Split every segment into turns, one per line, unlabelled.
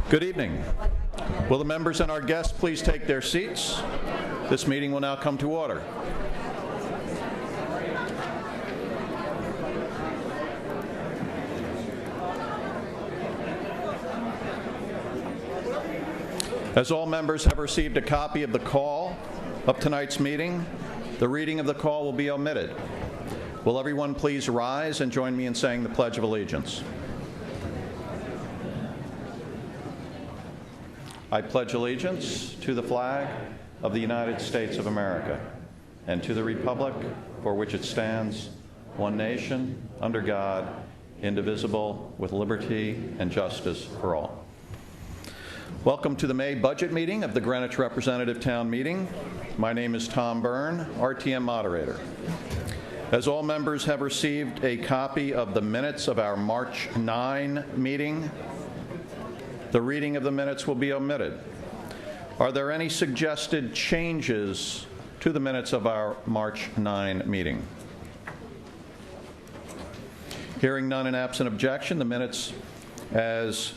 Good evening. Will the members and our guests please take their seats? This meeting will now come to order. As all members have received a copy of the call of tonight's meeting, the reading of the call will be omitted. Will everyone please rise and join me in saying the Pledge of Allegiance? I pledge allegiance to the flag of the United States of America and to the republic for which it stands, one nation, under God, indivisible, with liberty and justice for all. Welcome to the May budget meeting of the Greenwich Representative Town Meeting. My name is Tom Byrne, RTM moderator. As all members have received a copy of the minutes of our March 9 meeting, the reading of the minutes will be omitted. Are there any suggested changes to the minutes of our March 9 meeting? Hearing none and absent objection, the minutes as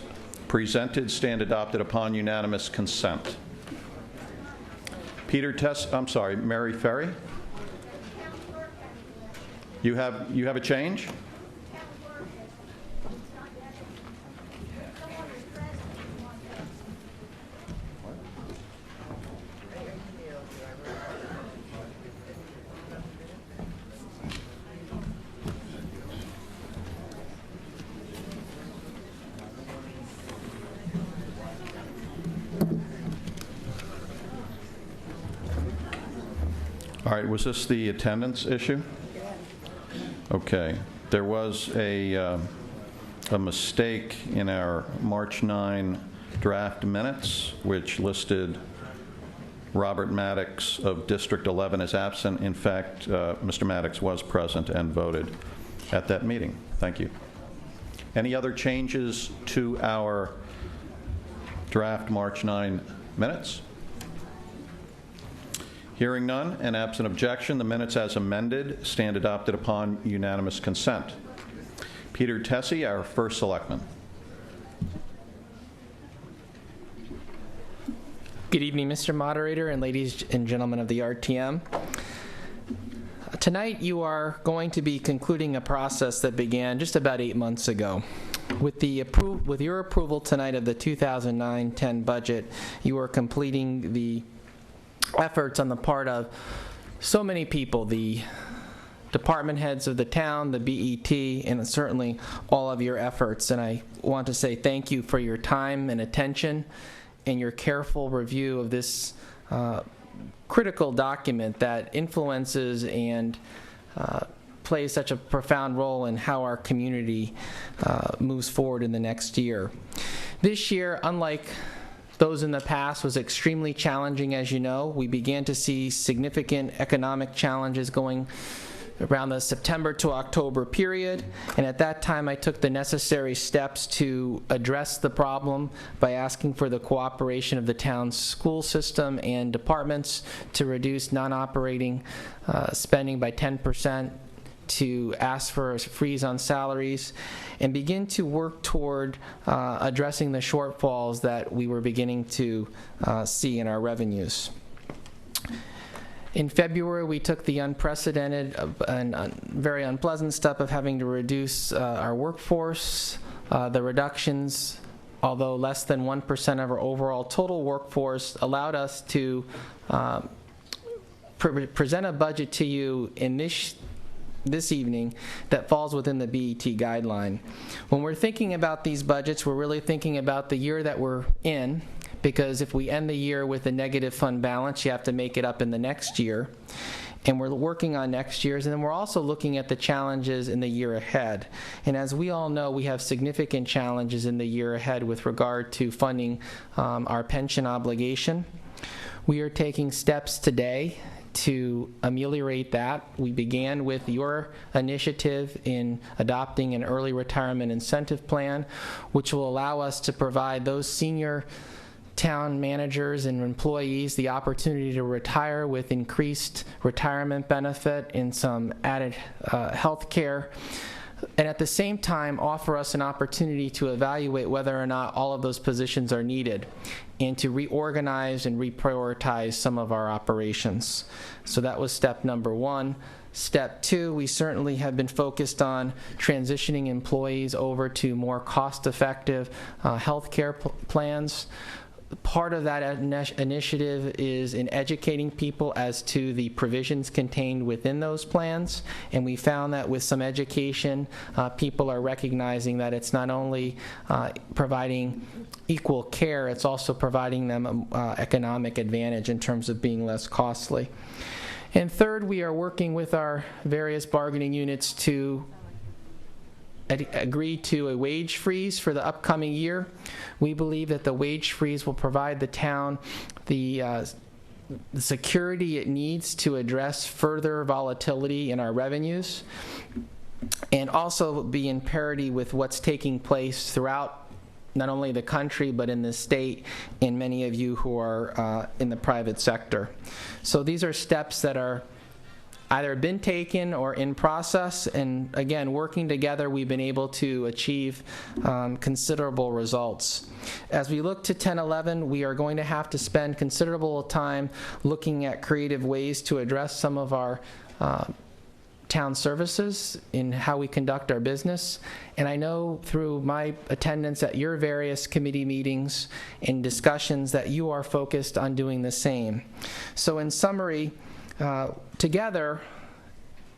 presented stand adopted upon unanimous consent. Mary Ferry? You have a change? All right, was this the attendance issue? Okay, there was a mistake in our March 9 draft minutes, which listed Robert Maddox of District 11 as absent. In fact, Mr. Maddox was present and voted at that meeting. Thank you. Any other changes to our draft March 9 minutes? Hearing none and absent objection, the minutes as amended stand adopted upon unanimous consent. Peter Tessie, our first selectman.
Good evening, Mr. Moderator and ladies and gentlemen of the RTM. Tonight you are going to be concluding a process that began just about 8 months ago. With your approval tonight of the 2009-10 budget, you are completing the efforts on the part of so many people, the department heads of the town, the BET, and certainly all of your efforts. And I want to say thank you for your time and attention and your careful review of this critical document that influences and plays such a profound role in how our community moves forward in the next year. This year, unlike those in the past, was extremely challenging. As you know, we began to see significant economic challenges going around the September to October period, and at that time I took the necessary steps to address the problem by asking for the cooperation of the town's school system and departments to reduce non-operating spending by 10%, to ask for a freeze on salaries, and begin to work toward addressing the shortfalls that we were beginning to see in our revenues. In February, we took the unprecedented and very unpleasant step of having to reduce our workforce. The reductions, although less than 1% of our overall total workforce, allowed us to present a budget to you in this evening that falls within the BET guideline. When we're thinking about these budgets, we're really thinking about the year that we're in, because if we end the year with a negative fund balance, you have to make it up in the next year. And we're working on next year's, and then we're also looking at the challenges in the year ahead. And as we all know, we have significant challenges in the year ahead with regard to funding our pension obligation. We are taking steps today to ameliorate that. We began with your initiative in adopting an early retirement incentive plan, which will allow us to provide those senior town managers and employees the opportunity to retire with increased retirement benefit and some added health care and at the same time offer us an opportunity to evaluate whether or not all of those positions are needed and to reorganize and reprioritize some of our operations. So that was step number one. Step two, we certainly have been focused on transitioning employees over to more cost-effective healthcare plans. Part of that initiative is in educating people as to the provisions contained within those plans, and we found that with some education, people are recognizing that it's not only providing equal care, it's also providing them economic advantage in terms of being less costly. And third, we are working with our various bargaining units to agree to a wage freeze for the upcoming year. We believe that the wage freeze will provide the town the security it needs to address further volatility in our revenues and also be in parity with what's taking place throughout not only the country but in the state and many of you who are in the private sector. So these are steps that are either been taken or in process, and again, working together, we've been able to achieve considerable results. As we look to 10-11, we are going to have to spend considerable time looking at creative ways to address some of our town services in how we conduct our business. And I know through my attendance at your various committee meetings and discussions that you are focused on doing the same. So in summary, together,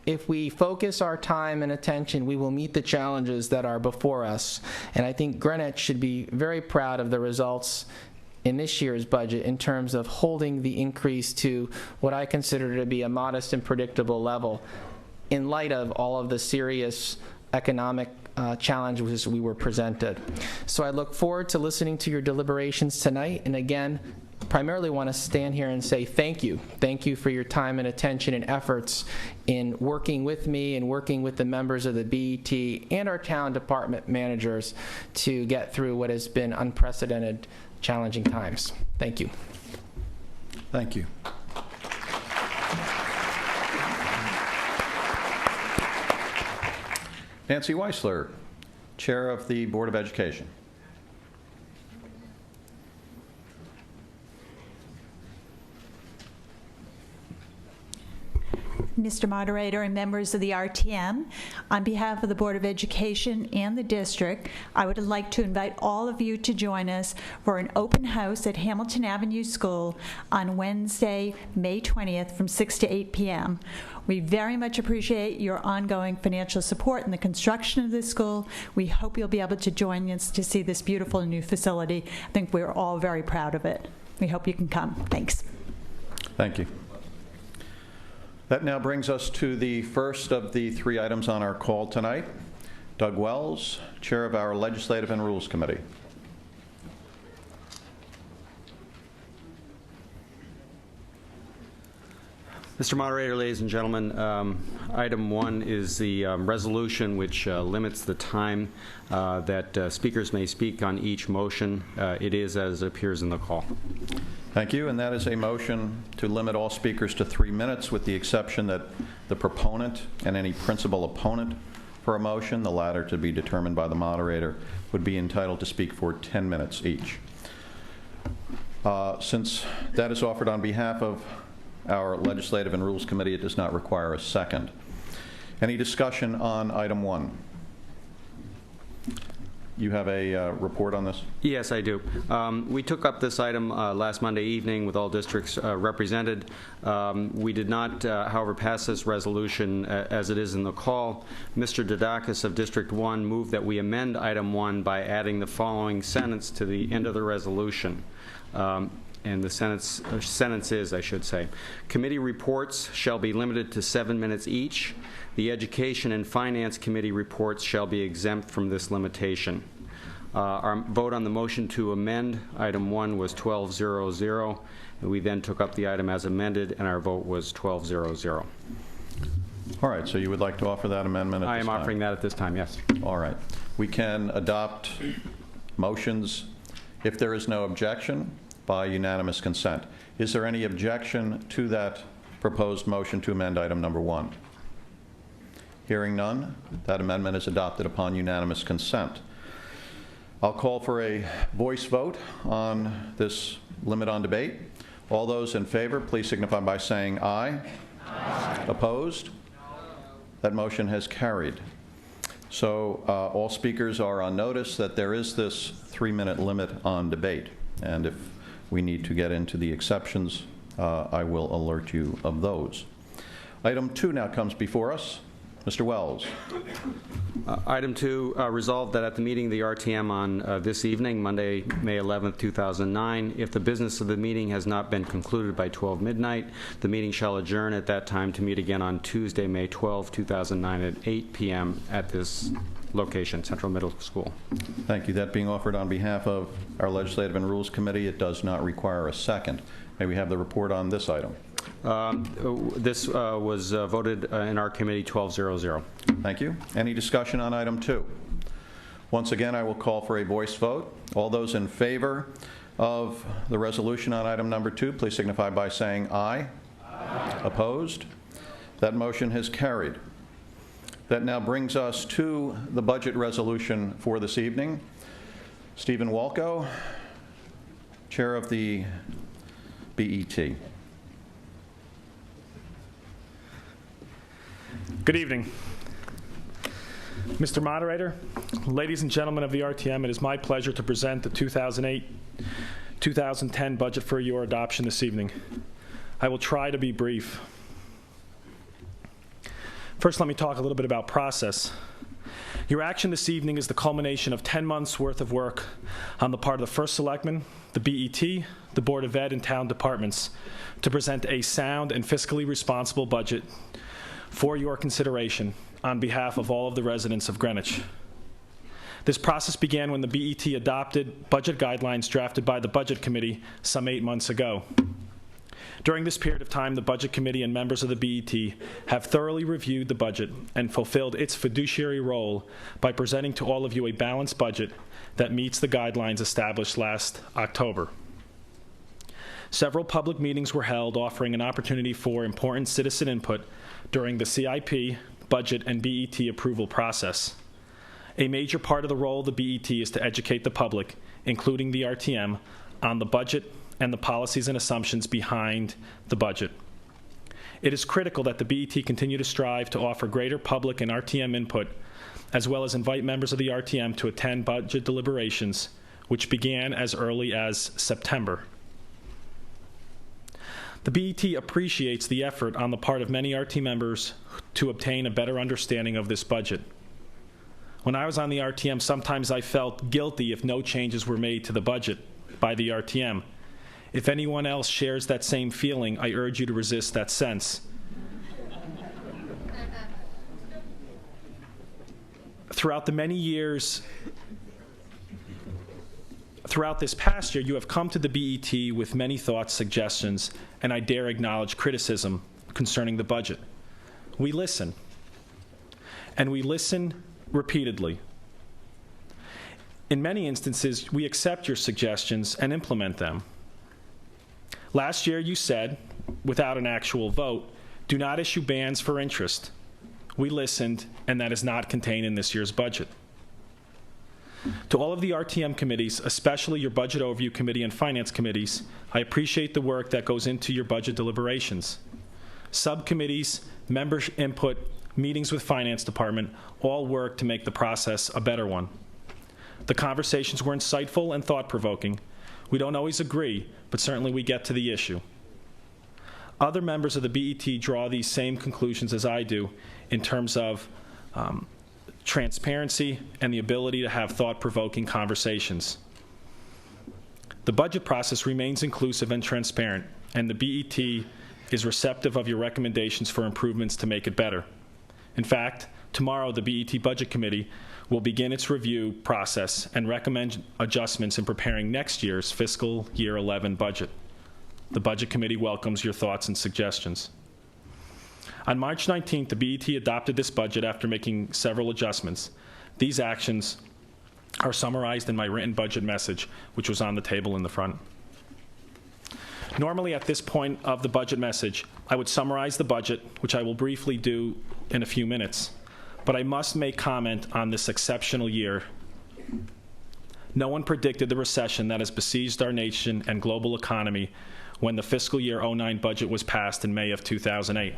if we focus our time and attention, we will meet the challenges that are before us. And I think Greenwich should be very proud of the results in this year's budget in terms of holding the increase to what I consider to be a modest and predictable level in light of all of the serious economic challenges we were presented. So I look forward to listening to your deliberations tonight, and again, primarily want to stand here and say thank you. Thank you for your time and attention and efforts in working with me and working with the members of the BET and our town department managers to get through what has been unprecedented, challenging times. Thank you.
Thank you. Nancy Weisler, Chair of the Board of Education.
Mr. Moderator and members of the RTM, on behalf of the Board of Education and the district, I would like to invite all of you to join us for an open house at Hamilton Avenue School on Wednesday, May 20th from 6 to 8 p.m. We very much appreciate your ongoing financial support in the construction of this school. We hope you'll be able to join us to see this beautiful new facility. I think we're all very proud of it. We hope you can come. Thanks.
Thank you. That now brings us to the first of the three items on our call tonight. Doug Wells, Chair of our Legislative and Rules Committee.
Mr. Moderator, ladies and gentlemen, item one is the resolution which limits the time that speakers may speak on each motion. It is as it appears in the call.
Thank you, and that is a motion to limit all speakers to 3 minutes with the exception that the proponent and any principal opponent for a motion, the latter to be determined by the moderator, would be entitled to speak for 10 minutes each. Since that is offered on behalf of our Legislative and Rules Committee, it does not require a second. Any discussion on item one? You have a report on this?
Yes, I do. We took up this item last Monday evening with all districts represented. We did not, however, pass this resolution as it is in the call. Mr. Didakis of District 1 moved that we amend item 1 by adding the following sentence to the end of the resolution. And the sentence is, I should say, committee reports shall be limited to 7 minutes each. The Education and Finance Committee reports shall be exempt from this limitation. Our vote on the motion to amend item 1 was 12-0-0. We then took up the item as amended, and our vote was 12-0-0.
All right, so you would like to offer that amendment at this time?
I am offering that at this time, yes.
All right. We can adopt motions if there is no objection by unanimous consent. Is there any objection to that proposed motion to amend item number 1? Hearing none, that amendment is adopted upon unanimous consent. I'll call for a voice vote on this limit on debate. All those in favor, please signify by saying aye. Aye. Opposed? That motion has carried. So all speakers are on notice that there is this 3-minute limit on debate. And if we need to get into the exceptions, I will alert you of those. Item 2 now comes before us. Mr. Wells.
Item 2, resolved that at the meeting of the RTM on this evening, Monday, May 11th, 2009, if the business of the meeting has not been concluded by 12 midnight, the meeting shall adjourn at that time to meet again on Tuesday, May 12, 2009 at 8 p.m. at this location, Central Middle School.
Thank you. That being offered on behalf of our Legislative and Rules Committee, it does not require a second. May we have the report on this item?
This was voted in our committee 12-0-0.
Thank you. Any discussion on item 2? Once again, I will call for a voice vote. All those in favor of the resolution on item number 2, please signify by saying aye. Aye. Opposed? That motion has carried. That now brings us to the budget resolution for this evening. Stephen Walko, Chair of the BET.
Good evening. Mr. Moderator, ladies and gentlemen of the RTM, it is my pleasure to present the 2008-2010 budget for your adoption this evening. I will try to be brief. First, let me talk a little bit about process. Your action this evening is the culmination of 10 months' worth of work on the part of the First Selectman, the BET, the Board of Ed, and town departments to present a sound and fiscally responsible budget for your consideration on behalf of all of the residents of Greenwich. This process began when the BET adopted budget guidelines drafted by the Budget Committee some 8 months ago. During this period of time, the Budget Committee and members of the BET have thoroughly reviewed the budget and fulfilled its fiduciary role by presenting to all of you a balanced budget that meets the guidelines established last October. Several public meetings were held offering an opportunity for important citizen input during the CIP, budget, and BET approval process. A major part of the role of the BET is to educate the public, including the RTM, on the budget and the policies and assumptions behind the budget. It is critical that the BET continue to strive to offer greater public and RTM input, as well as invite members of the RTM to attend budget deliberations, which began as early as September. The BET appreciates the effort on the part of many RT members to obtain a better understanding of this budget. When I was on the RTM, sometimes I felt guilty if no changes were made to the budget by the RTM. If anyone else shares that same feeling, I urge you to resist that sense. Throughout the many years, throughout this past year, you have come to the BET with many thoughts, suggestions, and I dare acknowledge criticism concerning the budget. We listen, and we listen repeatedly. In many instances, we accept your suggestions and implement them. Last year, you said, without an actual vote, do not issue bans for interest. We listened, and that is not contained in this year's budget. To all of the RTM committees, especially your Budget Overview Committee and Finance Committees, I appreciate the work that goes into your budget deliberations. Subcommittees, member input, meetings with Finance Department, all work to make the process a better one. The conversations were insightful and thought-provoking. We don't always agree, but certainly we get to the issue. Other members of the BET draw these same conclusions as I do in terms of transparency and the ability to have thought-provoking conversations. The budget process remains inclusive and transparent, and the BET is receptive of your recommendations for improvements to make it better. In fact, tomorrow the BET Budget Committee will begin its review process and recommend adjustments in preparing next year's fiscal year 11 budget. The Budget Committee welcomes your thoughts and suggestions. On March 19th, the BET adopted this budget after making several adjustments. These actions are summarized in my written budget message, which was on the table in the front. Normally, at this point of the budget message, I would summarize the budget, which I will briefly do in a few minutes. but I must make comment on this exceptional year. No one predicted the recession that has besieged our nation and global economy when the fiscal year 09 budget was passed in May of 2008.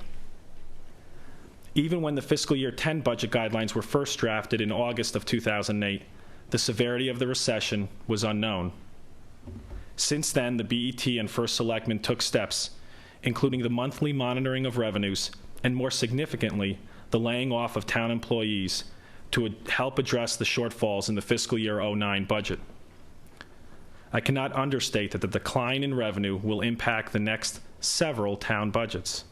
Even when the fiscal year 10 budget guidelines were first drafted in August of 2008, the severity of the recession was unknown. Since then, the BET and First Selectmen took steps, including the monthly monitoring of revenues, and more significantly, the laying off of town employees to help address the shortfalls in the fiscal year 09 budget. I cannot understate that the decline in revenue will impact the next several town budgets.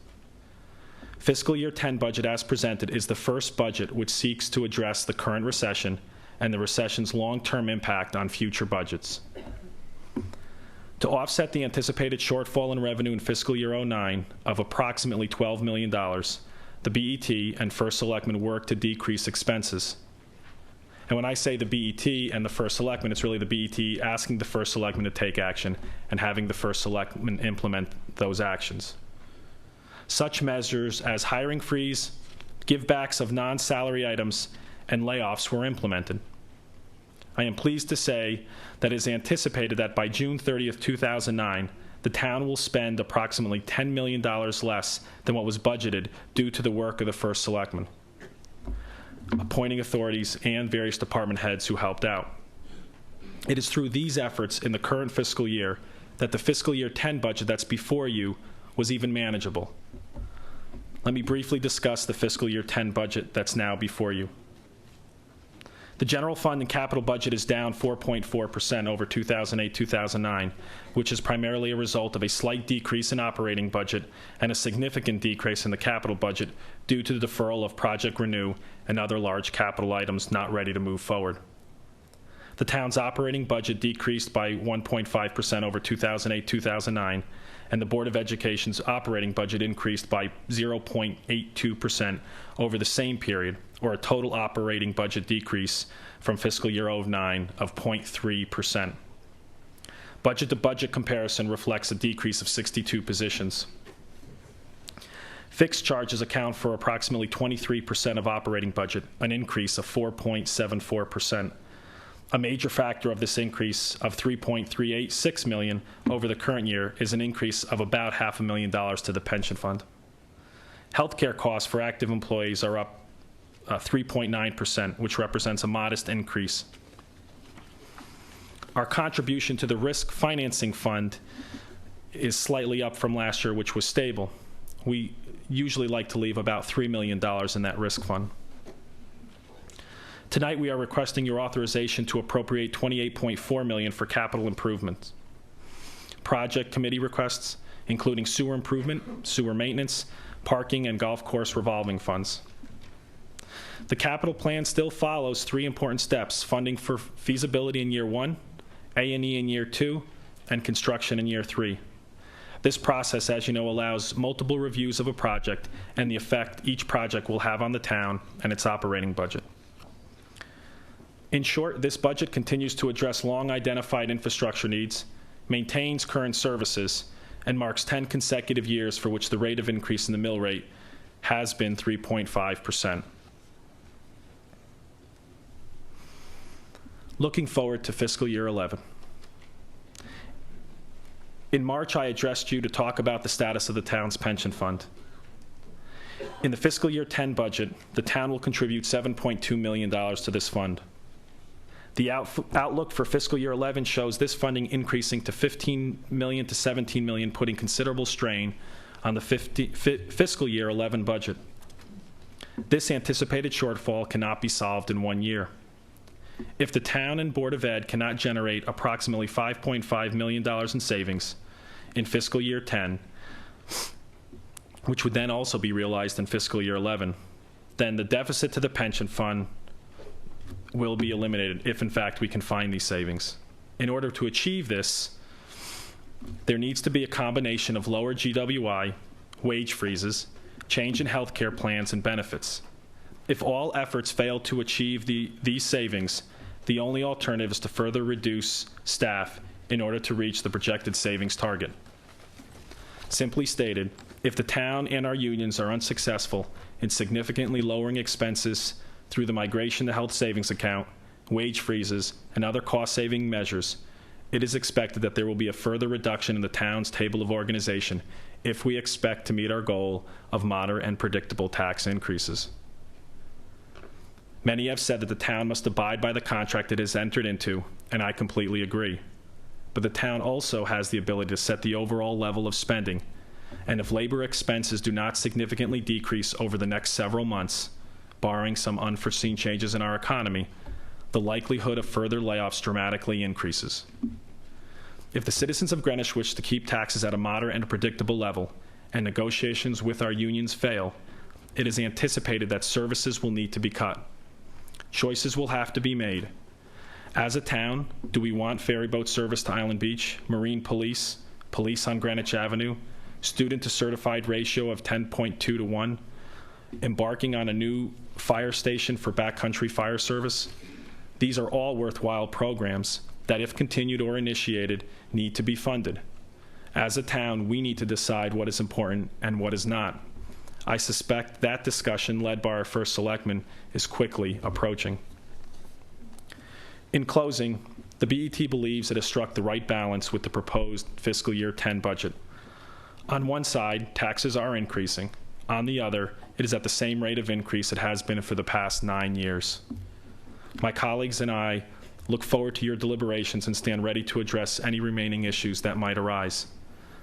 Fiscal year 10 budget as presented is the first budget which seeks to address the current recession and the recession's long-term impact on future budgets. To offset the anticipated shortfall in revenue in fiscal year 09 of approximately $12 million, the BET and First Selectmen worked to decrease expenses. And when I say the BET and the First Selectmen, it's really the BET asking the First Selectmen to take action and having the First Selectmen implement those actions. Such measures as hiring freeze, givebacks of non-salary items, and layoffs were implemented. I am pleased to say that it is anticipated that by June 30th, 2009, the town will spend approximately $10 million less than what was budgeted due to the work of the First Selectmen, appointing authorities and various department heads who helped out. It is through these efforts in the current fiscal year that the fiscal year 10 budget that's before you was even manageable. Let me briefly discuss the fiscal year 10 budget that's now before you. The general fund and capital budget is down 4.4% over 2008-2009, which is primarily a result of a slight decrease in operating budget and a significant decrease in the capital budget due to the deferral of Project Renew and other large capital items not ready to move forward. The town's operating budget decreased by 1.5% over 2008-2009, and the Board of Education's operating budget increased by 0.82% over the same period, or a total operating budget decrease from fiscal year 09 of 0.3%. Budget-to-budget comparison reflects a decrease of 62 positions. Fixed charges account for approximately 23% of operating budget, an increase of 4.74%. A major factor of this increase of $3.386 million over the current year is an increase of about $500,000 to the pension fund. Healthcare costs for active employees are up 3.9%, which represents a modest increase. Our contribution to the risk financing fund is slightly up from last year, which was stable. We usually like to leave about $3 million in that risk fund. Tonight, we are requesting your authorization to appropriate $28.4 million for capital improvements. Project committee requests, including sewer improvement, sewer maintenance, parking, and golf course revolving funds. The capital plan still follows three important steps: funding for feasibility in year 1, A&E in year 2, and construction in year 3. This process, as you know, allows multiple reviews of a project and the effect each project will have on the town and its operating budget. In short, this budget continues to address long-identified infrastructure needs, maintains current services, and marks 10 consecutive years for which the rate of increase in the mill rate has been 3.5%. Looking forward to fiscal year 11. In March, I addressed you to talk about the status of the town's pension fund. In the fiscal year 10 budget, the town will contribute $7.2 million to this fund. The outlook for fiscal year 11 shows this funding increasing to $15 million to $17 million, putting considerable strain on the fiscal year 11 budget. This anticipated shortfall cannot be solved in 1 year. If the town and Board of Ed cannot generate approximately $5.5 million in savings in fiscal year 10, which would then also be realized in fiscal year 11, then the deficit to the pension fund will be eliminated if, in fact, we can find these savings. In order to achieve this, there needs to be a combination of lower GWI, wage freezes, change in health care plans and benefits. If all efforts fail to achieve these savings, the only alternative is to further reduce staff in order to reach the projected savings target. Simply stated, if the town and our unions are unsuccessful in significantly lowering expenses through the migration to health savings account, wage freezes, and other cost-saving measures, it is expected that there will be a further reduction in the town's table of organization if we expect to meet our goal of moderate and predictable tax increases. Many have said that the town must abide by the contract it has entered into, and I completely agree. But the town also has the ability to set the overall level of spending, and if labor expenses do not significantly decrease over the next several months, barring some unforeseen changes in our economy, the likelihood of further layoffs dramatically increases. If the citizens of Greenwich wish to keep taxes at a moderate and predictable level, and negotiations with our unions fail, it is anticipated that services will need to be cut. Choices will have to be made. As a town, do we want ferry boat service to Island Beach, marine police, police on Greenwich Avenue, student to certified ratio of 10.2 to 1, embarking on a new fire station for backcountry fire service? These are all worthwhile programs that, if continued or initiated, need to be funded. As a town, we need to decide what is important and what is not. I suspect that discussion, led by our first selectman, is quickly approaching. In closing, the BET believes it has struck the right balance with the proposed fiscal year 10 budget. On one side, taxes are increasing. On the other, it is at the same rate of increase it has been for the past 9 years. My colleagues and I look forward to your deliberations and stand ready to address any remaining issues that might arise.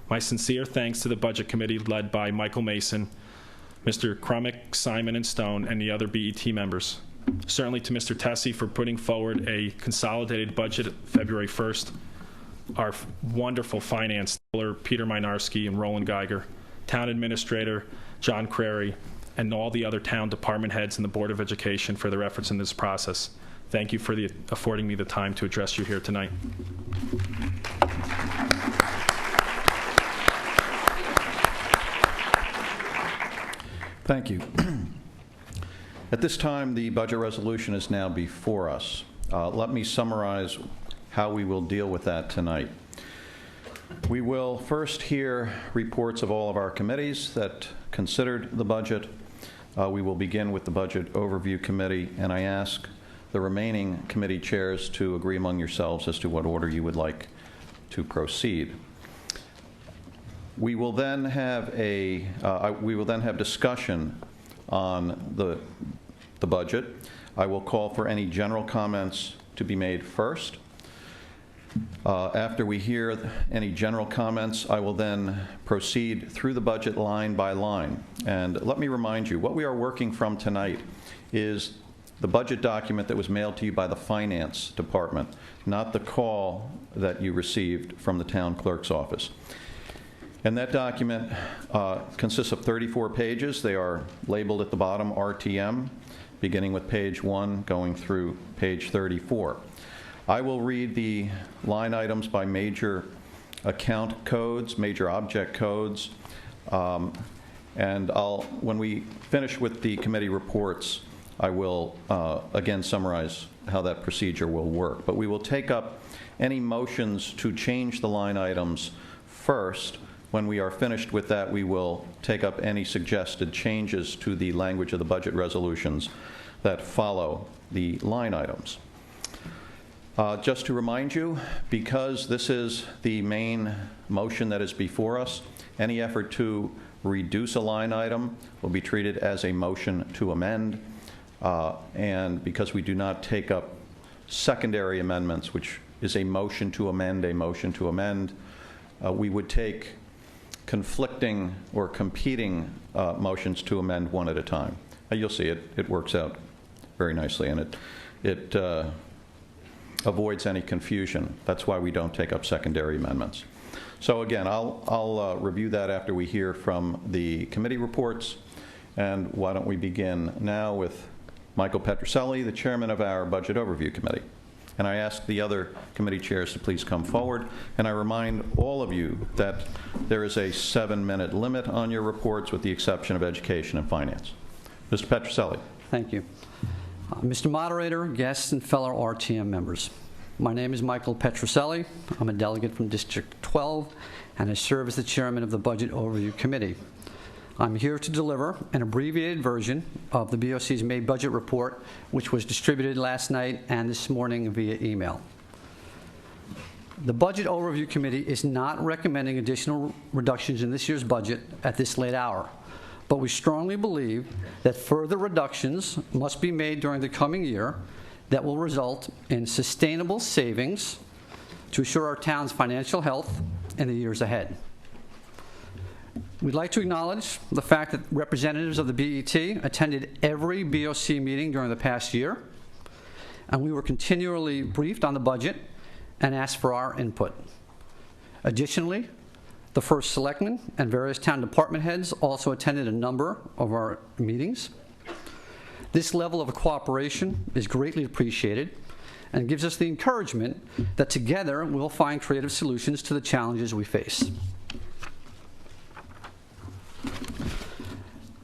My sincere thanks to the Budget Committee led by Michael Mason, Mr. Crumick, Simon, and Stone, and the other BET members. Certainly to Mr. Tessie for putting forward a consolidated budget February 1st, our wonderful finance dealer, Peter Mynarski and Roland Geiger, Town Administrator John Crary, and all the other town department heads and the Board of Education for their efforts in this process. Thank you for affording me the time to address you here tonight.
Thank you. At this time, the budget resolution is now before us. Let me summarize how we will deal with that tonight. We will first hear reports of all of our committees that considered the budget. We will begin with the Budget Overview Committee, and I ask the remaining committee chairs to agree among yourselves as to what order you would like to proceed. We will then have discussion on the budget. I will call for any general comments to be made first. After we hear any general comments, I will then proceed through the budget line by line. And let me remind you, what we are working from tonight is the budget document that was mailed to you by the Finance Department, not the call that you received from the town clerk's office. And that document consists of 34 pages. They are labeled at the bottom RTM, beginning with page 1, going through page 34. I will read the line items by major account codes, major object codes, and when we finish with the committee reports, I will again summarize how that procedure will work. But we will take up any motions to change the line items first. When we are finished with that, we will take up any suggested changes to the language of the budget resolutions that follow the line items. Just to remind you, because this is the main motion that is before us, any effort to reduce a line item will be treated as a motion to amend. And because we do not take up secondary amendments, which is a motion to amend, we would take conflicting or competing motions to amend one at a time. You'll see it works out very nicely, and it avoids any confusion. That's why we don't take up secondary amendments. So again, I'll review that after we hear from the committee reports. And why don't we begin now with Michael Petroselli, the chairman of our Budget Overview Committee. And I ask the other committee chairs to please come forward. And I remind all of you that there is a 7-minute limit on your reports with the exception of Education and Finance. Mr. Petroselli.
Thank you. Mr. Moderator, guests, and fellow RTM members, my name is Michael Petroselli. I'm a delegate from District 12, and I serve as the chairman of the Budget Overview Committee. I'm here to deliver an abbreviated version of the BOC's May budget report, which was distributed last night and this morning via email. The Budget Overview Committee is not recommending additional reductions in this year's budget at this late hour, but we strongly believe that further reductions must be made during the coming year that will result in sustainable savings to assure our town's financial health in the years ahead. We'd like to acknowledge the fact that representatives of the BET attended every BOC meeting during the past year, and we were continually briefed on the budget and asked for our input. Additionally, the First Selectman and various town department heads also attended a number of our meetings. This level of cooperation is greatly appreciated and gives us the encouragement that together we'll find creative solutions to the challenges we face.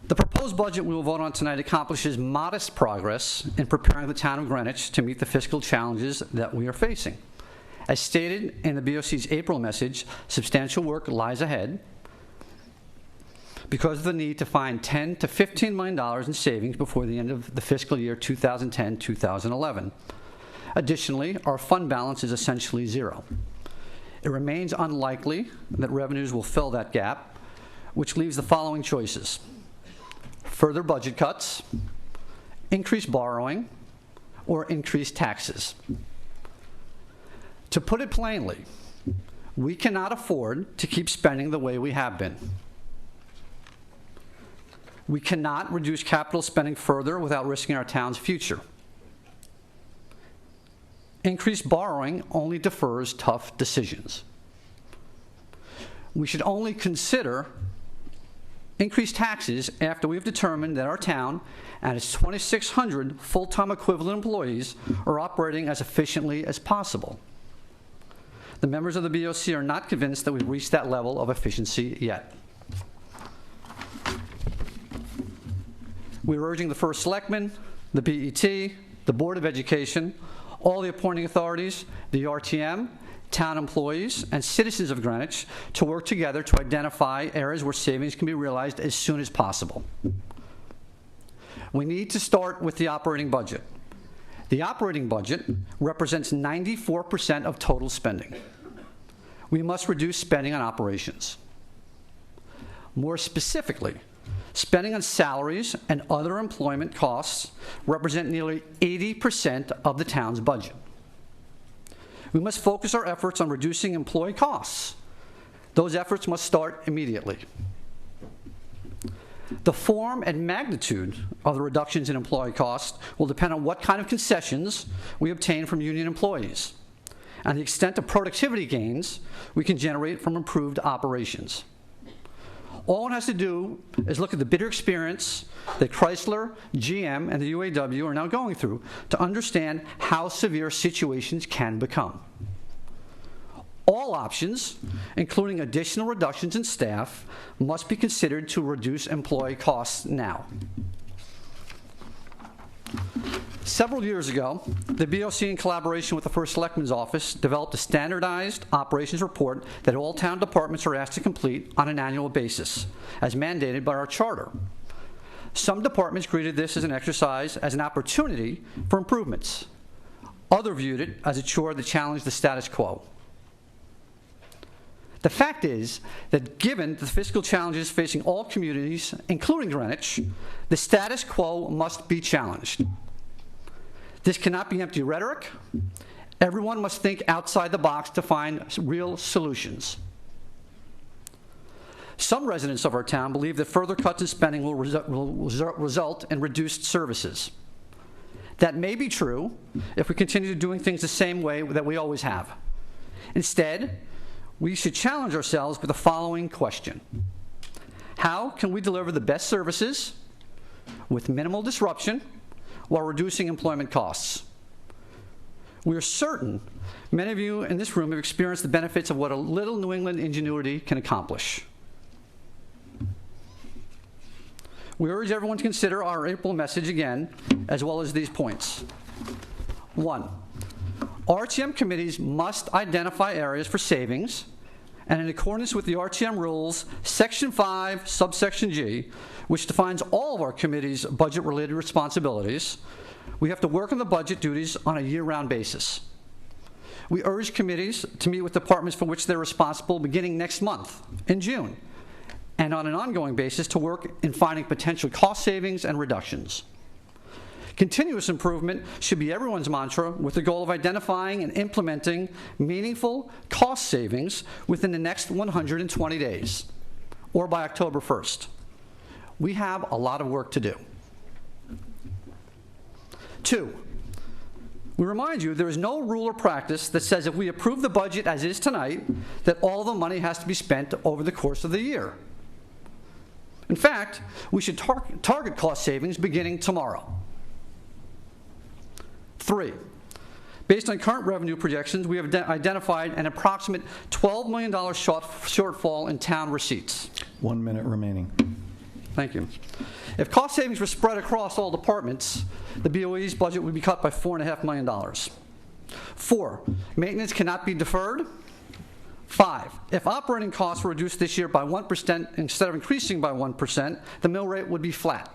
The proposed budget we will vote on tonight accomplishes modest progress in preparing the town of Greenwich to meet the fiscal challenges that we are facing. As stated in the BOC's April message, substantial work lies ahead because of the need to find $10 to $15 million in savings before the end of the fiscal year 2010-2011. Additionally, our fund balance is essentially zero. It remains unlikely that revenues will fill that gap, which leaves the following choices: further budget cuts, increased borrowing, or increased taxes. To put it plainly, we cannot afford to keep spending the way we have been. We cannot reduce capital spending further without risking our town's future. Increased borrowing only defers tough decisions. We should only consider increased taxes after we've determined that our town and its 2,600 full-time equivalent employees are operating as efficiently as possible. The members of the BOC are not convinced that we've reached that level of efficiency yet. We're urging the First Selectman, the BET, the Board of Education, all the appointing authorities, the RTM, town employees, and citizens of Greenwich to work together to identify areas where savings can be realized as soon as possible. We need to start with the operating budget. The operating budget represents 94% of total spending. We must reduce spending on operations. More specifically, spending on salaries and other employment costs represent nearly 80% of the town's budget. We must focus our efforts on reducing employee costs. Those efforts must start immediately. The form and magnitude of the reductions in employee costs will depend on what kind of concessions we obtain from union employees and the extent of productivity gains we can generate from improved operations. All one has to do is look at the bitter experience that Chrysler, GM, and the UAW are now going through to understand how severe situations can become. All options, including additional reductions in staff, must be considered to reduce employee costs now. Several years ago, the BOC, in collaboration with the First Selectman's Office, developed a standardized operations report that all town departments are asked to complete on an annual basis, as mandated by our charter. Some departments greeted this as an exercise, as an opportunity for improvements. Others viewed it as a chore that challenged the status quo. The fact is that given the fiscal challenges facing all communities, including Greenwich, the status quo must be challenged. This cannot be empty rhetoric. Everyone must think outside the box to find real solutions. Some residents of our town believe that further cuts in spending will result in reduced services. That may be true if we continue doing things the same way that we always have. Instead, we should challenge ourselves with the following question: how can we deliver the best services with minimal disruption while reducing employment costs? We are certain many of you in this room have experienced the benefits of what a little New England ingenuity can accomplish. We urge everyone to consider our April message again, as well as these points. 1, RTM committees must identify areas for savings and in accordance with the RTM rules, Section 5, subsection G, which defines all of our committee's budget-related responsibilities, we have to work on the budget duties on a year-round basis. We urge committees to meet with departments for which they're responsible beginning next month, in June, and on an ongoing basis to work in finding potential cost savings and reductions. Continuous improvement should be everyone's mantra, with the goal of identifying and implementing meaningful cost savings within the next 120 days, or by October 1st. We have a lot of work to do. 2, we remind you there is no rule or practice that says if we approve the budget as is tonight, that all the money has to be spent over the course of the year. In fact, we should target cost savings beginning tomorrow. 3, based on current revenue projections, we have identified an approximate $12 million shortfall in town receipts.
1 minute remaining.
Thank you. If cost savings were spread across all departments, the BOE's budget would be cut by $4.5 million. 4, maintenance cannot be deferred. 5, if operating costs were reduced this year by 1% instead of increasing by 1%, the mill rate would be flat.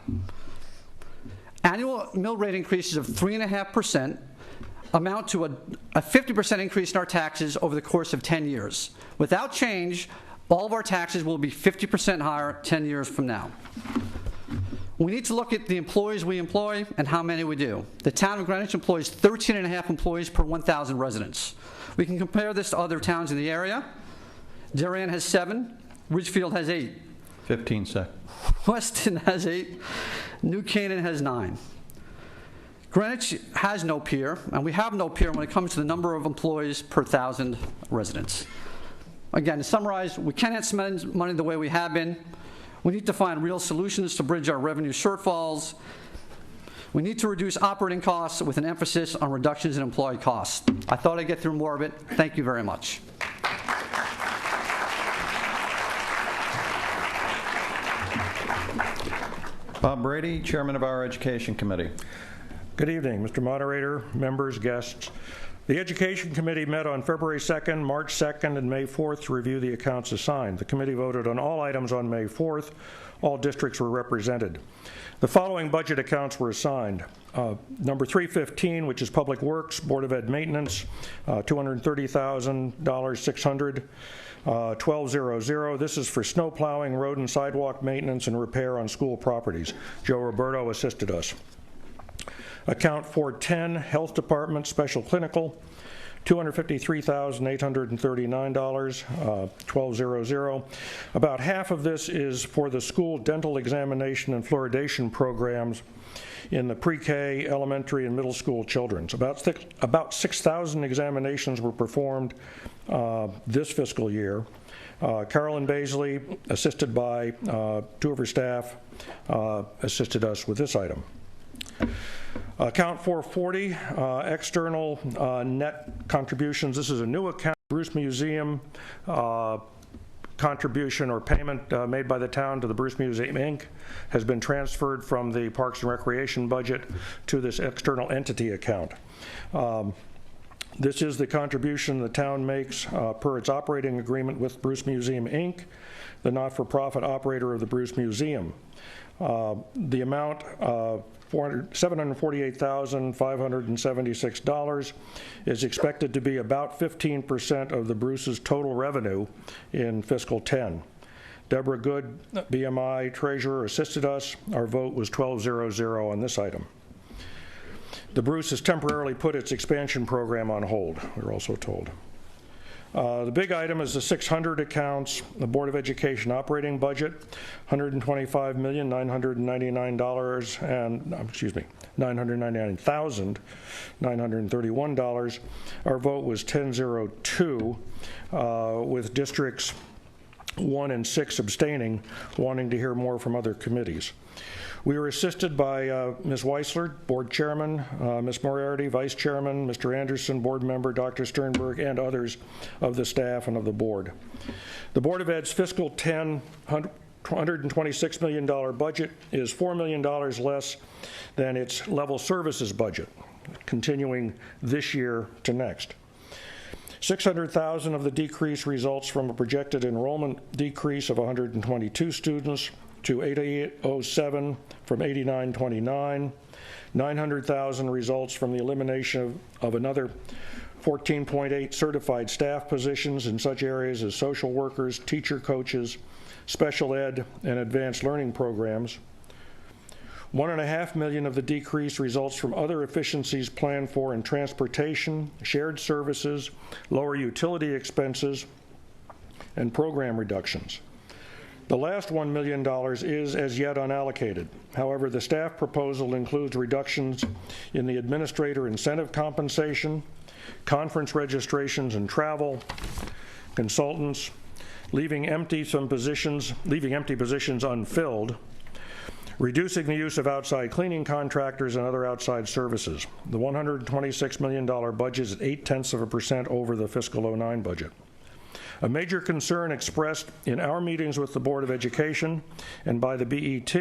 Annual mill rate increases of 3.5% amount to a 50% increase in our taxes over the course of 10 years. Without change, all of our taxes will be 50% higher 10 years from now. We need to look at the employees we employ and how many we do. The town of Greenwich employs 13.5 employees per 1,000 residents. We can compare this to other towns in the area. Darien has 7, Ridgefield has 8.
15 seconds.
Weston has 8, New Canaan has 9. Greenwich has no peer, and we have no peer when it comes to the number of employees per 1,000 residents. Again, to summarize, we cannot spend money the way we have been. We need to find real solutions to bridge our revenue shortfalls. We need to reduce operating costs with an emphasis on reductions in employee costs. I thought I'd get through more of it. Thank you very much.
Bob Brady, Chairman of our Education Committee.
Good evening, Mr. Moderator, members, guests. The Education Committee met on February 2nd, March 2nd, and May 4th to review the accounts assigned. The committee voted on all items on May 4th. All districts were represented. The following budget accounts were assigned. Number 315, which is Public Works, Board of Ed Maintenance, $230,600. 1200, this is for snow plowing, road and sidewalk maintenance, and repair on school properties. Joe Roberto assisted us. Account 410, Health Department, Special Clinical, $253,839, 1200. About half of this is for the school dental examination and fluoridation programs in the pre-K, elementary, and middle school children's. About 6,000 examinations were performed this fiscal year. Carolyn Baisley, assisted by 2 of her staff, assisted us with this item. Account 440, external net contributions. This is a new account. Bruce Museum contribution or payment made by the town to the Bruce Museum, Inc. has been transferred from the Parks and Recreation budget to this external entity account. This is the contribution the town makes per its operating agreement with Bruce Museum, Inc., the not-for-profit operator of the Bruce Museum. The amount of $748,576 is expected to be about 15% of the Bruce's total revenue in fiscal 10. Deborah Good, BMI Treasurer, assisted us. Our vote was 1200 on this item. The Bruce has temporarily put its expansion program on hold, we were also told. The big item is the 600 accounts, the Board of Education operating budget, $999,931. Our vote was 1002, with districts 1 and 6 abstaining, wanting to hear more from other committees. We were assisted by Ms. Weisler, Board Chairman, Ms. Moriarty, Vice Chairman, Mr. Anderson, Board Member, Dr. Sternberg, and others of the staff and of the Board. The Board of Ed's fiscal 10 $126 million budget is $4 million less than its level services budget, continuing this year to next. $600,000 of the decrease results from a projected enrollment decrease of 122 students to 8807 from 8929. $900,000 results from the elimination of another 14.8 certified staff positions in such areas as social workers, teacher coaches, special ed, and advanced learning programs. $1.5 million of the decrease results from other efficiencies planned for in transportation, shared services, lower utility expenses, and program reductions. The last $1 million is as yet unallocated. However, the staff proposal includes reductions in the administrator incentive compensation, conference registrations and travel, consultants, leaving empty positions unfilled, reducing the use of outside cleaning contractors and other outside services. The $126 million budget is 0.8% over the fiscal '09 budget. A major concern expressed in our meetings with the Board of Education and by the BET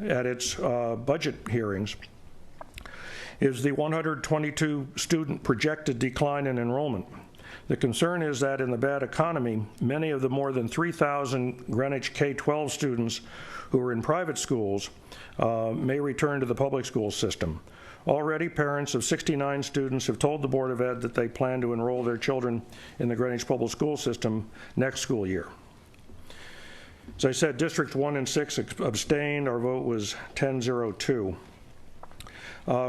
at its budget hearings is the 122 student projected decline in enrollment. The concern is that in the bad economy, many of the more than 3,000 Greenwich K-12 students who are in private schools may return to the public school system. Already, parents of 69 students have told the Board of Ed that they plan to enroll their children in the Greenwich Public School System next school year. As I said, Districts 1 and 6 abstained. Our vote was 10-0-2.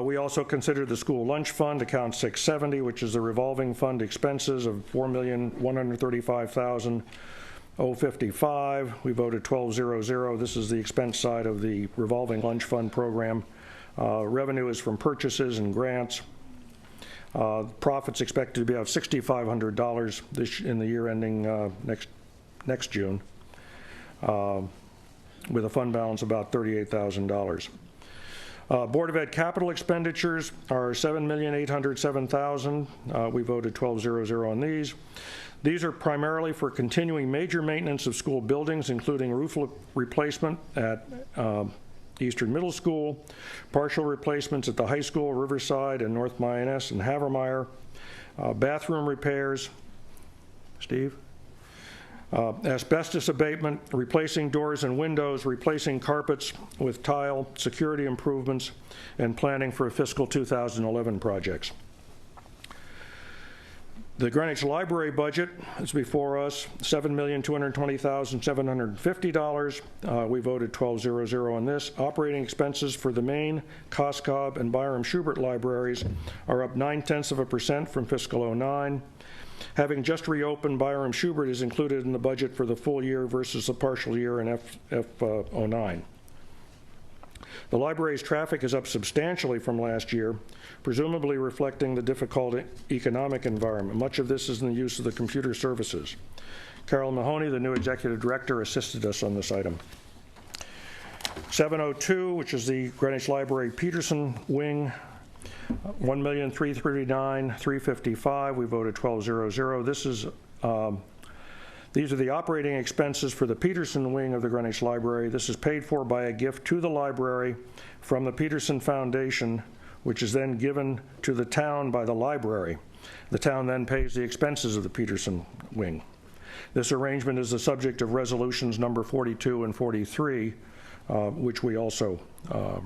We also considered the school lunch fund, account 670, which is the revolving fund expenses of $4,135,055. We voted 12-0-0. This is the expense side of the revolving lunch fund program. Revenue is from purchases and grants. Profits expected to be about $6,500 in the year ending next June, with a fund balance of about $38,000. Board of Ed capital expenditures are $7,807,000. We voted 12-0-0 on these. These are primarily for continuing major maintenance of school buildings, including roof replacement at Eastern Middle School, partial replacements at the high school, Riverside, and North Mayaness and Havermeyer, bathroom repairs. Steve? Asbestos abatement, replacing doors and windows, replacing carpets with tile, security improvements, and planning for fiscal 2011 projects. The Greenwich Library budget is before us, $7,220,750. We voted 12-0-0 on this. Operating expenses for the Maine, Coscob, and Byram Schubert libraries are up 0.9% from fiscal '09. Having just reopened, Byram Schubert is included in the budget for the full year versus the partial year in '09. The library's traffic is up substantially from last year, presumably reflecting the difficult economic environment. Much of this is in the use of the computer services. Carol Mahoney, the new executive director, assisted us on this item. 702, which is the Greenwich Library Peterson wing, $1,339,355. We voted 12-0-0. These are the operating expenses for the Peterson wing of the Greenwich Library. This is paid for by a gift to the library from the Peterson Foundation, which is then given to the town by the library. The town then pays the expenses of the Peterson wing. This arrangement is the subject of resolutions number 42 and 43, which we also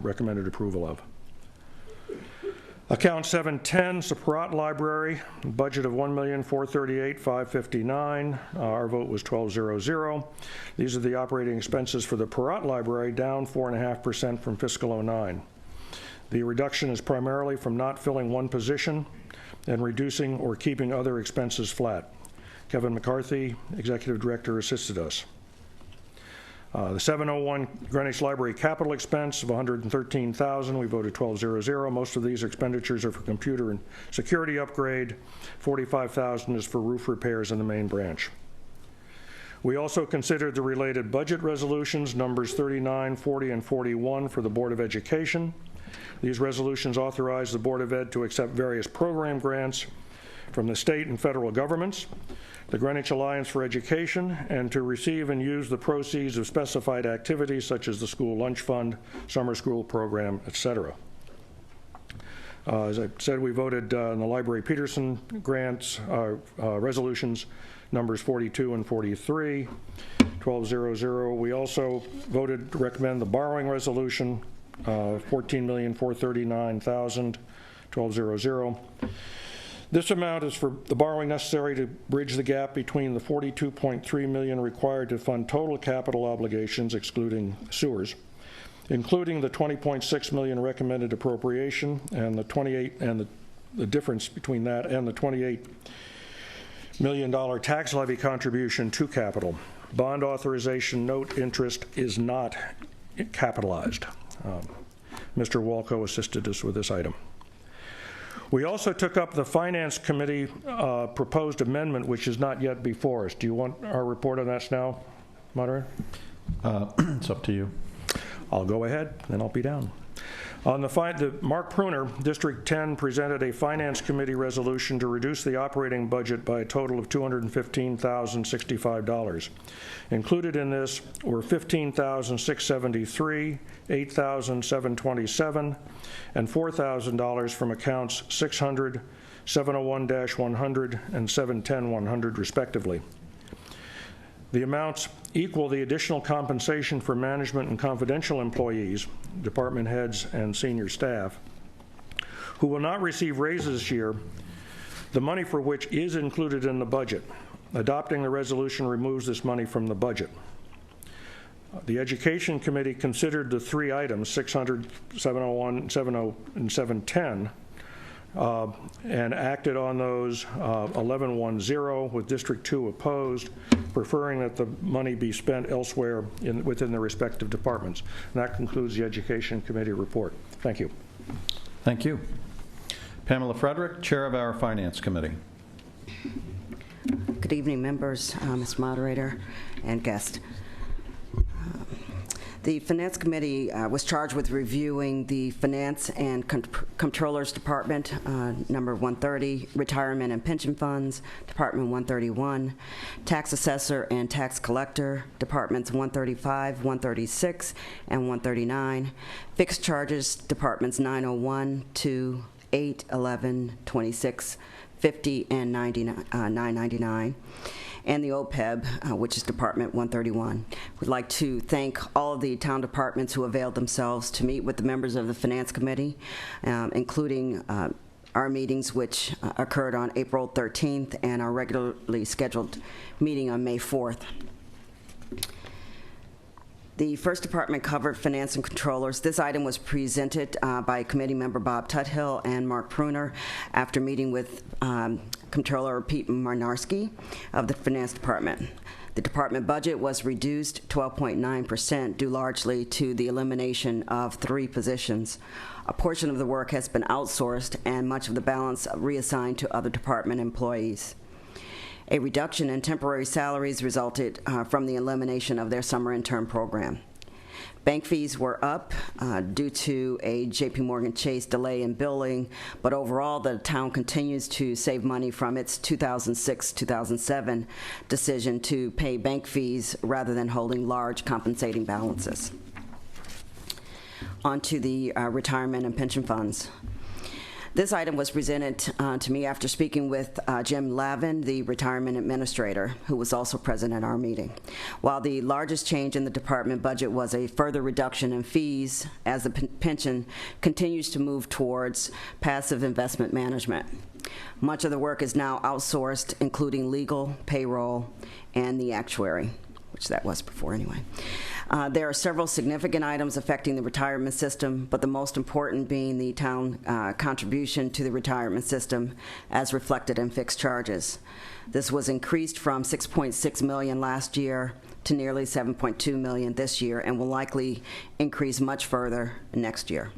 recommended approval of. Account 710, Separat Library, budget of $1,438,559. Our vote was 12-0-0. These are the operating expenses for the Perrott Library, down 4.5% from fiscal '09. The reduction is primarily from not filling one position and reducing or keeping other expenses flat. Kevin McCarthy, Executive Director, assisted us. The 701 Greenwich Library capital expense of $113,000. We voted 12-0-0. Most of these expenditures are for computer and security upgrade. $45,000 is for roof repairs in the main branch. We also considered the related budget resolutions, numbers 39, 40, and 41 for the Board of Education. These resolutions authorize the Board of Ed to accept various program grants from the state and federal governments, the Greenwich Alliance for Education, and to receive and use the proceeds of specified activities such as the school lunch fund, summer school program, etc. As I said, we voted on the Library Peterson grants, resolutions numbers 42 and 43, 1200. We also voted to recommend the borrowing resolution, $14,439,000, 1200. This amount is for the borrowing necessary to bridge the gap between the $42.3 million required to fund total capital obligations, excluding sewers, including the $20.6 million recommended appropriation and the the difference between that and the $28 million tax levy contribution to capital. Bond authorization note interest is not capitalized. Mr. Walco assisted us with this item. We also took up the Finance Committee proposed amendment, which is not yet before us. Do you want our report on that now, Moderator?
It's up to you.
I'll go ahead, then I'll be down. On the Mark Pruner, District 10, presented a Finance Committee resolution to reduce the operating budget by a total of $215,065. Included in this were $15,673, $8,727, and $4,000 from accounts 600, 701-100, and 710-100, respectively. The amounts equal the additional compensation for management and confidential employees, department heads and senior staff, who will not receive raises this year, the money for which is included in the budget. Adopting the resolution removes this money from the budget. The Education Committee considered the three items, 600, 701, 70, and 710, and acted on those 11-1-0, with District 2 opposed, preferring that the money be spent elsewhere within the respective departments. And that concludes the Education Committee report. Thank you.
Thank you. Pamela Frederick, Chair of our Finance Committee.
Good evening, members, Mr. Moderator, and guests. The Finance Committee was charged with reviewing the Finance and Comptroller's Department, number 130, Retirement and Pension Funds, Department 131, Tax Assessor and Tax Collector, Departments 135, 136, and 139, Fixed Charges, Departments 901, 2, 8, 11, 26, 50, and 999, and the OPEB, which is Department 131. We'd like to thank all of the town departments who availed themselves to meet with the members of the Finance Committee, including our meetings, which occurred on April 13th, and our regularly scheduled meeting on May 4th. The first department covered finance and controllers. This item was presented by committee member Bob Tuthill and Mark Pruner after meeting with Comptroller Pete Marnarski of the Finance Department. The department budget was reduced 12.9% due largely to the elimination of 3 positions. A portion of the work has been outsourced and much of the balance reassigned to other department employees. A reduction in temporary salaries resulted from the elimination of their summer intern program. Bank fees were up due to a J.P. Morgan Chase delay in billing, but overall the town continues to save money from its 2006-2007 decision to pay bank fees rather than holding large compensating balances. On to the retirement and pension funds. This item was presented to me after speaking with Jim Lavin, the retirement administrator, who was also present at our meeting. While the largest change in the department budget was a further reduction in fees as the pension continues to move towards passive investment management. Much of the work is now outsourced, including legal, payroll, and the actuary, which that was before anyway. There are several significant items affecting the retirement system, but the most important being the town contribution to the retirement system as reflected in fixed charges. This was increased from $6.6 million last year to nearly $7.2 million this year, and will likely increase much further next year,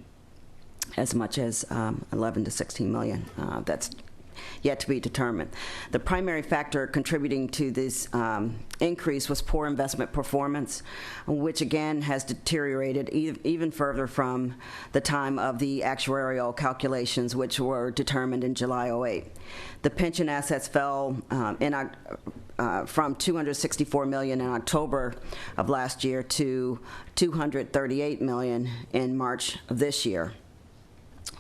as much as 11 to 16 million. That's yet to be determined. The primary factor contributing to this increase was poor investment performance, which again has deteriorated even further from the time of the actuarial calculations, which were determined in July '08. The pension assets fell from $264 million in October of last year to $238 million in March of this year.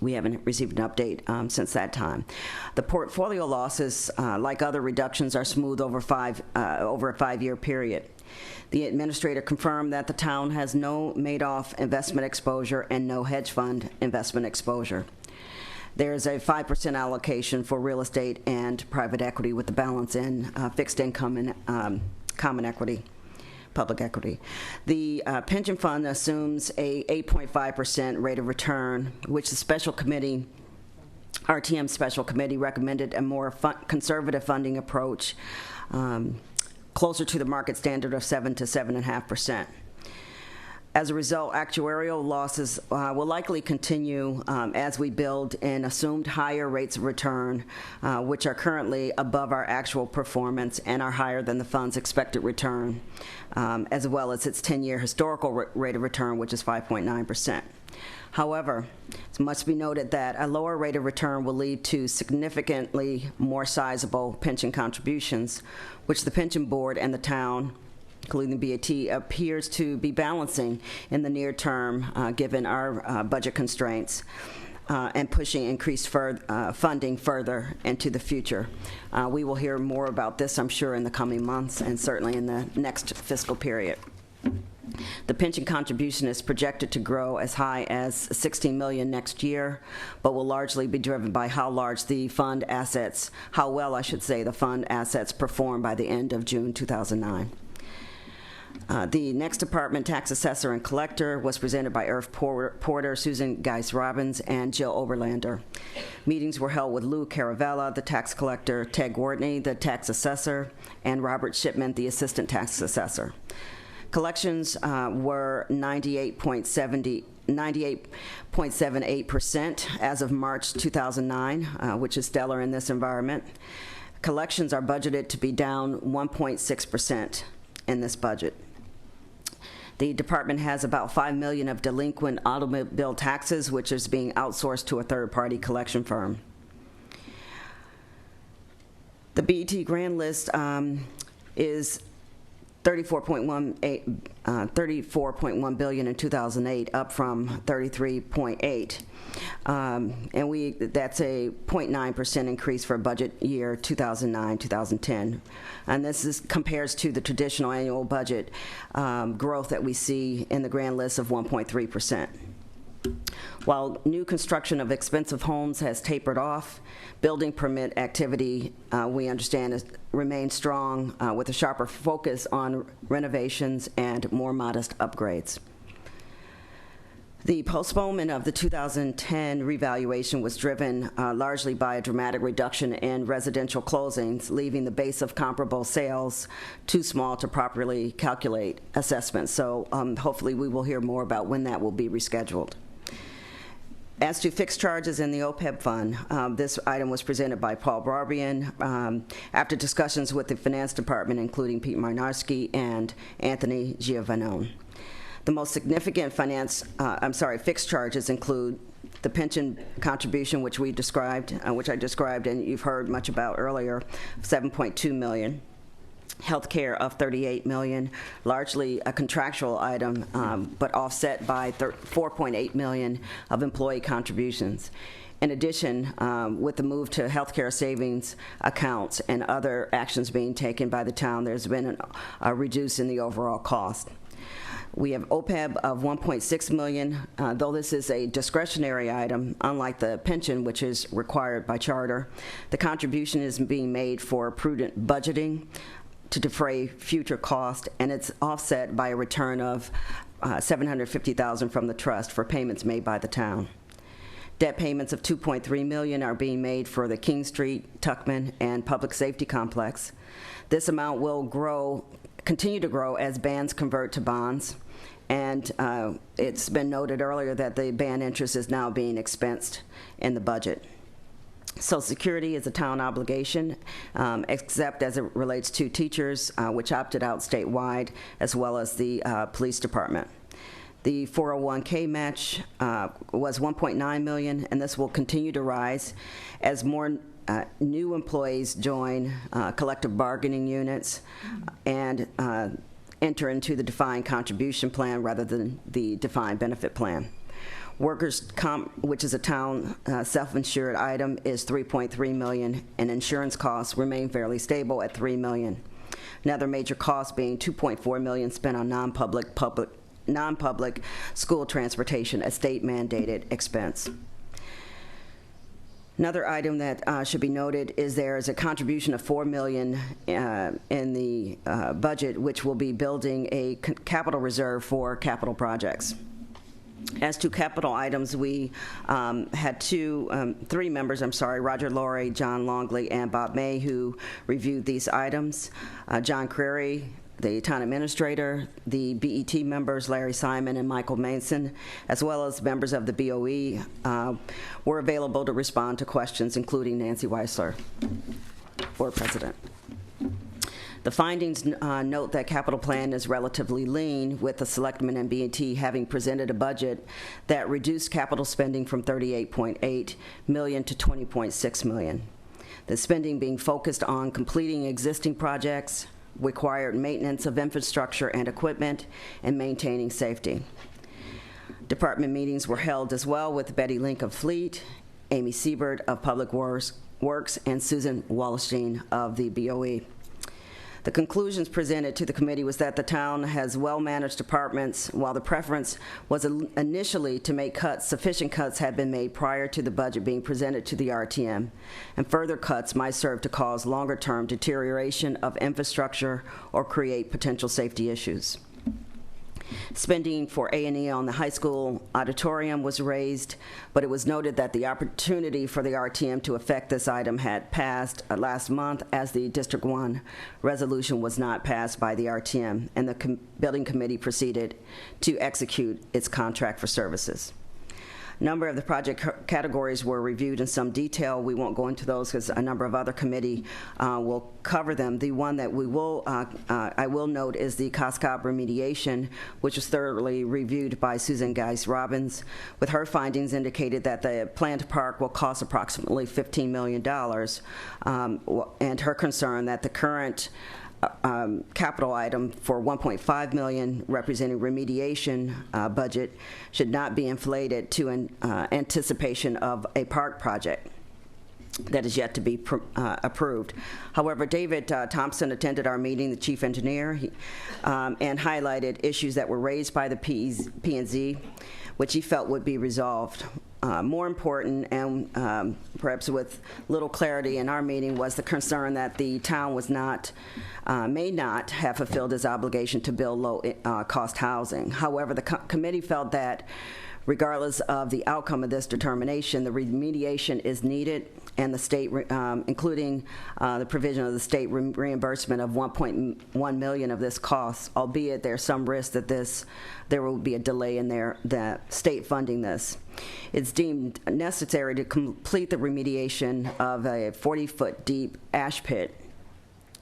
We haven't received an update since that time. The portfolio losses, like other reductions, are smooth over a 5-year period. The administrator confirmed that the town has no Madoff investment exposure and no hedge fund investment exposure. There is a 5% allocation for real estate and private equity, with the balance in fixed income and common equity, public equity. The pension fund assumes a 8.5% rate of return, which the special committee, RTM special committee, recommended a more conservative funding approach, closer to the market standard of 7 to 7.5%. As a result, actuarial losses will likely continue as we build in assumed higher rates of return, which are currently above our actual performance and are higher than the fund's expected return, as well as its 10-year historical rate of return, which is 5.9%. However, it must be noted that a lower rate of return will lead to significantly more sizable pension contributions, which the pension board and the town, including the BAT, appears to be balancing in the near term, given our budget constraints, and pushing increased funding further into the future. We will hear more about this, I'm sure, in the coming months and certainly in the next fiscal period. The pension contribution is projected to grow as high as $16 million next year, but will largely be driven by how large the fund assets, how well, I should say, the fund assets perform by the end of June 2009. The next department, tax assessor and collector, was presented by Irv Porter, Susan Geis-Robbins, and Jill Oberlander. Meetings were held with Lou Caravella, the tax collector, Ted Gordney, the tax assessor, and Robert Shipman, the assistant tax assessor. Collections were 98.78% as of March 2009, which is stellar in this environment. Collections are budgeted to be down 1.6% in this budget. The department has about $5 million of delinquent automobile taxes, which is being outsourced to a third-party collection firm. The BET grand list is $34.1 billion in 2008, up from $33.8, and that's a 0.9% increase for budget year 2009-2010, and this compares to the traditional annual budget growth that we see in the grand list of 1.3%. While new construction of expensive homes has tapered off, building permit activity, we understand, remains strong, with a sharper focus on renovations and more modest upgrades. The postponement of the 2010 revaluation was driven largely by a dramatic reduction in residential closings, leaving the base of comparable sales too small to properly calculate assessments. So hopefully we will hear more about when that will be rescheduled. As to fixed charges in the OPEB fund, this item was presented by Paul Barbian after discussions with the finance department, including Pete Marnarski and Anthony Giovanone. The most significant fixed charges include the pension contribution, which I described, and you've heard much about earlier, $7.2 million. Healthcare of $38 million, largely a contractual item, but offset by $4.8 million of employee contributions. In addition, with the move to healthcare savings accounts and other actions being taken by the town, there's been a reduce in the overall cost. We have OPEB of $1.6 million, though this is a discretionary item, unlike the pension, which is required by charter. The contribution is being made for prudent budgeting to defray future cost, and it's offset by a return of $750,000 from the trust for payments made by the town. Debt payments of $2.3 million are being made for the King Street, Tuckman, and Public Safety Complex. This amount will continue to grow as bands convert to bonds, and it's been noted earlier that the band interest is now being expensed in the budget. Social Security is a town obligation, except as it relates to teachers, which opted out statewide, as well as the police department. The 401k match was $1.9 million, and this will continue to rise as more new employees join collective bargaining units and enter into the defined contribution plan rather than the defined benefit plan. Workers' comp, which is a town self-insured item, is $3.3 million, and insurance costs remain fairly stable at $3 million. Another major cost being $2.4 million spent on non-public school transportation, a state-mandated expense. Another item that should be noted is there is a contribution of $4 million in the budget, which will be building a capital reserve for capital projects. As to capital items, we had three members, Roger Laurie, John Longley, and Bob May, who reviewed these items. John Creary, the town administrator, the BET members, Larry Simon and Michael Manson, as well as members of the BOE, were available to respond to questions, including Nancy Weissler, board president. The findings note that capital plan is relatively lean, with the selectmen and BET having presented a budget that reduced capital spending from $38.8 million to $20.6 million. The spending being focused on completing existing projects, required maintenance of infrastructure and equipment, and maintaining safety. Department meetings were held as well with Betty Link of Fleet, Amy Siebert of Public Works, and Susan Wallerstein of the BOE. The conclusions presented to the committee was that the town has well-managed departments. While the preference was initially to make cuts, sufficient cuts had been made prior to the budget being presented to the RTM, and further cuts might serve to cause longer-term deterioration of infrastructure or create potential safety issues. Spending for A&E on the high school auditorium was raised, but it was noted that the opportunity for the RTM to affect this item had passed last month, as the District 1 resolution was not passed by the RTM, and the building committee proceeded to execute its contract for services. A number of the project categories were reviewed in some detail. We won't go into those because a number of other committee will cover them. The one that we will, I will note, is the COSCOP remediation, which was thoroughly reviewed by Susan Geis-Robbins. With her findings indicated that the planned park will cost approximately $15 million, and her concern that the current capital item for $1.5 million representing remediation budget should not be inflated to an anticipation of a park project that is yet to be approved. However, David Thompson attended our meeting, the chief engineer, and highlighted issues that were raised by the P&Z, which he felt would be resolved. More important, and perhaps with little clarity in our meeting, was the concern that the town was not, may not have fulfilled its obligation to build low-cost housing. However, the committee felt that regardless of the outcome of this determination, the remediation is needed, and the state, including the provision of the state reimbursement of $1.1 million of this cost, albeit there's some risk that there will be a delay in the state funding this. It's deemed necessary to complete the remediation of a 40-foot deep ash pit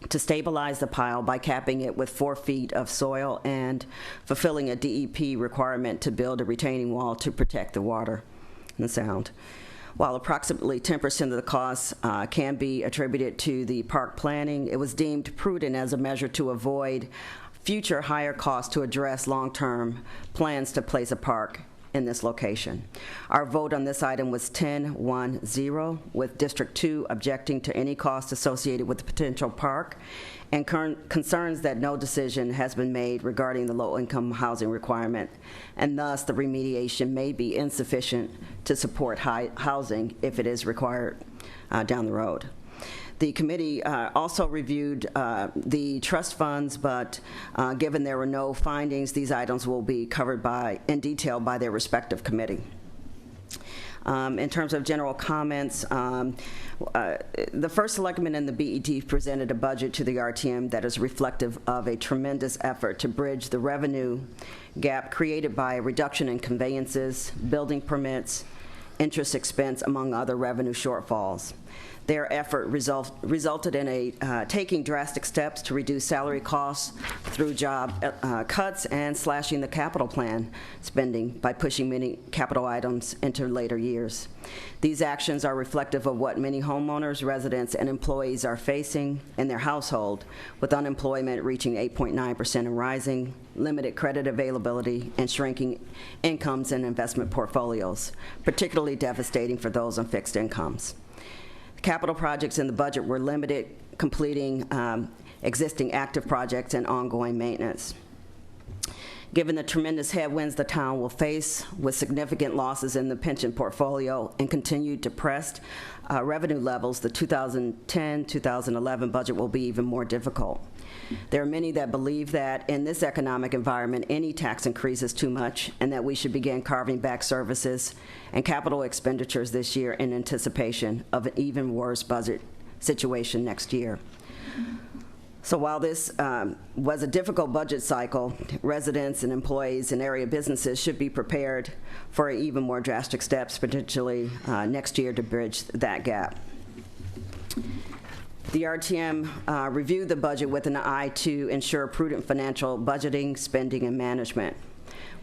to stabilize the pile by capping it with 4 feet of soil and fulfilling a DEP requirement to build a retaining wall to protect the water and the sound. While approximately 10% of the costs can be attributed to the park planning, it was deemed prudent as a measure to avoid future higher costs to address long-term plans to place a park in this location. Our vote on this item was 10-1-0, with District 2 objecting to any cost associated with the potential park, and concerns that no decision has been made regarding the low-income housing requirement, and thus the remediation may be insufficient to support housing if it is required down the road. The committee also reviewed the trust funds, but given there were no findings, these items will be covered in detail by their respective committee. In terms of general comments, the first selectman and the BET presented a budget to the RTM that is reflective of a tremendous effort to bridge the revenue gap created by a reduction in conveyances, building permits, interest expense, among other revenue shortfalls. Their effort resulted in taking drastic steps to reduce salary costs through job cuts and slashing the capital plan spending by pushing many capital items into later years. These actions are reflective of what many homeowners, residents, and employees are facing in their household, with unemployment reaching 8.9% and rising, limited credit availability, and shrinking incomes and investment portfolios, particularly devastating for those on fixed incomes. Capital projects in the budget were limited, completing existing active projects and ongoing maintenance. Given the tremendous headwinds the town will face with significant losses in the pension portfolio and continued depressed revenue levels, the 2010-2011 budget will be even more difficult. There are many that believe that in this economic environment, any tax increase is too much and that we should begin carving back services and capital expenditures this year in anticipation of an even worse budget situation next year. So while this was a difficult budget cycle, residents and employees and area businesses should be prepared for even more drastic steps, potentially next year, to bridge that gap. The RTM reviewed the budget with an eye to ensure prudent financial budgeting, spending, and management.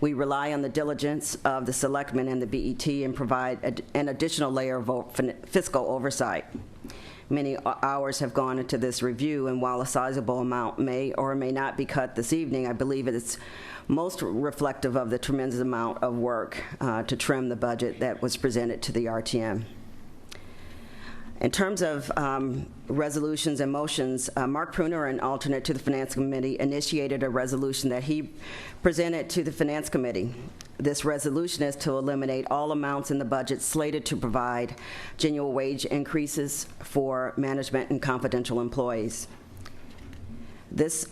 We rely on the diligence of the selectmen and the BET and provide an additional layer of fiscal oversight. Many hours have gone into this review, and while a sizable amount may or may not be cut this evening, I believe it is most reflective of the tremendous amount of work to trim the budget that was presented to the RTM. In terms of resolutions and motions, Mark Pruner, an alternate to the Finance Committee, initiated a resolution that he presented to the Finance Committee. This resolution is to eliminate all amounts in the budget slated to provide genuine wage increases for management and confidential employees. This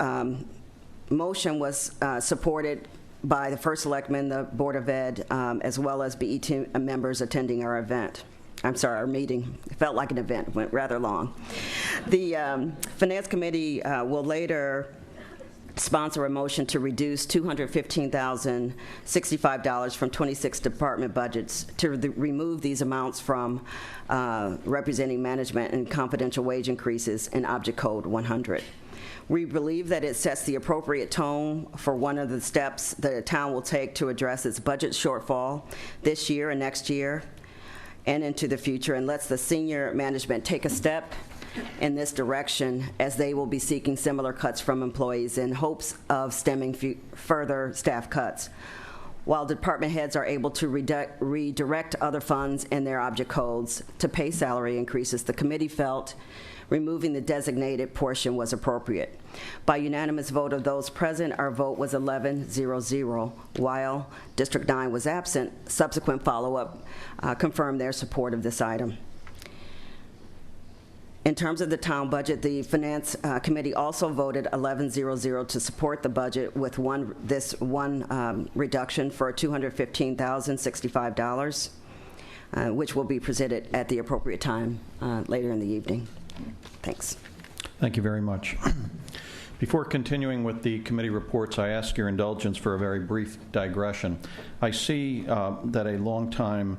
motion was supported by the First Selectman, the Board of Ed, as well as BET members attending our event. Our meeting. It felt like an event. It went rather long. The Finance Committee will later sponsor a motion to reduce $215,065 from 26 department budgets to remove these amounts from representing management and confidential wage increases in Object Code 100. We believe that it sets the appropriate tone for one of the steps the town will take to address its budget shortfall this year and next year and into the future, and lets the senior management take a step in this direction, as they will be seeking similar cuts from employees in hopes of stemming further staff cuts. While department heads are able to redirect other funds in their object codes to pay salary increases, the committee felt removing the designated portion was appropriate. By unanimous vote of those present, our vote was 11-0-0. While District 9 was absent, subsequent follow-up confirmed their support of this item. In terms of the town budget, the Finance Committee also voted 11-0-0 to support the budget with this one reduction for $215,065, which will be presented at the appropriate time later in the evening. Thanks.
Thank you very much. Before continuing with the committee reports, I ask your indulgence for a very brief digression. I see that a longtime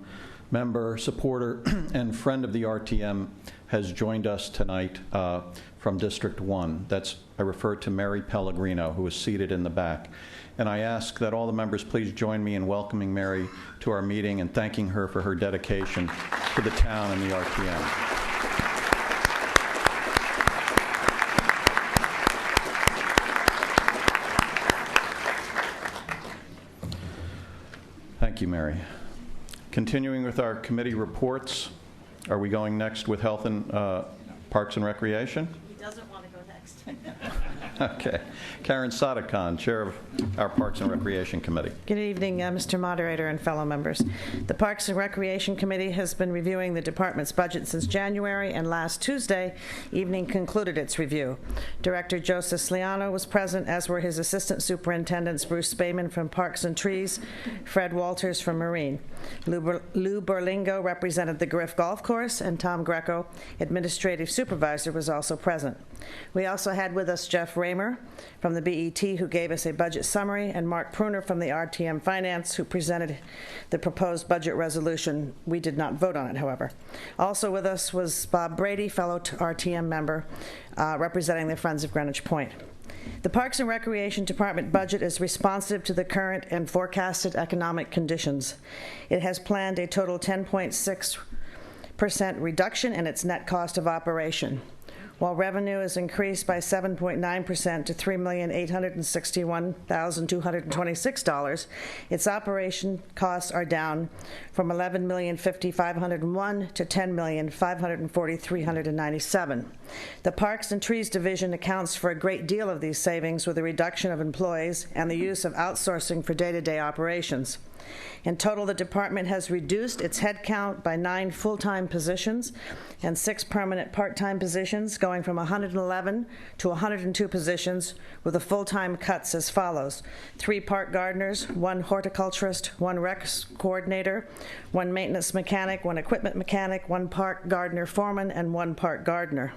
member, supporter, and friend of the RTM has joined us tonight from District 1. I refer to Mary Pellegrino, who is seated in the back. And I ask that all the members please join me in welcoming Mary to our meeting and thanking her for her dedication to the town and the RTM. Thank you, Mary. Continuing with our committee reports, are we going next with Health and Parks and Recreation?
He doesn't want to go next.
Okay. Karen Sadekhan, Chair of our Parks and Recreation Committee.
Good evening, Mr. Moderator and fellow members. The Parks and Recreation Committee has been reviewing the department's budget since January, and last Tuesday evening concluded its review. Director Joseph Sliano was present, as were his assistant superintendents Bruce Spayman from Parks and Trees, Fred Walters from Marine. Lou Berlingo represented the Griff Golf Course, and Tom Greco, administrative supervisor, was also present. We also had with us Jeff Ray, Raymer from the BET, who gave us a budget summary, and Mark Pruner from the RTM Finance, who presented the proposed budget resolution. We did not vote on it, however. Also with us was Bob Brady, fellow RTM member, representing the Friends of Greenwich Point. The Parks and Recreation Department budget is responsive to the current and forecasted economic conditions. It has planned a total 10.6% reduction in its net cost of operation. While revenue is increased by 7.9% to $3,861,226, its operation costs are down from $11,050,501 to $10,543,397. The Parks and Trees Division accounts for a great deal of these savings with a reduction of employees and the use of outsourcing for day-to-day operations. In total, the department has reduced its headcount by 9 full-time positions and 6 permanent part-time positions, going from 111 to 102 positions, with the full-time cuts as follows: 3 park gardeners, 1 horticulturist, 1 rec coordinator, 1 maintenance mechanic, 1 equipment mechanic, 1 park gardener foreman, and 1 park gardener.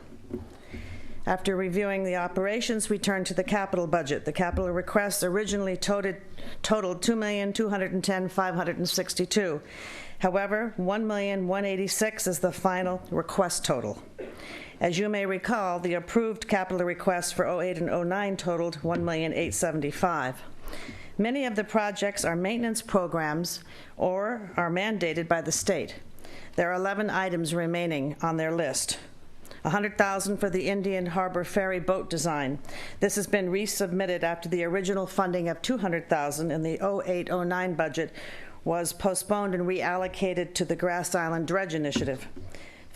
After reviewing the operations, we turn to the capital budget. The capital requests originally totaled $2,210,562. However, $1,186,000 is the final request total. As you may recall, the approved capital requests for 08 and 09 totaled $1,875,000. Many of the projects are maintenance programs or are mandated by the state. There are 11 items remaining on their list. $100,000 for the Indian Harbor Ferry boat design. This has been resubmitted after the original funding of $200,000 in the 08-09 budget was postponed and reallocated to the Grass Island Dredge Initiative.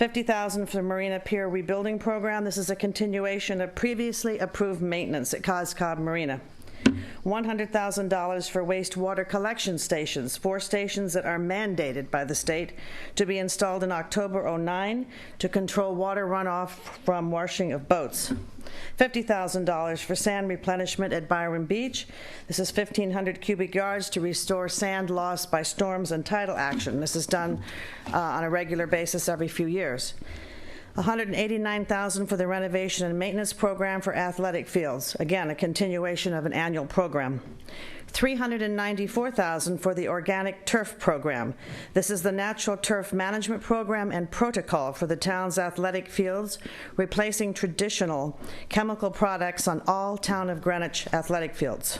$50,000 for the Marina Pier Rebuilding Program. This is a continuation of previously approved maintenance at Cos Cob Marina. $100,000 for wastewater collection stations, 4 stations that are mandated by the state to be installed in October '09 to control water runoff from washing of boats. $50,000 for sand replenishment at Byron Beach. This is 1,500 cubic yards to restore sand lost by storms and tidal action. This is done on a regular basis every few years. $189,000 for the renovation and maintenance program for athletic fields. Again, a continuation of an annual program. $394,000 for the organic turf program. This is the natural turf management program and protocol for the town's athletic fields, replacing traditional chemical products on all Town of Greenwich athletic fields.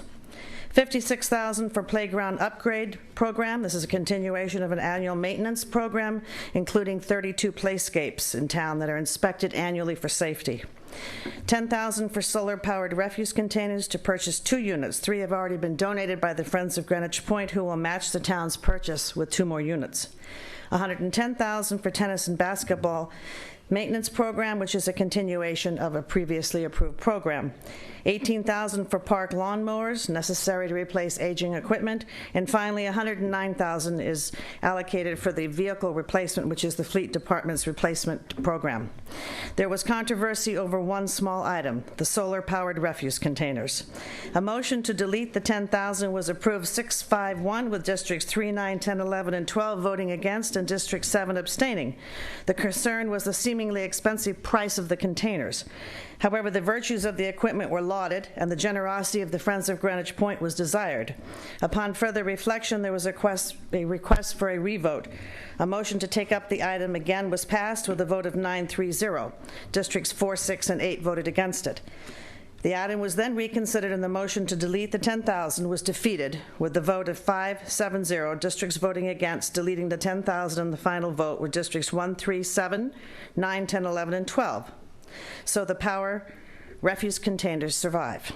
$56,000 for playground upgrade program. This is a continuation of an annual maintenance program, including 32 playscapes in town that are inspected annually for safety. $10,000 for solar-powered refuse containers to purchase 2 units. 3 have already been donated by the Friends of Greenwich Point, who will match the town's purchase with 2 more units. $110,000 for tennis and basketball maintenance program, which is a continuation of a previously approved program. $18,000 for park lawnmowers necessary to replace aging equipment. And finally, $109,000 is allocated for the vehicle replacement, which is the Fleet Department's replacement program. There was controversy over one small item, the solar-powered refuse containers. A motion to delete the $10,000 was approved 6-5-1, with districts 3, 9, 10, 11, and 12 voting against, and district 7 abstaining. The concern was the seemingly expensive price of the containers. However, the virtues of the equipment were lauded, and the generosity of the Friends of Greenwich Point was desired. Upon further reflection, there was a request for a revote. A motion to take up the item again was passed with a vote of 9-3-0. Districts 4, 6, and 8 voted against it. The item was then reconsidered, and the motion to delete the $10,000 was defeated with the vote of 5-7-0, districts voting against deleting the $10,000 in the final vote were districts 1, 3, 7, 9, 10, 11, and 12. So the power refuse containers survive.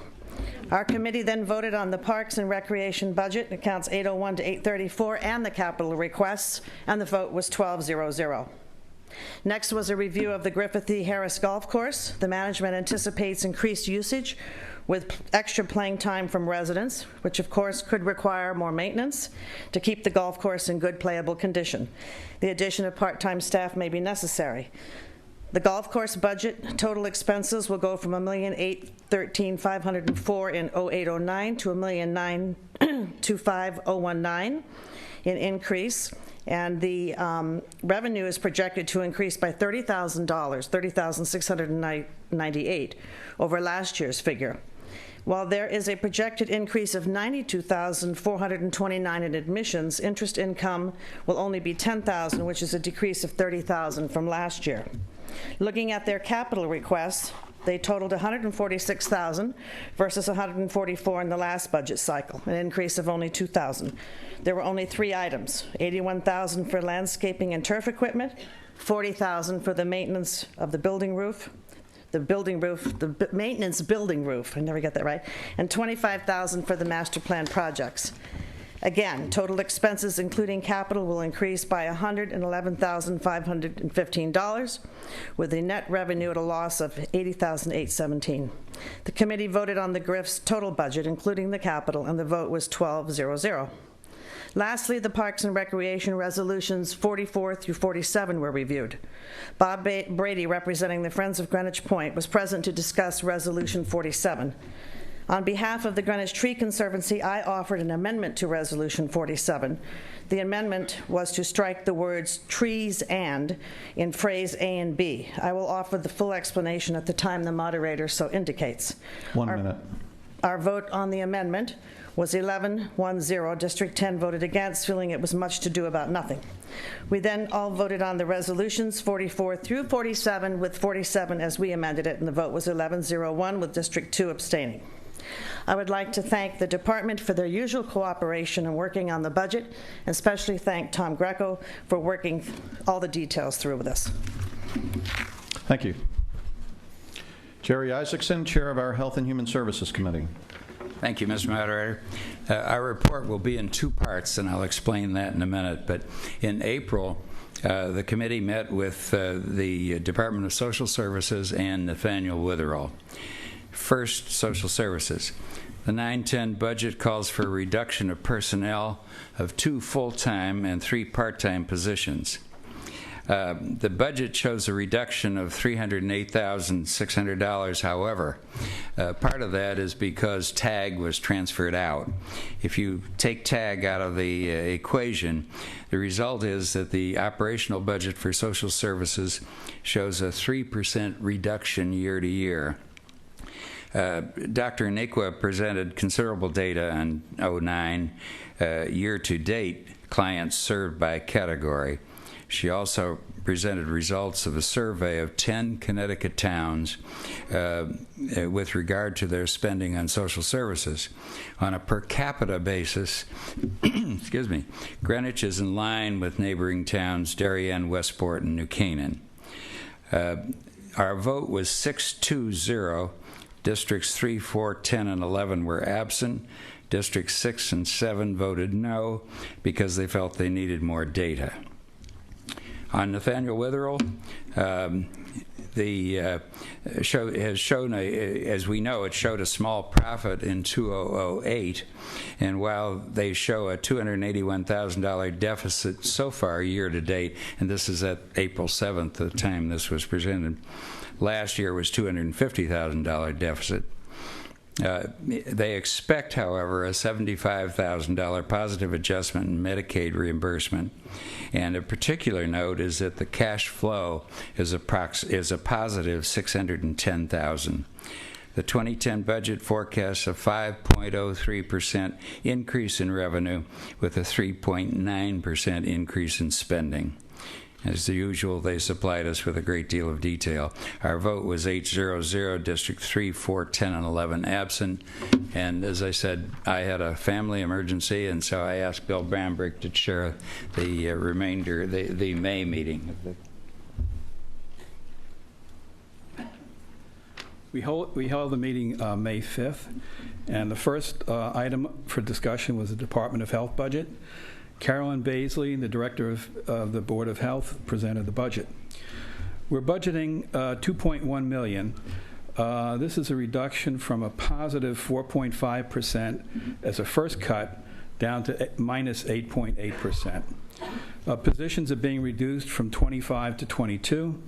Our committee then voted on the Parks and Recreation budget, accounts 801 to 834, and the capital requests, and the vote was 12-0-0. Next was a review of the Griffith E. Harris Golf Course. The management anticipates increased usage with extra playing time from residents, which of course could require more maintenance to keep the golf course in good playable condition. The addition of part-time staff may be necessary. The golf course budget total expenses will go from $1,813,504 in 08-09 to $1,925,019 in increase. And the revenue is projected to increase by $30,000, $30,698 over last year's figure. While there is a projected increase of $92,429 in admissions, interest income will only be $10,000, which is a decrease of $30,000 from last year. Looking at their capital requests, they totaled $146,000 versus $144,000 in the last budget cycle, an increase of only $2,000. There were only 3 items: $81,000 for landscaping and turf equipment, $40,000 for the maintenance of the building roof, the maintenance building roof, I never get that right, and $25,000 for the master plan projects. Again, total expenses, including capital, will increase by $111,515, with a net revenue at a loss of $80,817. The committee voted on the GRIF's total budget, including the capital, and the vote was 12-0-0. Lastly, the Parks and Recreation Resolutions 44 through 47 were reviewed. Bob Brady, representing the Friends of Greenwich Point, was present to discuss Resolution 47. On behalf of the Greenwich Tree Conservancy, I offered an amendment to Resolution 47. The amendment was to strike the words "trees and" in phrase A and B. I will offer the full explanation at the time the moderator so indicates.
1 minute.
Our vote on the amendment was 11-1-0. District 10 voted against, feeling it was much to do about nothing. We then all voted on the resolutions 44 through 47, with 47 as we amended it, and the vote was 11-0-1, with District 2 abstaining. I would like to thank the department for their usual cooperation in working on the budget, and especially thank Tom Greco for working all the details through with us.
Thank you. Jerry Isaacson, Chair of our Health and Human Services Committee.
Thank you, Mr. Moderator. Our report will be in 2 parts, and I'll explain that in a minute. But in April, the committee met with the Department of Social Services and Nathaniel Witherall. First, social services. The 910 budget calls for a reduction of personnel of 2 full-time and 3 part-time positions. The budget shows a reduction of $308,600. However, part of that is because TAG was transferred out. If you take TAG out of the equation, the result is that the operational budget for social services shows a 3% reduction year to year. Dr. Nikwa presented considerable data on 09 year-to-date clients served by category. She also presented results of a survey of 10 Connecticut towns with regard to their spending on social services. On a per capita basis, excuse me, Greenwich is in line with neighboring towns Darien, Westport, and New Canaan. Our vote was 6-2-0. Districts 3, 4, 10, and 11 were absent. Districts 6 and 7 voted no because they felt they needed more data. On Nathaniel Witherall, the show has shown, as we know, it showed a small profit in 2008, and while they show a $281,000 deficit so far year to date, and this is at April 7th, the time this was presented, last year was $250,000 deficit. They expect, however, a $75,000 positive adjustment in Medicaid reimbursement. And a particular note is that the cash flow is a positive $610,000. The 2010 budget forecasts a 5.03% increase in revenue with a 3.9% increase in spending. As usual, they supplied us with a great deal of detail. Our vote was 8-0-0, District 3, 4, 10, and 11 absent. And as I said, I had a family emergency, and so I asked Bill Bambrick to chair the remainder, the May meeting.
We held the meeting May 5th, and the first item for discussion was the Department of Health budget. Carolyn Baisley, the director of the Board of Health, presented the budget. We're budgeting $2.1 million. This is a reduction from a positive 4.5% as a first cut down to minus 8.8%. Positions are being reduced from 25 to 22.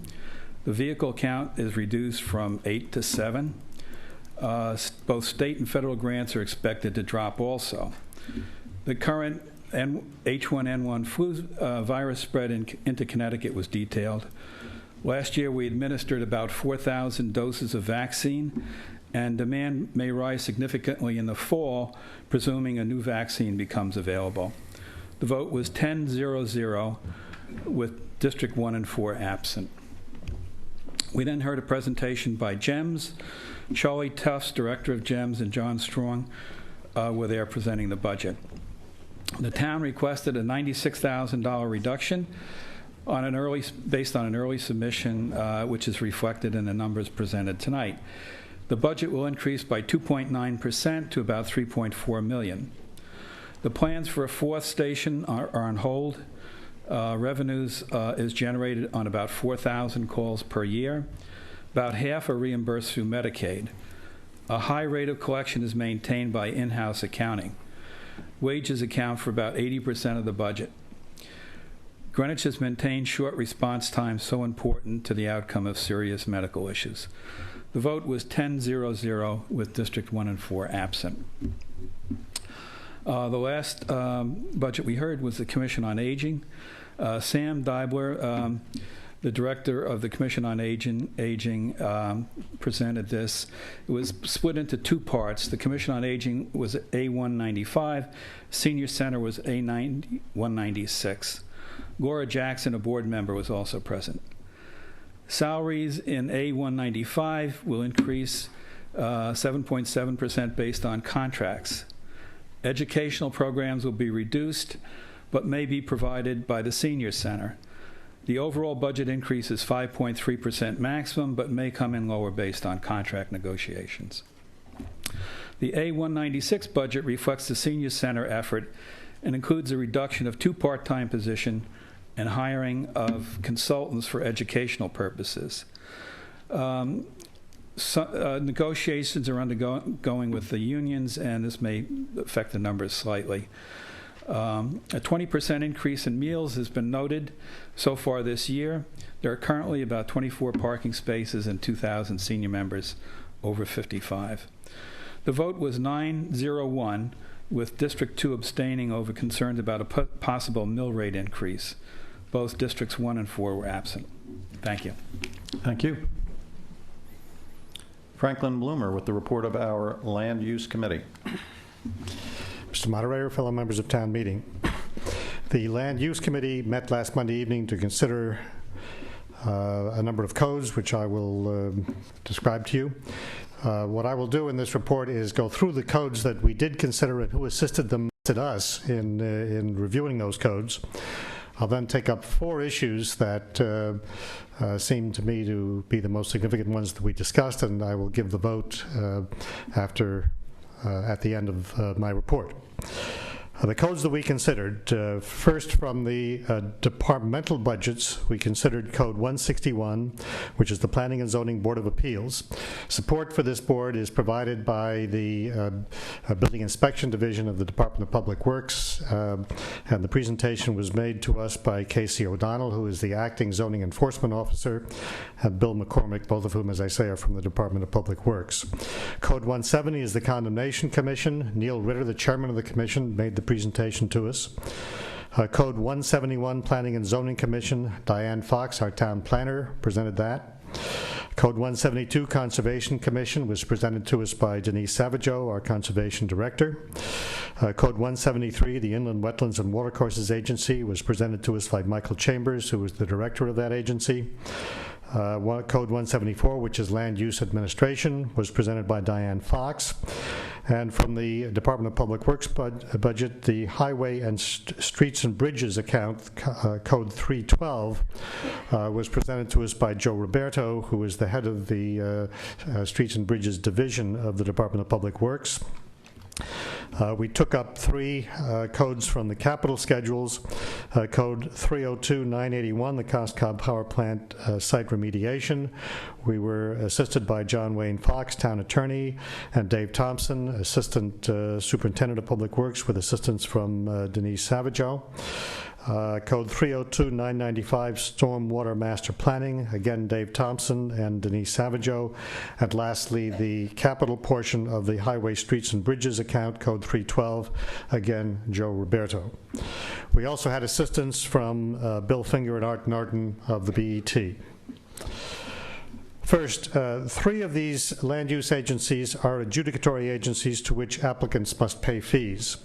The vehicle count is reduced from 8 to 7. Both state and federal grants are expected to drop also. The current H1N1 flu virus spread into Connecticut was detailed. Last year, we administered about 4,000 doses of vaccine, and demand may rise significantly in the fall, presuming a new vaccine becomes available. The vote was 10-0-0, with District 1 and 4 absent. We then heard a presentation by GEMS. Charlie Tufts, Director of GEMS, and John Strong were there presenting the budget. The town requested a $96,000 reduction based on an early submission, which is reflected in the numbers presented tonight. The budget will increase by 2.9% to about $3.4 million. The plans for a fourth station are on hold. Revenues is generated on about 4,000 calls per year. About half are reimbursed through Medicaid. A high rate of collection is maintained by in-house accounting. Wages account for about 80% of the budget. Greenwich has maintained short response times so important to the outcome of serious medical issues. The vote was 10-0-0 with District 1 and 4 absent. The last budget we heard was the Commission on Aging. Sam Deibler, the director of the Commission on Aging presented this. It was split into two parts. The Commission on Aging was A195. Senior Center was A196. Laura Jackson, a board member, was also present. Salaries in A195 will increase 7.7% based on contracts. Educational programs will be reduced, but may be provided by the Senior Center. The overall budget increase is 5.3% maximum, but may come in lower based on contract negotiations. The A196 budget reflects the Senior Center effort and includes a reduction of 2 part-time positions and hiring of consultants for educational purposes. Negotiations are undergoing with the unions, and this may affect the numbers slightly. A 20% increase in meals has been noted so far this year. There are currently about 24 parking spaces and 2,000 senior members over 55. The vote was 9-0-1, with District 2 abstaining over concerns about a possible mill rate increase. Both Districts 1 and 4 were absent. Thank you.
Thank you. Franklin Bloomer with the report of our Land Use Committee.
Mr. Moderator, fellow members of town meeting. The Land Use Committee met last Monday evening to consider a number of codes, which I will describe to you. What I will do in this report is go through the codes that we did consider and who assisted us in reviewing those codes. I'll then take up 4 issues that seem to me to be the most significant ones that we discussed, and I will give the vote at the end of my report. The codes that we considered, first from the departmental budgets, we considered Code 161, which is the Planning and Zoning Board of Appeals. Support for this board is provided by the Building Inspection Division of the Department of Public Works, and the presentation was made to us by Casey O'Donnell, who is the Acting Zoning Enforcement Officer, and Bill McCormick, both of whom, as I say, are from the Department of Public Works. Code 170 is the Condemnation Commission. Neil Ritter, the chairman of the commission, made the presentation to us. Code 171, Planning and Zoning Commission. Diane Fox, our town planner, presented that. Code 172, Conservation Commission, was presented to us by Denise Savageau, our Conservation Director. Code 173, the Inland Wetlands and Watercourses Agency, was presented to us by Michael Chambers, who was the director of that agency. Code 174, which is Land Use Administration, was presented by Diane Fox. And from the Department of Public Works budget, the Highway and Streets and Bridges account, Code 312, was presented to us by Joe Roberto, who is the head of the Streets and Bridges Division of the Department of Public Works. We took up 3 codes from the capital schedules. Code 302-981, the Cost Cobb Power Plant site remediation. We were assisted by John Wayne Fox, town attorney, and Dave Thompson, assistant superintendent of public works, with assistance from Denise Savageau. Code 302-995, Stormwater Master Planning, again, Dave Thompson and Denise Savageau. And lastly, the capital portion of the Highway, Streets, and Bridges account, Code 312, again, Joe Roberto. We also had assistance from Bill Finger and Art Norton of the BET. First, 3 of these land use agencies are adjudicatory agencies to which applicants must pay fees.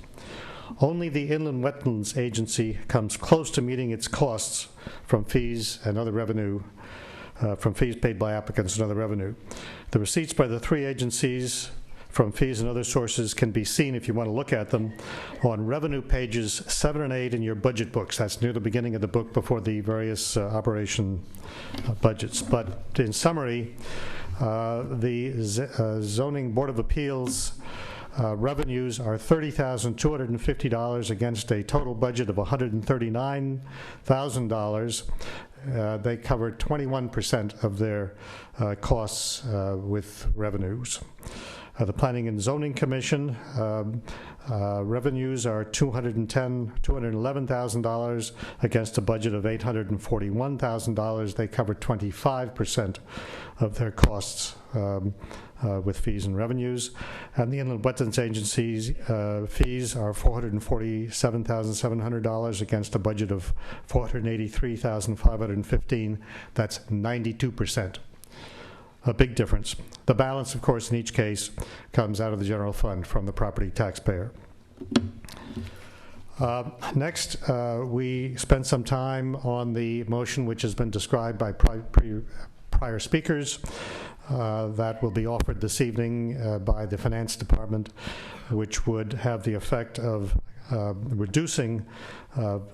Only the Inland Wetlands Agency comes close to meeting its costs from fees and other revenue, from fees paid by applicants and other revenue. The receipts by the 3 agencies from fees and other sources can be seen, if you want to look at them, on revenue pages 7 and 8 in your budget books. That's near the beginning of the book before the various operation budgets. But in summary, the Zoning Board of Appeals revenues are $30,250 against a total budget of $139,000. They covered 21% of their costs with revenues. The Planning and Zoning Commission revenues are $211,000 against a budget of $841,000. They cover 25% of their costs with fees and revenues. And the Inland Wetlands Agency's fees are $447,700 against a budget of $483,515. That's 92%. A big difference. The balance, of course, in each case comes out of the general fund from the property taxpayer. Next, we spent some time on the motion which has been described by prior speakers that will be offered this evening by the Finance Department, which would have the effect of reducing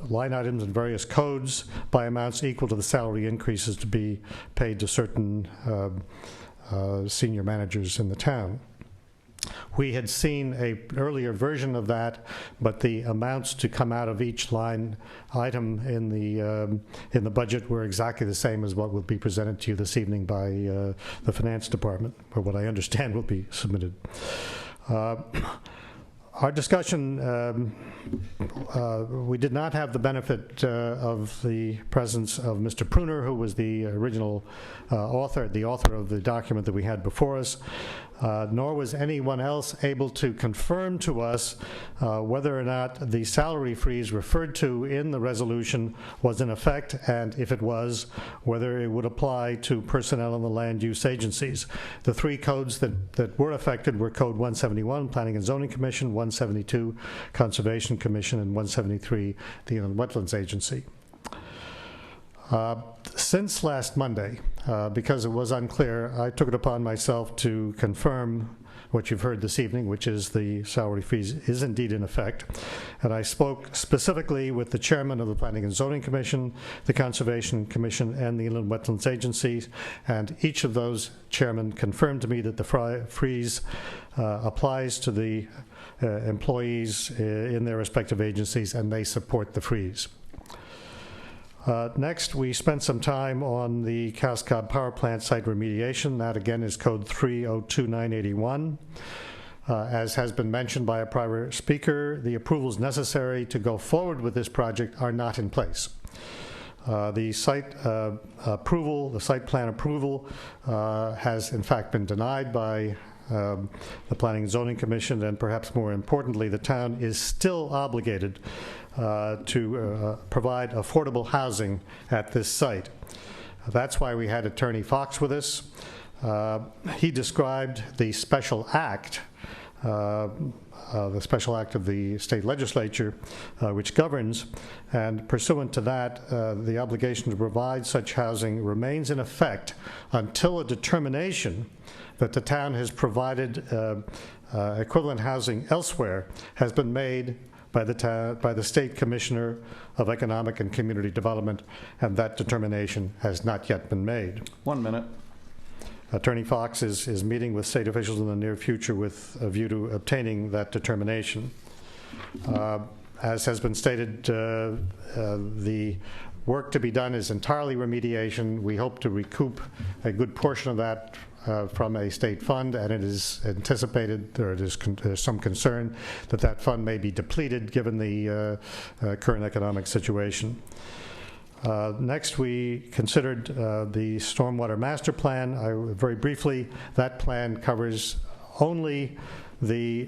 line items in various codes by amounts equal to the salary increases to be paid to certain senior managers in the town. We had seen an earlier version of that, but the amounts to come out of each line item in the budget were exactly the same as what will be presented to you this evening by the Finance Department, or what I understand will be submitted. Our discussion, we did not have the benefit of the presence of Mr. Pruner, who was the original author of the document that we had before us, nor was anyone else able to confirm to us whether or not the salary freeze referred to in the resolution was in effect, and if it was, whether it would apply to personnel in the land use agencies. The 3 codes that were affected were Code 171, Planning and Zoning Commission, 172, Conservation Commission, and 173, the Inland Wetlands Agency. Since last Monday, because it was unclear, I took it upon myself to confirm what you've heard this evening, which is the salary freeze is indeed in effect. And I spoke specifically with the chairman of the Planning and Zoning Commission, the Conservation Commission, and the Inland Wetlands Agencies, and each of those chairmen confirmed to me that the freeze applies to the employees in their respective agencies, and they support the freeze. Next, we spent some time on the Cascade Power Plant site remediation. That, again, is Code 302-981. As has been mentioned by a prior speaker, the approvals necessary to go forward with this project are not in place. The site approval, the site plan approval, has in fact been denied by the Planning and Zoning Commission, and perhaps more importantly, the town is still obligated to provide affordable housing at this site. That's why we had Attorney Fox with us. He described the special act of the state legislature, which governs, and pursuant to that, the obligation to provide such housing remains in effect until a determination that the town has provided equivalent housing elsewhere has been made by the State Commissioner of Economic and Community Development, and that determination has not yet been made.
1 minute.
Attorney Fox is meeting with state officials in the near future with a view to obtaining that determination. As has been stated, the work to be done is entirely remediation. We hope to recoup a good portion of that from a state fund, and it is anticipated, or there's some concern that that fund may be depleted given the current economic situation. Next, we considered the Stormwater Master Plan. Very briefly, that plan covers only the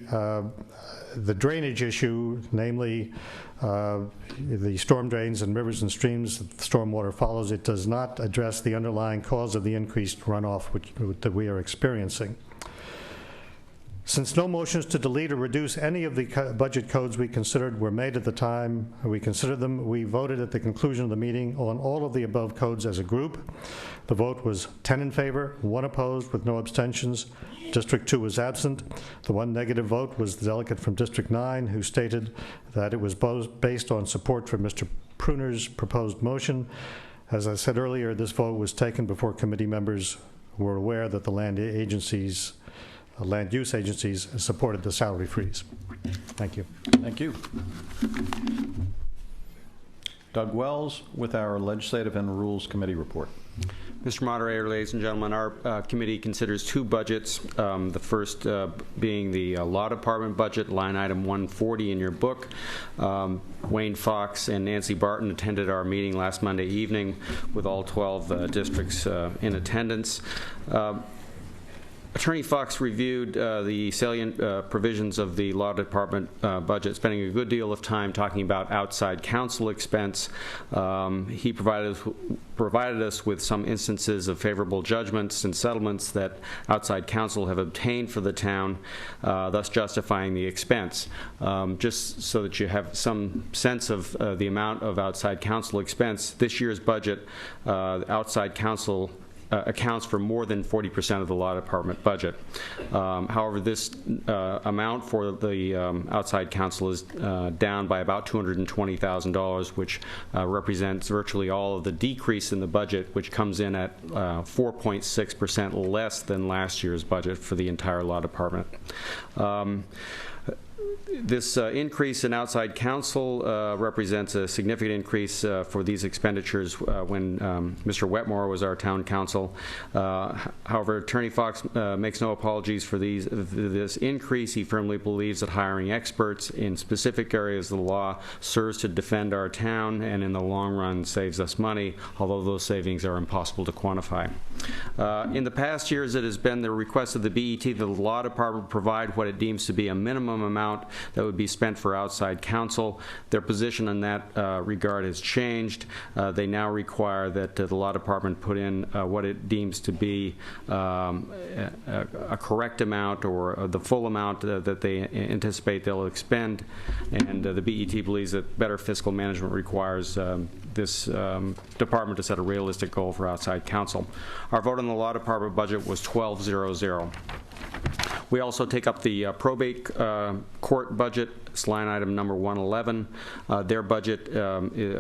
drainage issue, namely the storm drains and rivers and streams that stormwater follows. It does not address the underlying cause of the increased runoff that we are experiencing. Since no motions to delete or reduce any of the budget codes we considered were made at the time we considered them, we voted at the conclusion of the meeting on all of the above codes as a group. The vote was 10 in favor, 1 opposed with no abstentions. District 2 was absent. The one negative vote was the delegate from District 9, who stated that it was based on support for Mr. Pruner's proposed motion. As I said earlier, this vote was taken before committee members were aware that the land use agencies supported the salary freeze. Thank you.
Thank you. Doug Wells with our Legislative and Rules Committee report.
Mr. Moderator, ladies and gentlemen, our committee considers 2 budgets. The first being the Law Department budget, line item 140 in your book. Wayne Fox and Nancy Barton attended our meeting last Monday evening with all 12 districts in attendance. Attorney Fox reviewed the salient provisions of the Law Department budget, spending a good deal of time talking about outside counsel expense. He provided us with some instances of favorable judgments and settlements that outside counsel have obtained for the town, thus justifying the expense. Just so that you have some sense of the amount of outside counsel expense, this year's budget, outside counsel accounts for more than 40% of the Law Department budget. However, this amount for the outside counsel is down by about $220,000, which represents virtually all of the decrease in the budget, which comes in at 4.6% less than last year's budget for the entire Law Department. This increase in outside counsel represents a significant increase for these expenditures when Mr. Wetmore was our town counsel. However, Attorney Fox makes no apologies for this increase. He firmly believes that hiring experts in specific areas of the law serves to defend our town and in the long run saves us money, although those savings are impossible to quantify. In the past years, it has been the request of the BET that the Law Department provide what it deems to be a minimum amount that would be spent for outside counsel. Their position in that regard has changed. They now require that the Law Department put in what it deems to be a correct amount or the full amount that they anticipate they'll expend, and the BET believes that better fiscal management requires this department to set a realistic goal for outside counsel. Our vote on the Law Department budget was 12-0-0. We also take up the probate court budget. It's line item number 111. Their budget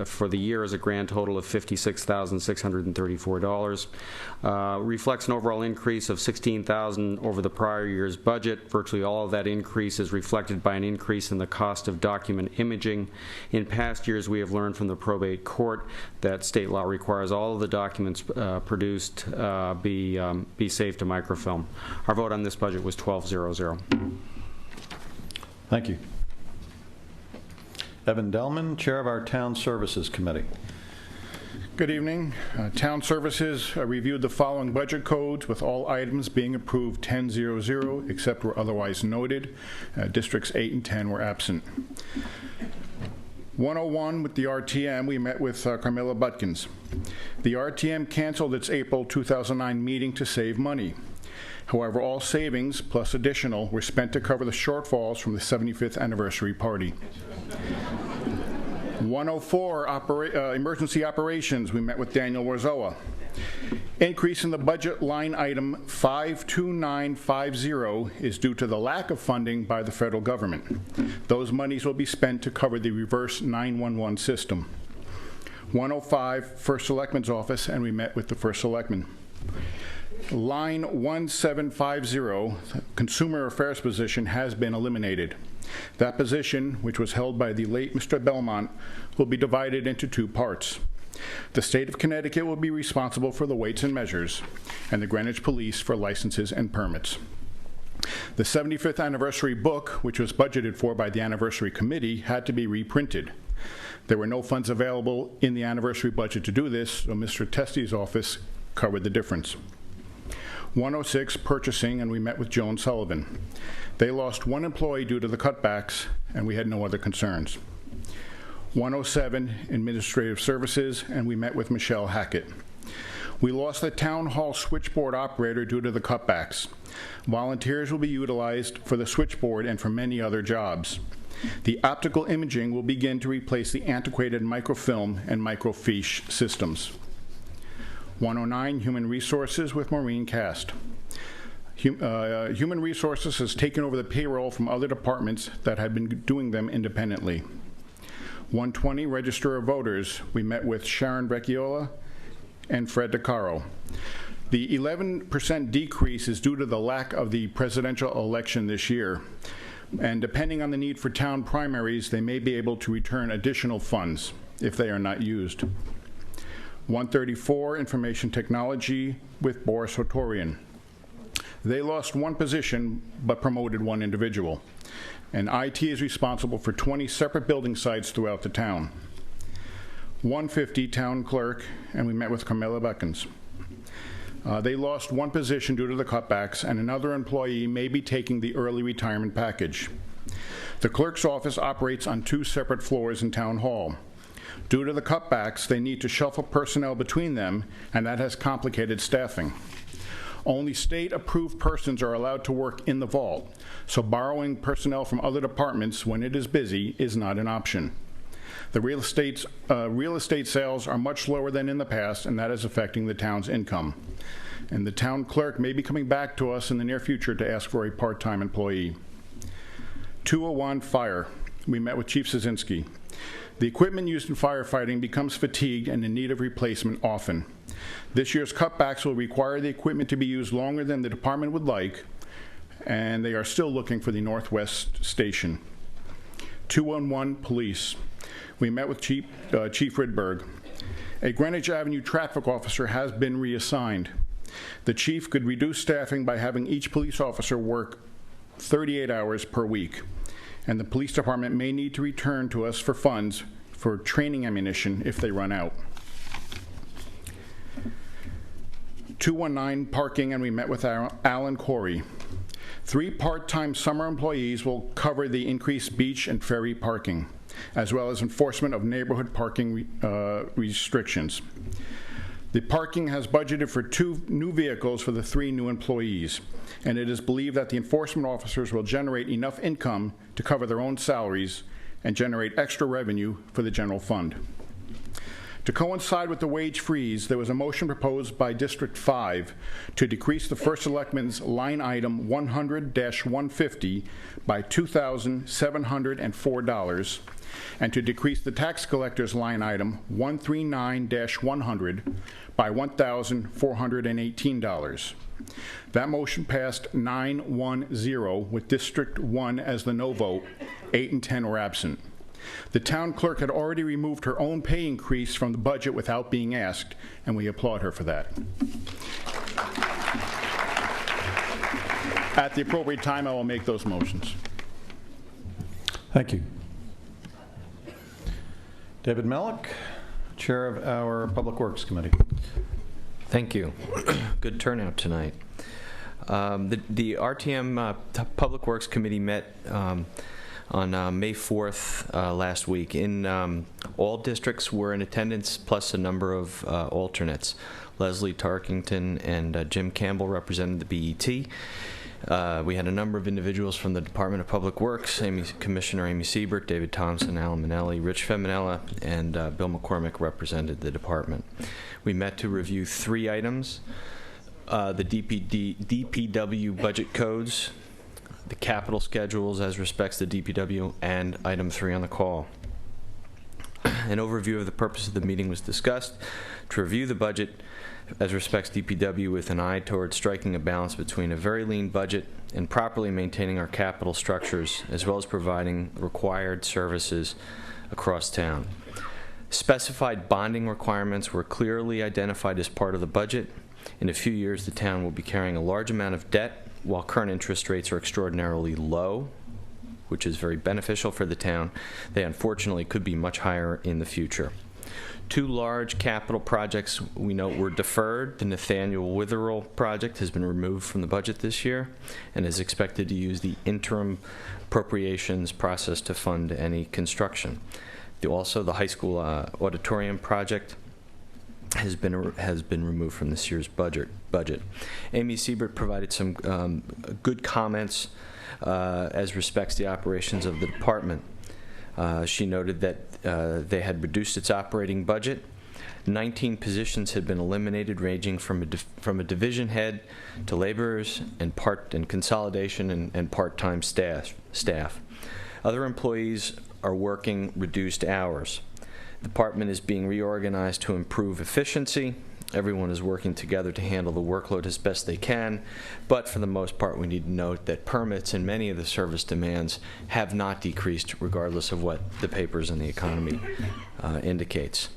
for the year is a grand total of $56,634. Reflects an overall increase of $16,000 over the prior year's budget. Virtually all of that increase is reflected by an increase in the cost of document imaging. In past years, we have learned from the probate court that state law requires all of the documents produced be saved to microfilm. Our vote on this budget was 12-0-0.
Thank you. Evan Delman, Chair of our Town Services Committee.
Good evening. Town Services reviewed the following budget codes, with all items being approved 10-0-0 except where otherwise noted. Districts 8 and 10 were absent. 101 with the RTM, we met with Carmilla Butkins. The RTM canceled its April 2009 meeting to save money. However, all savings, plus additional, were spent to cover the shortfalls from the 75th anniversary party. 104, emergency operations, we met with Daniel Warzoa. Increase in the budget line item 52950 is due to the lack of funding by the federal government. Those monies will be spent to cover the reverse 911 system. 105, First Selectman's office, and we met with the First Selectman. Line 1750, Consumer Affairs position, has been eliminated. That position, which was held by the late Mr. Belmont, will be divided into 2 parts. The state of Connecticut will be responsible for the weights and measures, and the Greenwich Police for licenses and permits. The 75th anniversary book, which was budgeted for by the anniversary committee, had to be reprinted. There were no funds available in the anniversary budget to do this, so Mr. Testi's office covered the difference. 106, purchasing, and we met with Joan Sullivan. They lost one employee due to the cutbacks, and we had no other concerns. 107, administrative services, and we met with Michelle Hackett. We lost the town hall switchboard operator due to the cutbacks. Volunteers will be utilized for the switchboard and for many other jobs. The optical imaging will begin to replace the antiquated microfilm and microfiche systems. 109, human resources with Maureen Cast. Human resources has taken over the payroll from other departments that had been doing them independently. 120, register of voters. We met with Sharon Vecchiola and Fred DeCaro. The 11% decrease is due to the lack of the presidential election this year. And depending on the need for town primaries, they may be able to return additional funds if they are not used. 134, information technology with Boris Hotorian. They lost one position but promoted one individual. And IT is responsible for 20 separate building sites throughout the town. 150, town clerk, and we met with Carmela Beckens. They lost one position due to the cutbacks, and another employee may be taking the early retirement package. The clerk's office operates on 2 separate floors in Town Hall. Due to the cutbacks, they need to shuffle personnel between them, and that has complicated staffing. Only state-approved persons are allowed to work in the vault, so borrowing personnel from other departments when it is busy is not an option. The real estate sales are much lower than in the past, and that is affecting the town's income. And the town clerk may be coming back to us in the near future to ask for a part-time employee. 201, fire. We met with Chief Szynski. The equipment used in firefighting becomes fatigued and in need of replacement often. This year's cutbacks will require the equipment to be used longer than the department would like, and they are still looking for the Northwest Station. 211, police. We met with Chief Rydberg. A Greenwich Avenue traffic officer has been reassigned. The chief could reduce staffing by having each police officer work 38 hours per week, and the police department may need to return to us for funds for training ammunition if they run out. 219, parking, and we met with Alan Corey. 3 part-time summer employees will cover the increased beach and ferry parking, as well as enforcement of neighborhood parking restrictions. The parking has budgeted for 2 new vehicles for the 3 new employees, and it is believed that the enforcement officers will generate enough income to cover their own salaries and generate extra revenue for the general fund. To coincide with the wage freeze, there was a motion proposed by District 5 to decrease the First Selectman's line item 100-150 by $2,704, and to decrease the tax collector's line item 139-100 by $1,418. That motion passed 9-1-0 with District 1 as the no vote, 8 and 10 were absent. The town clerk had already removed her own pay increase from the budget without being asked, and we applaud her for that. At the appropriate time, I will make those motions.
Thank you.
David Mellick, Chair of our Public Works Committee.
Thank you. Good turnout tonight. The RTM Public Works Committee met on May 4th last week. All districts were in attendance, plus a number of alternates. Leslie Tarkington and Jim Campbell represented the BET. We had a number of individuals from the Department of Public Works, Commissioner Amy Siebert, David Thompson, Alan Manelli, Rich Feminella, and Bill McCormick represented the department. We met to review 3 items, the DPW budget codes, the capital schedules as respects the DPW, and item 3 on the call. An overview of the purpose of the meeting was discussed to review the budget as respects DPW with an eye toward striking a balance between a very lean budget and properly maintaining our capital structures, as well as providing required services across town. Specified bonding requirements were clearly identified as part of the budget. In a few years, the town will be carrying a large amount of debt, while current interest rates are extraordinarily low, which is very beneficial for the town. They unfortunately could be much higher in the future. 2 large capital projects we note were deferred. The Nathaniel Witherell project has been removed from the budget this year and is expected to use the interim appropriations process to fund any construction. Also, the high school auditorium project has been removed from this year's budget. Amy Siebert provided some good comments as respects the operations of the department. She noted that they had reduced its operating budget. 19 positions had been eliminated, ranging from a division head to laborers and consolidation and part-time staff. Other employees are working reduced hours. The department is being reorganized to improve efficiency. Everyone is working together to handle the workload as best they can, but for the most part, we need to note that permits and many of the service demands have not decreased, regardless of what the papers and the economy indicates.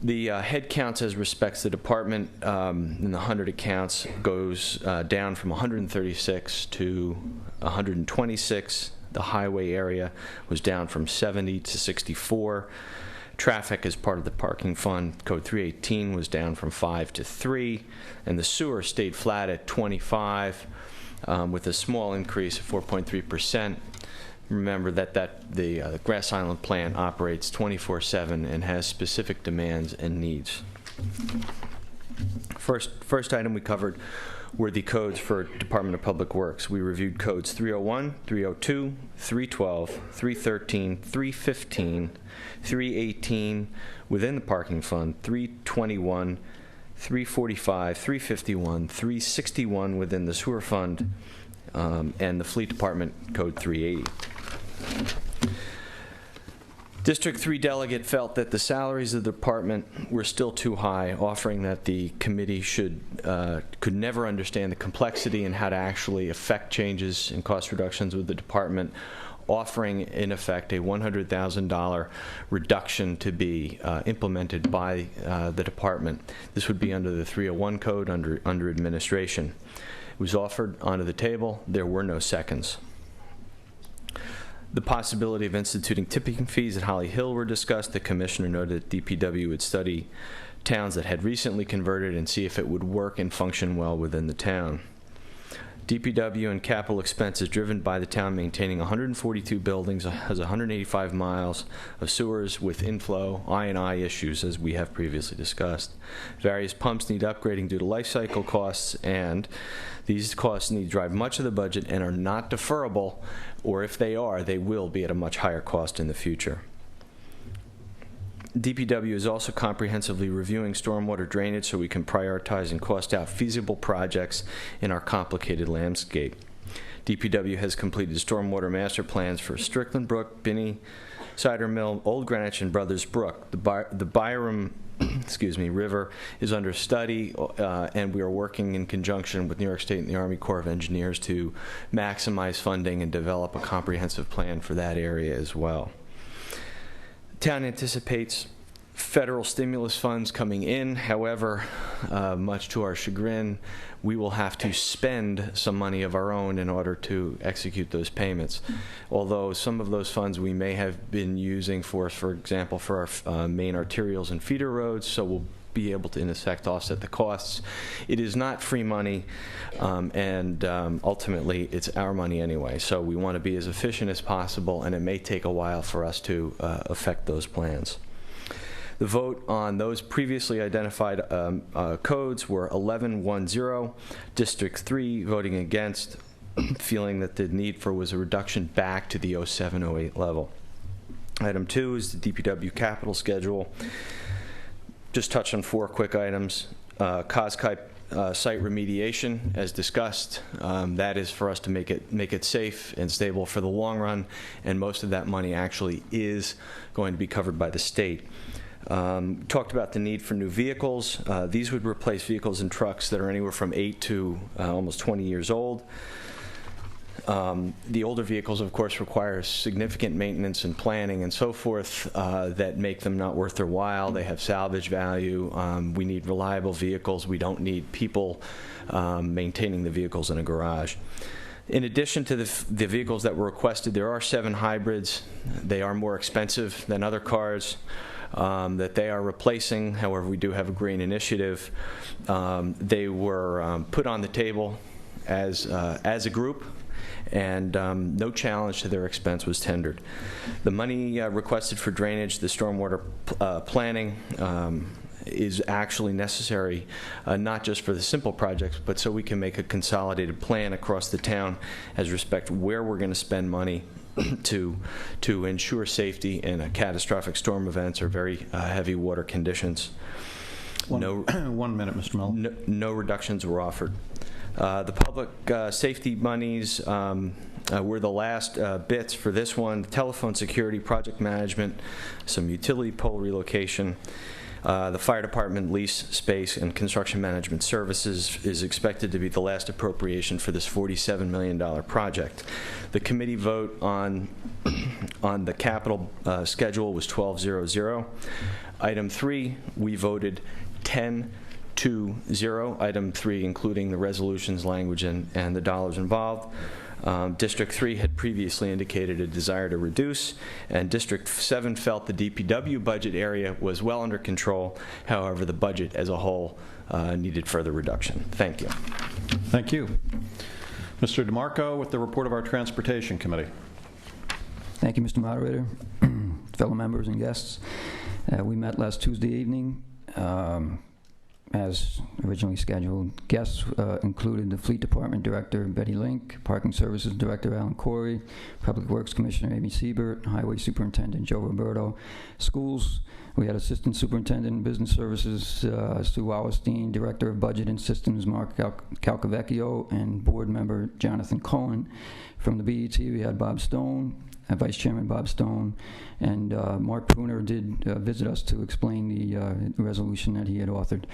The head counts as respects the department in the 100 accounts goes down from 136 to 126. The highway area was down from 70 to 64. Traffic as part of the parking fund, code 318, was down from 5 to 3, and the sewer stayed flat at 25 with a small increase of 4.3%. Remember that the Grass Island plant operates 24/7 and has specific demands and needs. First item we covered were the codes for Department of Public Works. We reviewed codes 301, 302, 312, 313, 315, 318 within the parking fund, 321, 345, 351, 361 within the sewer fund, and the Fleet Department code 380. District 3 delegate felt that the salaries of the department were still too high, offering that the committee could never understand the complexity and how to actually affect changes and cost reductions with the department, offering in effect a $100,000 reduction to be implemented by the department. This would be under the 301 code under administration. It was offered onto the table. There were no seconds. The possibility of instituting tipping fees at Holly Hill were discussed. The commissioner noted that DPW would study towns that had recently converted and see if it would work and function well within the town. DPW and capital expenses driven by the town maintaining 142 buildings, has 185 miles of sewers with inflow, I&I issues, as we have previously discussed. Various pumps need upgrading due to life cycle costs, and these costs need to drive much of the budget and are not deferrable, or if they are, they will be at a much higher cost in the future. DPW is also comprehensively reviewing stormwater drainage so we can prioritize and cost out feasible projects in our complicated landscape. DPW has completed stormwater master plans for Strickland Brook, Binney, Cider Mill, Old Greenwich, and Brothers Brook. The Byram River is under study, and we are working in conjunction with New York State and the Army Corps of Engineers to maximize funding and develop a comprehensive plan for that area as well. The town anticipates federal stimulus funds coming in. However, much to our chagrin, we will have to spend some money of our own in order to execute those payments. Although some of those funds we may have been using for example, for our main arterials and feeder roads, so we'll be able to, in effect, offset the costs. It is not free money, and ultimately, it's our money anyway. So we want to be as efficient as possible, and it may take a while for us to affect those plans. The vote on those previously identified codes were 11-1-0. District 3 voting against, feeling that the need was a reduction back to the 07-08 level. Item 2 is the DPW capital schedule. Just touch on 4 quick items. Coskype site remediation, as discussed, that is for us to make it safe and stable for the long run, and most of that money actually is going to be covered by the state. Talked about the need for new vehicles. These would replace vehicles and trucks that are anywhere from 8 to almost 20 years old. The older vehicles, of course, require significant maintenance and planning and so forth that make them not worth their while. They have salvage value. We need reliable vehicles. We don't need people maintaining the vehicles in a garage. In addition to the vehicles that were requested, there are 7 hybrids. They are more expensive than other cars that they are replacing. However, we do have a green initiative. They were put on the table as a group, and no challenge to their expense was tendered. The money requested for drainage, the stormwater planning, is actually necessary not just for the simple projects, but so we can make a consolidated plan across the town as respect where we're going to spend money to ensure safety in a catastrophic storm events or very heavy water conditions.
One minute, Mr. Miller.
No reductions were offered. The public safety monies were the last bits for this one. Telephone security, project management, some utility pole relocation. The fire department lease space and construction management services is expected to be the last appropriation for this $47 million project. The committee vote on the capital schedule was 12-0-0. Item 3, we voted 10-0. Item 3, including the resolutions language and the dollars involved. District 3 had previously indicated a desire to reduce, and District 7 felt the DPW budget area was well under control. However, the budget as a whole needed further reduction. Thank you.
Thank you. Mr. DeMarco with the report of our Transportation Committee.
Thank you, Mr. Moderator, fellow members and guests. We met last Tuesday evening. As originally scheduled. Guests included the Fleet Department Director, Betty Link, Parking Services Director, Alan Corey, Public Works Commissioner, Amy Siebert, Highway Superintendent, Joe Roberto. Schools, we had Assistant Superintendent in Business Services, Sue Wallerstein, Director of Budget and Systems, Mark Calcavecchio, and Board Member Jonathan Cohen. From the BET, we had Bob Stone, Vice Chairman Bob Stone, and Mark Pruner did visit us to explain the resolution that he had authored.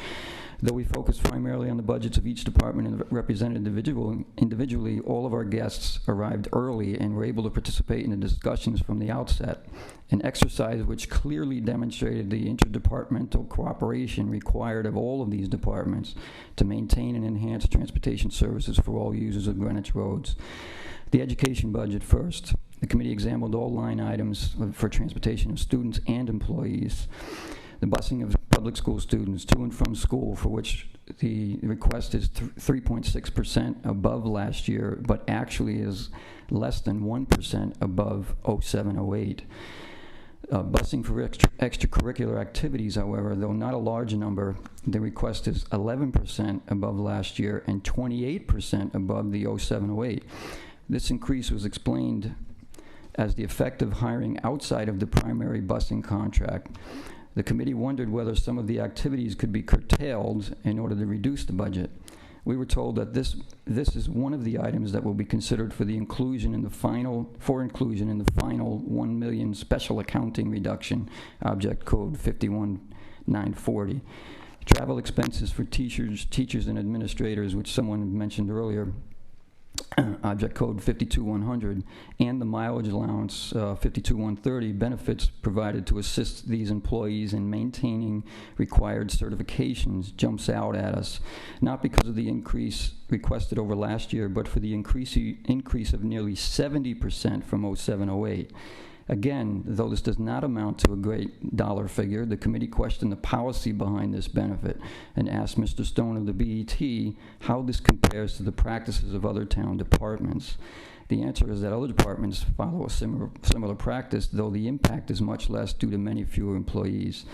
Though we focused primarily on the budgets of each department and represented individually, all of our guests arrived early and were able to participate in the discussions from the outset, an exercise which clearly demonstrated the interdepartmental cooperation required of all of these departments to maintain and enhance transportation services for all users of Greenwich roads. The education budget first. The committee examined all line items for transportation of students and employees. The busing of public school students to and from school, for which the request is 3.6% above last year, but actually is less than 1% above 07-08. Busing for extracurricular activities, however, though not a large number, the request is 11% above last year and 28% above the 07-08. This increase was explained as the effect of hiring outside of the primary busing contract. The committee wondered whether some of the activities could be curtailed in order to reduce the budget. We were told that this is one of the items that will be considered for inclusion in the final 1 million special accounting reduction, Object Code 51940. Travel expenses for teachers and administrators, which someone mentioned earlier, Object Code 52100, and the mileage allowance 52130, benefits provided to assist these employees in maintaining required certifications, jumps out at us, not because of the increase requested over last year, but for the increase of nearly 70% from 07-08. Again, though this does not amount to a great dollar figure, the committee questioned the policy behind this benefit and asked Mr. Stone of the BET how this compares to the practices of other town departments. The answer is that other departments follow a similar practice, though the impact is much less due to many fewer employees.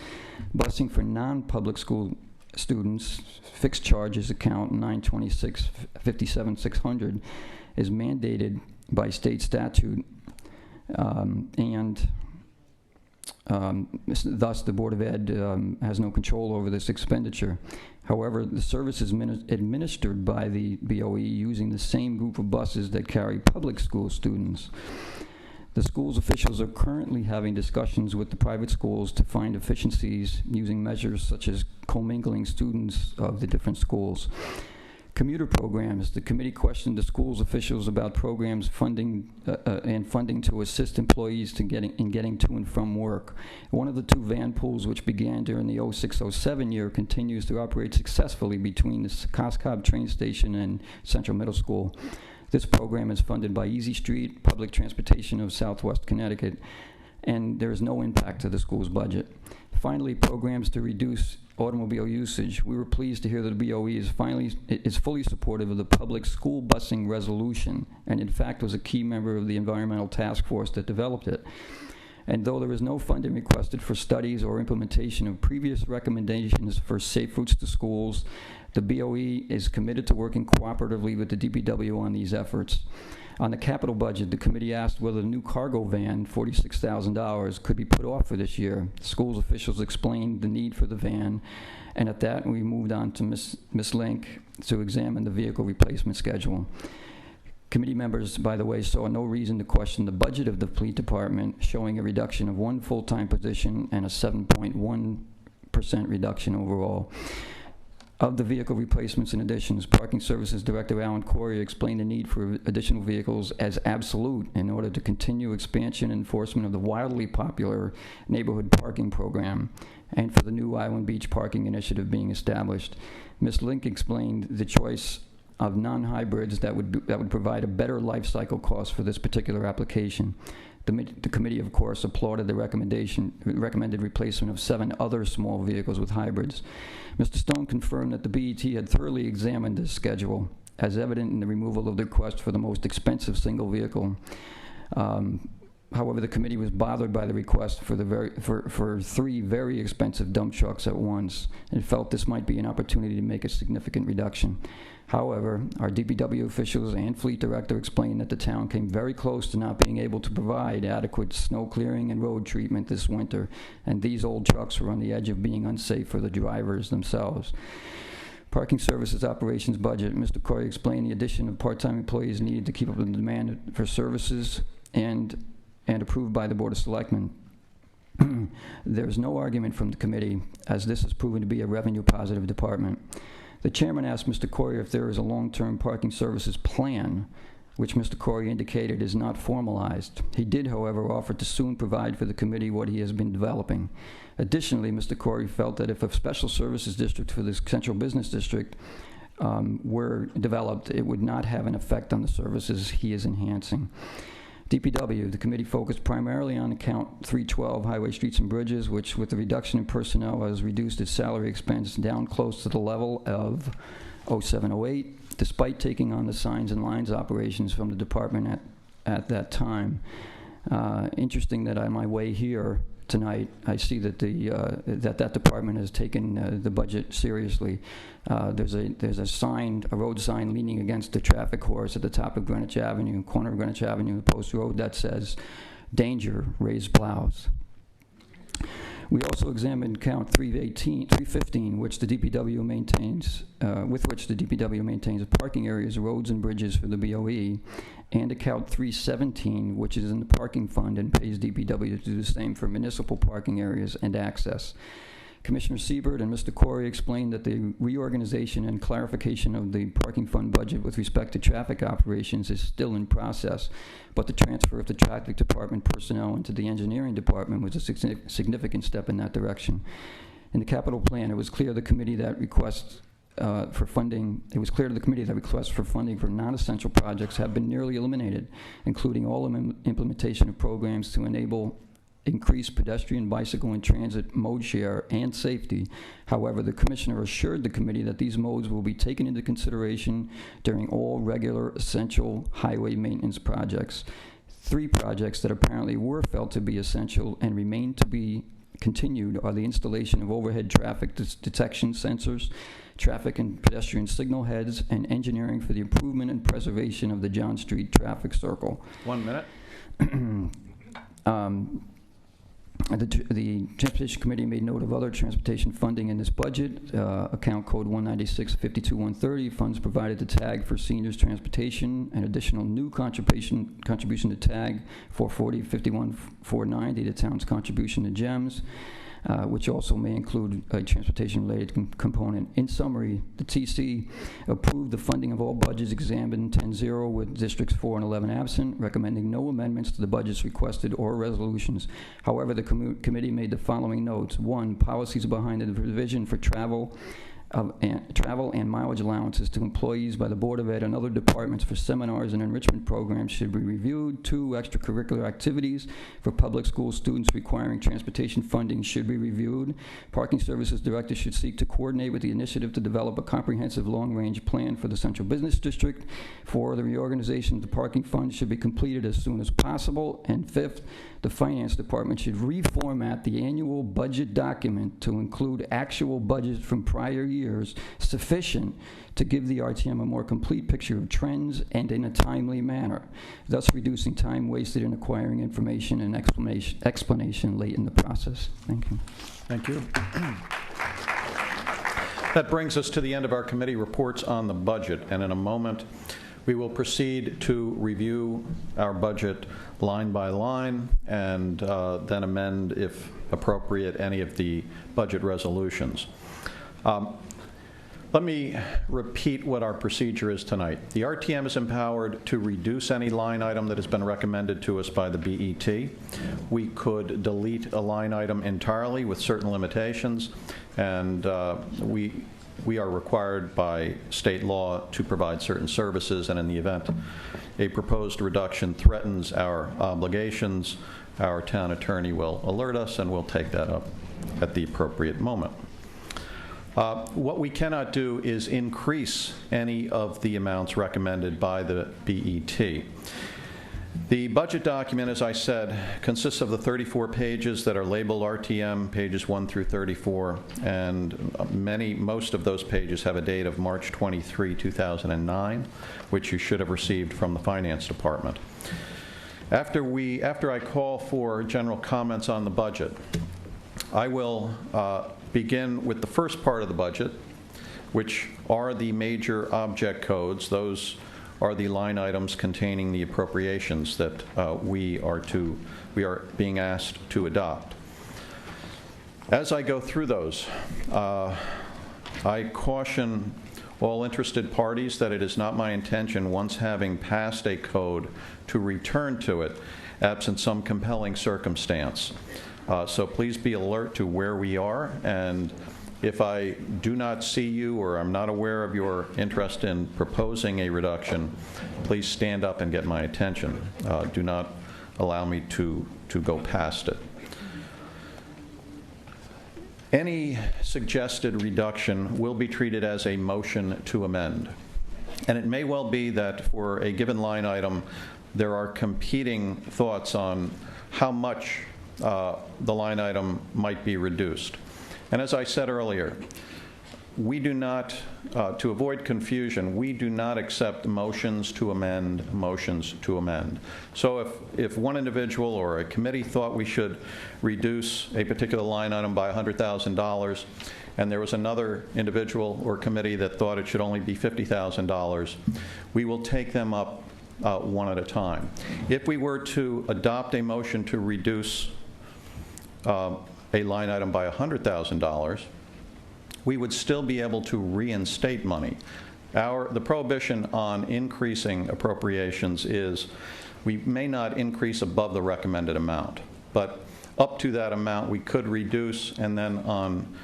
Busing for non-public school students, fixed charges account 926-57-600, is mandated by state statute, thus the Board of Ed has no control over this expenditure. However, the service is administered by the BOE using the same group of buses that carry public school students. The school's officials are currently having discussions with the private schools to find efficiencies using measures such as commingling students of the different schools. Commuter programs. The committee questioned the school's officials about programs funding to assist employees in getting to and from work. One of the 2 van pools, which began during the 06-07 year, continues to operate successfully between the Coscob train station and Central Middle School. This program is funded by Easy Street, Public Transportation of Southwest Connecticut, and there is no impact to the school's budget. Finally, programs to reduce automobile usage. We were pleased to hear that the BOE is fully supportive of the public school busing resolution, and in fact was a key member of the environmental task force that developed it. And though there is no funding requested for studies or implementation of previous recommendations for safe routes to schools, the BOE is committed to working cooperatively with the DPW on these efforts. On the capital budget, the committee asked whether the new cargo van, $46,000, could be put off for this year. Schools officials explained the need for the van, and at that we moved on to Ms. Link to examine the vehicle replacement schedule. Committee members, by the way, saw no reason to question the budget of the fleet department, showing a reduction of 1 full-time position and a 7.1% reduction overall. Of the vehicle replacements and additions, Parking Services Director Alan Corey explained the need for additional vehicles as absolute in order to continue expansion and enforcement of the wildly popular neighborhood parking program and for the new Island Beach parking initiative being established. Ms. Link explained the choice of non-hybrids that would provide a better life cycle cost for this particular application. The committee, of course, applauded the recommended replacement of 7 other small vehicles with hybrids. Mr. Stone confirmed that the BET had thoroughly examined this schedule, as evident in the removal of the request for the most expensive single vehicle. However, the committee was bothered by the request for 3 very expensive dump trucks at once and felt this might be an opportunity to make a significant reduction. However, our DPW officials and fleet director explained that the town came very close to not being able to provide adequate snow clearing and road treatment this winter, and these old trucks were on the edge of being unsafe for the drivers themselves. Parking Services operations budget. Mr. Corey explained the addition of part-time employees needed to keep up with the demand for services and approved by the Board of Selectmen. There's no argument from the committee, as this has proven to be a revenue-positive department. The chairman asked Mr. Corey if there is a long-term parking services plan, which Mr. Corey indicated is not formalized. He did, however, offer to soon provide for the committee what he has been developing. Additionally, Mr. Corey felt that if a special services district for the central business district were developed, it would not have an effect on the services he is enhancing. DPW, the committee focused primarily on account 312, Highway, Streets, and Bridges, which with the reduction in personnel has reduced its salary expense down close to the level of 0708, despite taking on the signs and lines operations from the department at that time. Interesting that on my way here tonight, I see that that department has taken the budget seriously. There's a road sign leaning against the traffic horse at the top of Greenwich Avenue, corner of Greenwich Avenue, Post Road, that says, "Danger, raise plows." We also examined count 315, which the DPW maintains, with which the DPW maintains parking areas, roads, and bridges for the BOE, and account 317, which is in the parking fund and pays DPW to do the same for municipal parking areas and access. Commissioner Siebert and Mr. Corey explained that the reorganization and clarification of the parking fund budget with respect to traffic operations is still in process, but the transfer of the traffic department personnel into the engineering department was a significant step in that direction. In the capital plan, it was clear to the committee that requests for funding for non-essential projects have been nearly eliminated, including all implementation of programs to enable increased pedestrian, bicycle, and transit mode share and safety. However, the commissioner assured the committee that these modes will be taken into consideration during all regular essential highway maintenance projects. 3 projects that apparently were felt to be essential and remain to be continued are the installation of overhead traffic detection sensors, traffic and pedestrian signal heads, and engineering for the improvement and preservation of the John Street traffic circle.
1 minute.
The Transportation Committee made note of other transportation funding in this budget. Account code 196-52-130, funds provided to TAG for seniors transportation, an additional new contribution to TAG for 40-51-490, the town's contribution to GEMS. which also may include a transportation-related component. In summary, the TC approved the funding of all budgets examined 10-0 with districts 4 and 11 absent, recommending no amendments to the budgets requested or resolutions. However, the committee made the following notes. 1, policies behind the provision for travel and mileage allowances to employees by the Board of Ed and other departments for seminars and enrichment programs should be reviewed. 2, extracurricular activities for public school students requiring transportation funding should be reviewed. Parking Services Director should seek to coordinate with the initiative to develop a comprehensive long-range plan for the Central Business District. 4, the reorganization of the parking fund should be completed as soon as possible. And 5th, the Finance Department should reformat the annual budget document to include actual budgets from prior years sufficient to give the RTM a more complete picture of trends and in a timely manner, thus reducing time wasted in acquiring information and explanation late in the process. Thank you.
Thank you.
That brings us to the end of our committee reports on the budget, and in a moment we will proceed to review our budget line by line and then amend, if appropriate, any of the budget resolutions. Let me repeat what our procedure is tonight. The RTM is empowered to reduce any line item that has been recommended to us by the BET. We could delete a line item entirely with certain limitations, and we are required by state law to provide certain services, and in the event a proposed reduction threatens our obligations, our town attorney will alert us and we'll take that up at the appropriate moment. What we cannot do is increase any of the amounts recommended by the BET. The budget document, as I said, consists of the 34 pages that are labeled RTM, pages 1 through 34, and most of those pages have a date of March 23, 2009, which you should have received from the Finance Department. After I call for general comments on the budget, I will begin with the first part of the budget, which are the major object codes. Those are the line items containing the appropriations that we are being asked to adopt. As I go through those, I caution all interested parties that it is not my intention, once having passed a code, to return to it absent some compelling circumstance. So please be alert to where we are, and if I do not see you or I'm not aware of your interest in proposing a reduction, please stand up and get my attention. Do not allow me to go past it. Any suggested reduction will be treated as a motion to amend. And it may well be that for a given line item, there are competing thoughts on how much the line item might be reduced. And as I said earlier, we do not, to avoid confusion, we do not accept motions to amend. So if one individual or a committee thought we should reduce a particular line item by $100,000, and there was another individual or committee that thought it should only be $50,000, we will take them up one at a time. If we were to adopt a motion to reduce a line item by $100,000, we would still be able to reinstate money. The prohibition on increasing appropriations is we may not increase above the recommended amount, but up to that amount we could reduce and then on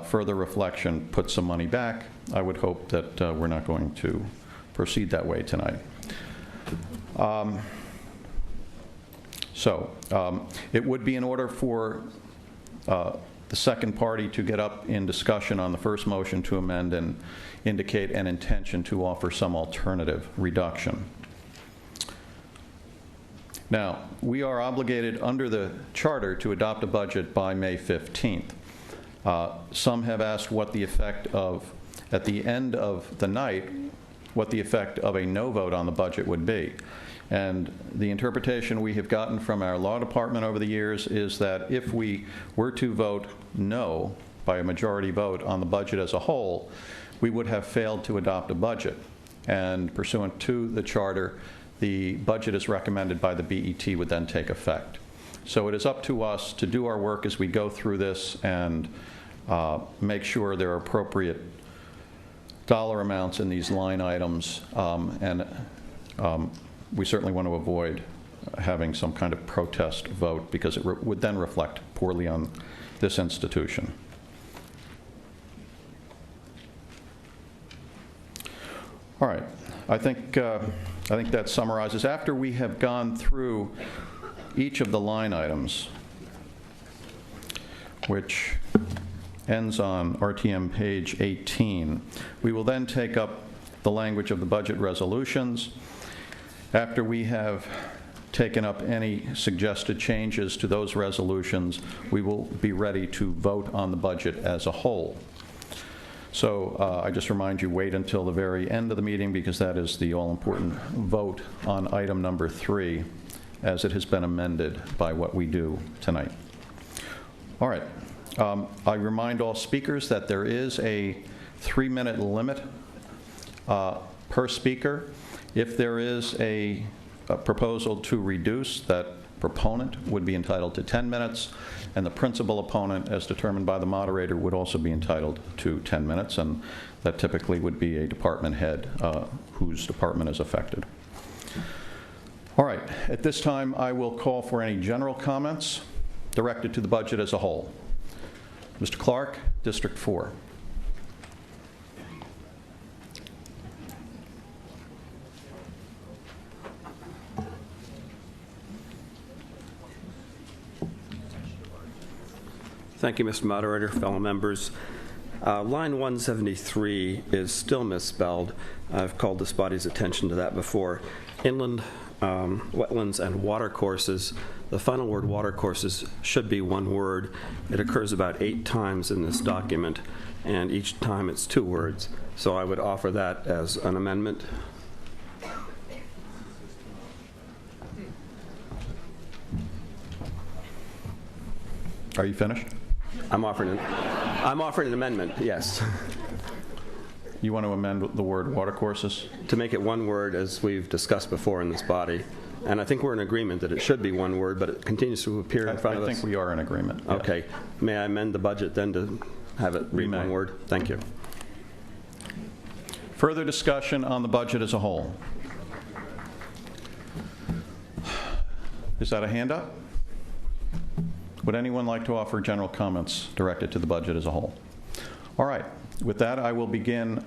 further reflection put some money back. I would hope that we're not going to proceed that way tonight. It would be in order for the second party to get up in discussion on the first motion to amend and indicate an intention to offer some alternative reduction. Now, we are obligated under the charter to adopt a budget by May 15th. Some have asked what the effect of, at the end of the night, what the effect of a no vote on the budget would be. And the interpretation we have gotten from our law department over the years is that if we were to vote no by a majority vote on the budget as a whole, we would have failed to adopt a budget. And pursuant to the charter, the budget as recommended by the BET would then take effect. So it is up to us to do our work as we go through this and make sure there are appropriate dollar amounts in these line items, and we certainly want to avoid having some kind of protest vote because it would then reflect poorly on this institution. All right, I think that summarizes. After we have gone through each of the line items, which ends on RTM page 18, we will then take up the language of the budget resolutions. After we have taken up any suggested changes to those resolutions, we will be ready to vote on the budget as a whole. So I just remind you, wait until the very end of the meeting because that is the all-important vote on item number 3 as it has been amended by what we do tonight. All right. I remind all speakers that there is a 3-minute limit per speaker. If there is a proposal to reduce, that proponent would be entitled to 10 minutes, and the principal opponent, as determined by the moderator, would also be entitled to 10 minutes, and that typically would be a department head whose department is affected. All right, at this time, I will call for any general comments directed to the budget as a whole. Mr. Clark, District 4.
Thank you, Mr. Moderator, fellow members. Line 173 is still misspelled. I've called this body's attention to that before. Inland, wetlands, and water courses. The final word water courses should be one word. It occurs about 8 times in this document, and each time it's 2 words. So I would offer that as an amendment.
Are you finished?
I'm offering an amendment, yes.
You want to amend the word water courses?
To make it one word, as we've discussed before in this body. And I think we're in agreement that it should be one word, but it continues to appear in front of us.
I think we are in agreement. Yes.
Okay. May I amend the budget then to have it read one word? Thank you.
Further discussion on the budget as a whole. Is that a hand up? Would anyone like to offer general comments directed to the budget as a whole? All right. With that, I will begin.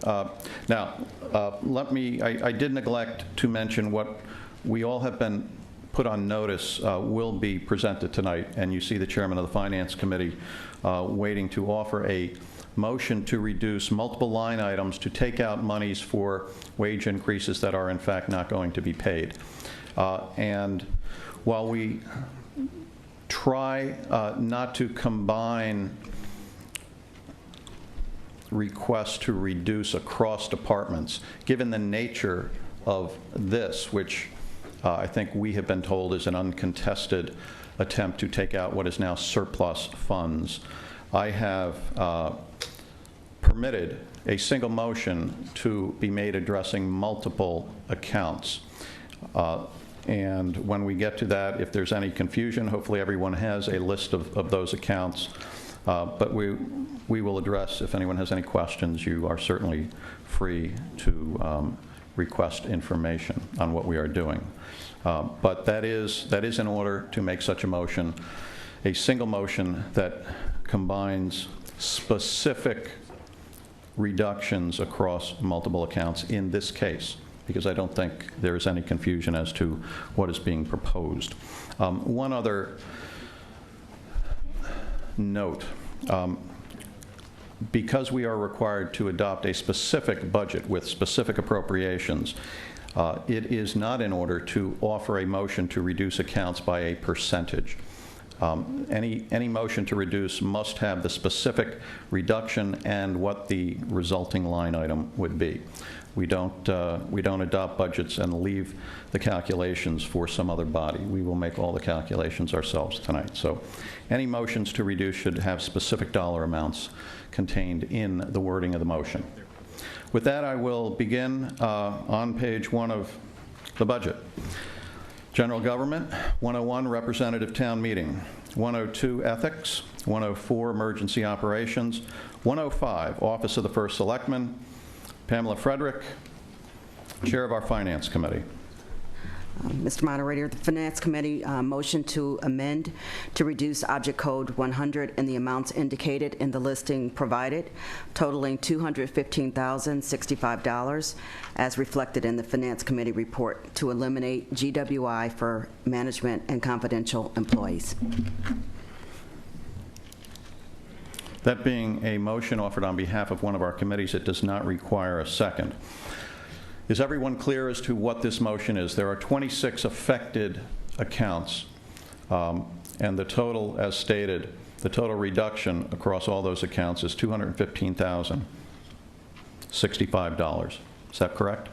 Now, I did neglect to mention what we all have been put on notice will be presented tonight, and you see the chairman of the Finance Committee waiting to offer a motion to reduce multiple line items to take out monies for wage increases that are in fact not going to be paid. And while we try not to combine requests to reduce across departments, given the nature of this, which I think we have been told is an uncontested attempt to take out what is now surplus funds, I have permitted a single motion to be made addressing multiple accounts. And when we get to that, if there's any confusion, hopefully everyone has a list of those accounts. But we will address, if anyone has any questions, you are certainly free to request information on what we are doing. But that is in order to make such a motion, a single motion that combines specific reductions across multiple accounts in this case, because I don't think there is any confusion as to what is being proposed. One other note. Because we are required to adopt a specific budget with specific appropriations, it is not in order to offer a motion to reduce accounts by a percentage. Any motion to reduce must have the specific reduction and what the resulting line item would be. We don't adopt budgets and leave the calculations for some other body. We will make all the calculations ourselves tonight. So any motions to reduce should have specific dollar amounts contained in the wording of the motion. With that, I will begin on page 1 of the budget. General Government, 101, Representative Town Meeting, 102, Ethics, 104, Emergency Operations, 105, Office of the First Selectman. Pamela Frederick, Chair of our Finance Committee.
Mr. Moderator, the Finance Committee motion to amend to reduce Object Code 100 in the amounts indicated in the listing provided, totaling $215,065, as reflected in the Finance Committee report, to eliminate GWI for management and confidential employees.
That being a motion offered on behalf of one of our committees, it does not require a second. Is everyone clear as to what this motion is? There are 26 affected accounts, and the total, as stated, the total reduction across all those accounts is $215,065. Is that correct?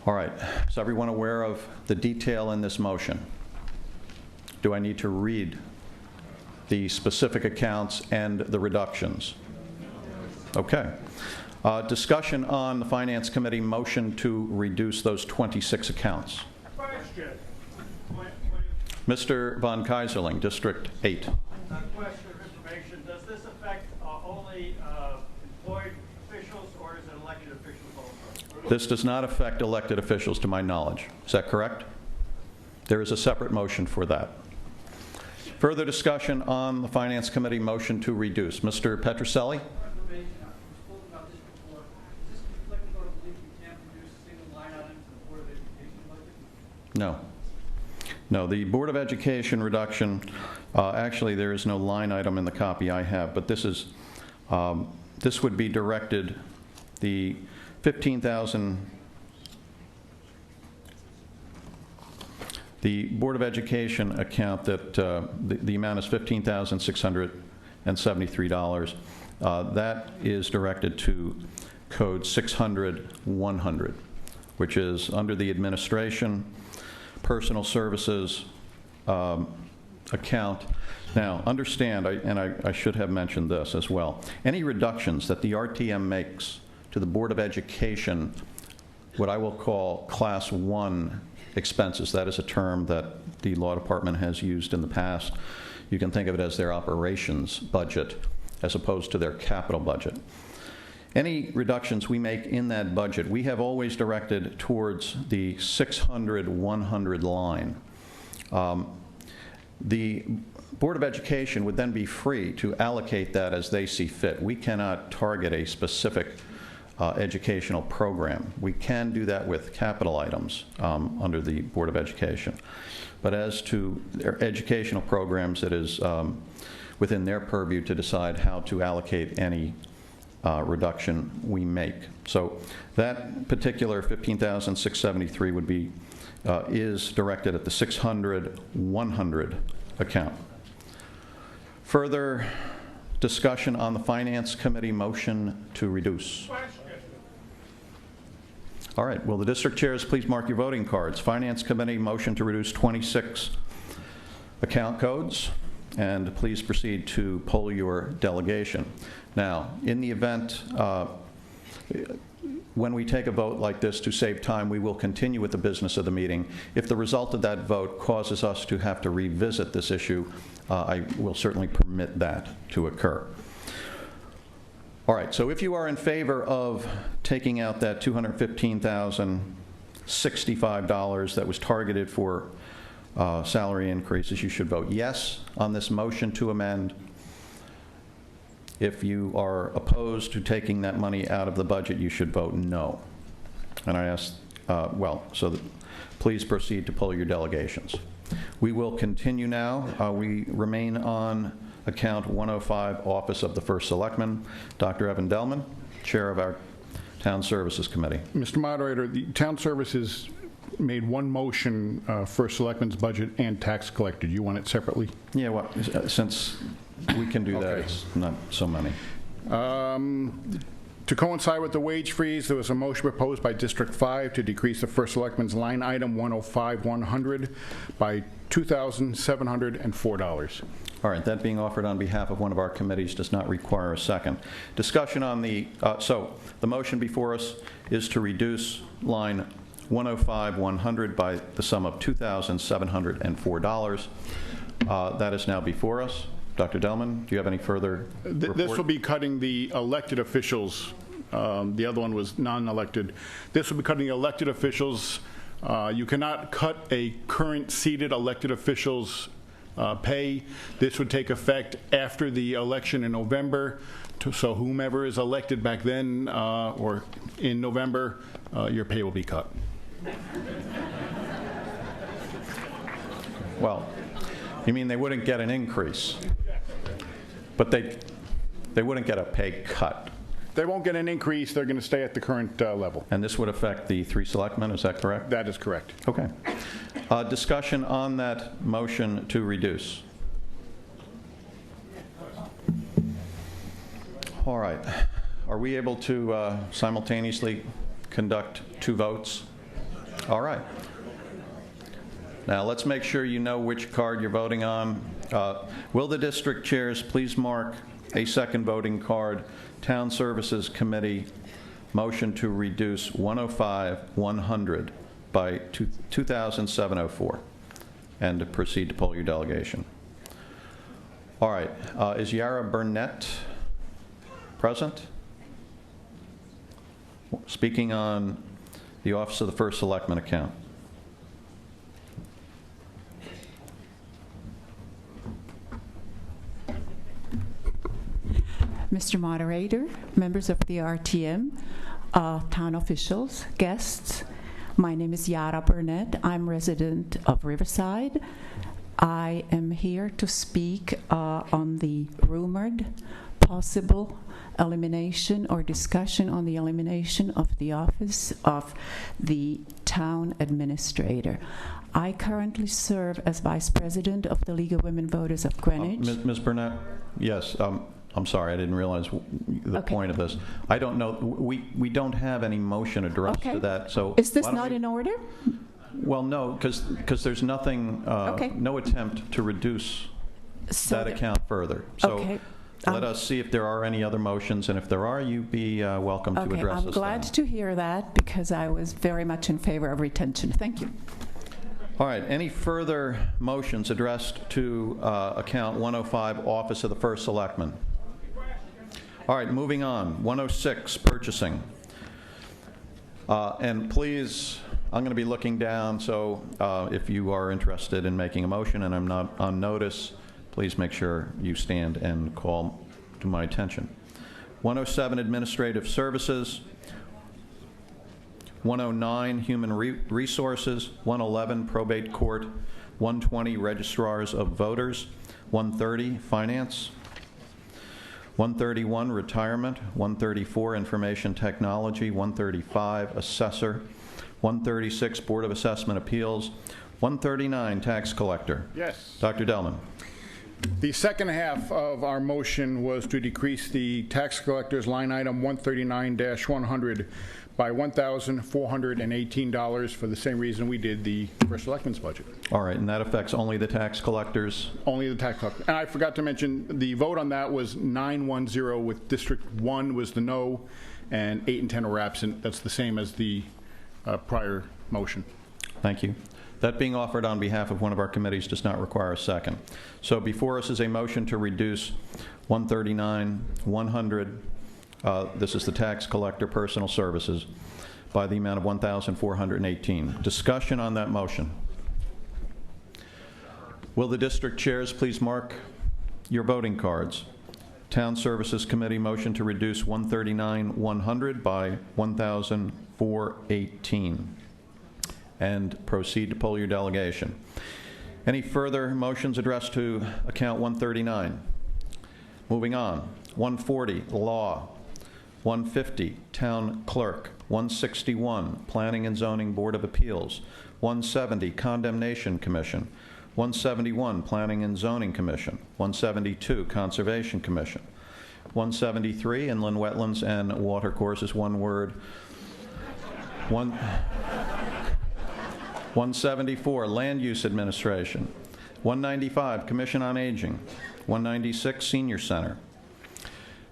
All right. Is everyone aware of the detail in this motion? Do I need to read the specific accounts and the reductions? Okay. Discussion on the Finance Committee motion to reduce those 26 accounts.
Question.
Mr. Von Kaiserling, District 8.
Question of information. Does this affect only employed officials, or is it elected officials also?
This does not affect elected officials to my knowledge. Is that correct? There is a separate motion for that. Further discussion on the Finance Committee motion to reduce. Mr. Petroselli? No. No, the Board of Education reduction, actually there is no line item in the copy I have, but this is, this would be directed, the 15,000, the Board of Education account that the amount is $15,673. That is directed to code 600-100, which is under the administration, personal services account. Now, understand, I should have mentioned this as well, any reductions that the RTM makes to the Board of Education, what I will call Class 1 expenses, that is a term that the law department has used in the past. You can think of it as their operations budget as opposed to their capital budget. Any reductions we make in that budget, we have always directed towards the 600-100 line. The Board of Education would then be free to allocate that as they see fit. We cannot target a specific educational program. We can do that with capital items under the Board of Education. But as to their educational programs, it is within their purview to decide how to allocate any reduction we make. So that particular $15,673 would be is directed at the 600-100 account. Further discussion on the Finance Committee motion to reduce. All right. Will the district chairs please mark your voting cards? Finance Committee motion to reduce 26 account codes, and please proceed to poll your delegation. Now, in the event when we take a vote like this to save time, we will continue with the business of the meeting. If the result of that vote causes us to have to revisit this issue, I will certainly permit that to occur. All right, so if you are in favor of taking out that $215,065 that was targeted for salary increases, you should vote yes on this motion to amend. If you are opposed to taking that money out of the budget, you should vote no. And I ask, please proceed to poll your delegations. We will continue now. We remain on account 105, Office of the First Selectman. Dr. Evan Delman, Chair of our Town Services Committee.
Mr. Moderator, the Town Services made one motion for Selectmen's budget and tax collector. Do you want it separately?
Yeah, well, since we can do that, it's not so many.
To coincide with the wage freeze, there was a motion proposed by District 5 to decrease the First Selectman's line item 105-100 by $2,704.
All right, that being offered on behalf of one of our committees does not require a second. Discussion on the, so the motion before us is to reduce line 105-100 by the sum of $2,704. That is now before us. Dr. Delman, do you have any further report?
This will be cutting the elected officials. The other one was non-elected. This will be cutting the elected officials. You cannot cut a current seated elected official's pay. This would take effect after the election in November. So whomever is elected back then or in November, your pay will be cut.
Well, you mean they wouldn't get an increase, but they wouldn't get a pay cut?
They won't get an increase. They're going to stay at the current level.
And this would affect the 3 selectmen, is that correct?
That is correct.
Okay. Discussion on that motion to reduce. All right. Are we able to simultaneously conduct 2 votes? All right. Now, let's make sure you know which card you're voting on. Will the district chairs please mark a second voting card? Town Services Committee motion to reduce 105-100 by 2,704, and to proceed to poll your delegation. All right. Is Yara Burnett present? Speaking on the Office of the First Selectman account.
Mr. Moderator, members of the RTM, town officials, guests, my name is Yara Burnett. I'm resident of Riverside. I am here to speak on the rumored possible elimination or discussion on the elimination of the office of the town administrator. I currently serve as Vice President of the League of Women Voters of Greenwich.
Ms. Burnett, yes. I'm sorry, I didn't realize the point of this. I don't know. We don't have any motion addressed to that. So
is this not in order?
Well, no, because there's nothing, no attempt to reduce that account further. So let us see if there are any other motions, and if there are, you'd be welcome to address us.
I'm glad to hear that, because I was very much in favor of retention. Thank you.
All right. Any further motions addressed to account 105, Office of the First Selectman? All right, moving on. 106, purchasing. And please, I'm going to be looking down, so if you are interested in making a motion and I'm not on notice, please make sure you stand and call to my attention. 107, Administrative Services. 109, Human Resources. 111, Probate Court. 120, Registrars of Voters. 130, Finance. 131, Retirement. 134, Information Technology. 135, Assessor. 136, Board of Assessment Appeals. 139, Tax Collector.
Yes.
Dr. Delman.
The second half of our motion was to decrease the tax collector's line item 139-100 by $1,418 for the same reason we did the First Selectman's budget.
All right, and that affects only the tax collectors?
Only the tax collector. And I forgot to mention, the vote on that was 9-1-0, with District 1 was the no, and 8 and 10 were absent. That's the same as the prior motion.
Thank you. That being offered on behalf of one of our committees does not require a second. So before us is a motion to reduce 139-100, this is the tax collector personal services, by the amount of $1,418. Discussion on that motion. Will the district chairs please mark your voting cards? Town Services Committee motion to reduce 139-100 by $1,418. And proceed to poll your delegation. Any further motions addressed to account 139? Moving on. 140, Law. 150, Town Clerk. 161, Planning and Zoning Board of Appeals. 170, Condemnation Commission. 171, Planning and Zoning Commission. 172, Conservation Commission. 173, Inland Wetlands and Watercourses, one word. 174, Land Use Administration. 195, Commission on Aging. 196, Senior Center.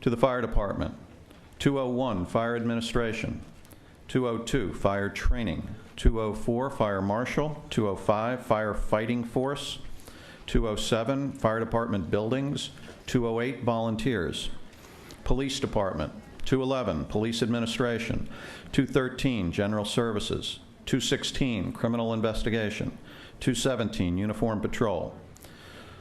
To the Fire Department. 201, Fire Administration. 202, Fire Training. 204, Fire Marshal. 205, Firefighting Force. 207, Fire Department Buildings. 208, Volunteers. Police Department. 211, Police Administration. 213, General Services. 216, Criminal Investigation. 217, Uniform Patrol.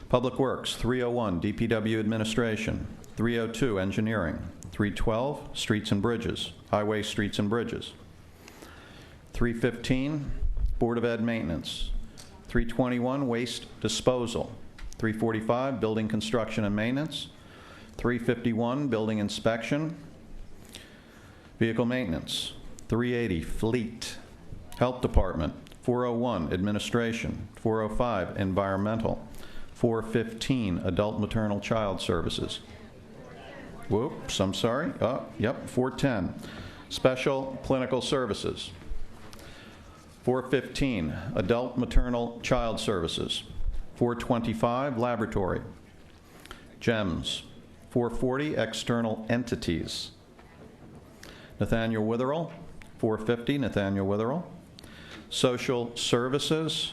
Public Works, 301, DPW Administration. 302, Engineering. 312, Streets and Bridges, Highway, Streets and Bridges. 315, Board of Ed Maintenance. 321, Waste Disposal. 345, Building Construction and Maintenance. 351, Building Inspection. Vehicle Maintenance. 380, Fleet. Health Department. 401, Administration. 405, Environmental. 415, Adult Maternal Child Services. Whoops, I'm sorry. Yep, 410, Special Clinical Services. 415, Adult Maternal Child Services. 425, Laboratory. GEMS. 440, External Entities. Nathaniel Witherell. 450, Nathaniel Witherell. Social Services.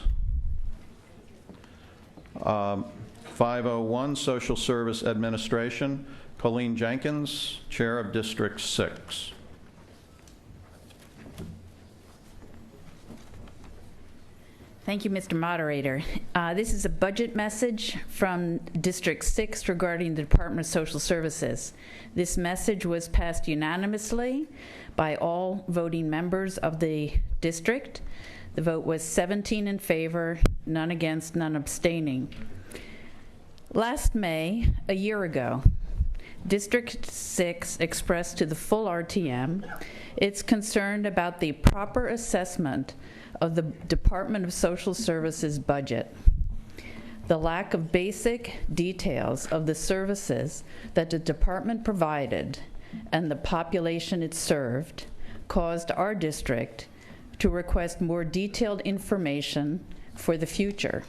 501, Social Service Administration. Colleen Jenkins, Chair of District 6.
Thank you, Mr. Moderator. This is a budget message from District 6 regarding the Department of Social Services. This message was passed unanimously by all voting members of the district. The vote was 17 in favor, none against, none abstaining. Last May, a year ago, District 6 expressed to the full RTM its concern about the proper assessment of the Department of Social Services budget. The lack of basic details of the services that the department provided and the population it served caused our district to request more detailed information for the future.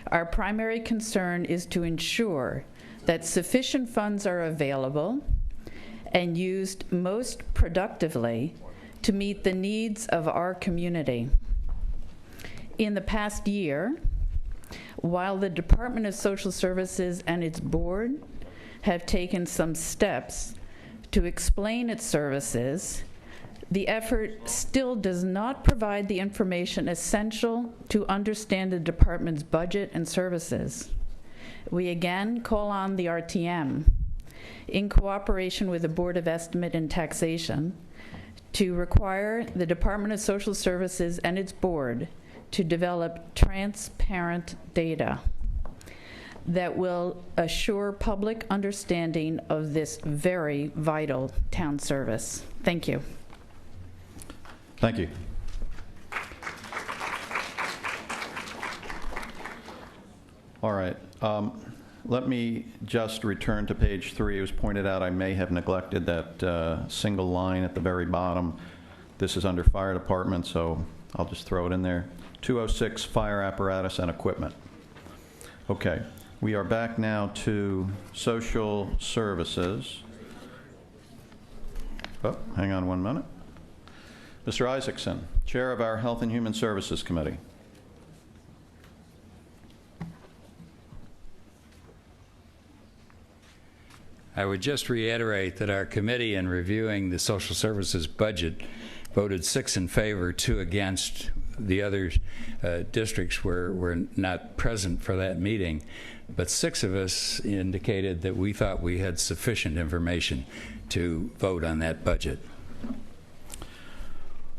Our primary concern is to ensure that sufficient funds are available and used most productively to meet the needs of our community. In the past year, while the Department of Social Services and its board have taken some steps to explain its services, the effort still does not provide the information essential to understand the department's budget and services. We again call on the RTM, in cooperation with the Board of Estimate and Taxation, to require the Department of Social Services and its board to develop transparent data that will assure public understanding of this very vital town service. Thank you.
Thank you. All right. Let me just return to page 3. It was pointed out I may have neglected that single line at the very bottom. This is under Fire Department, so I'll just throw it in there. 206, Fire Apparatus and Equipment. Okay. We are back now to Social Services. Oh, hang on one minute. Mr. Isaacson, Chair of our Health and Human Services Committee.
I would just reiterate that our committee, in reviewing the social services budget, voted 6 in favor, 2 against. The other districts were not present for that meeting, but 6 of us indicated that we thought we had sufficient information to vote on that budget.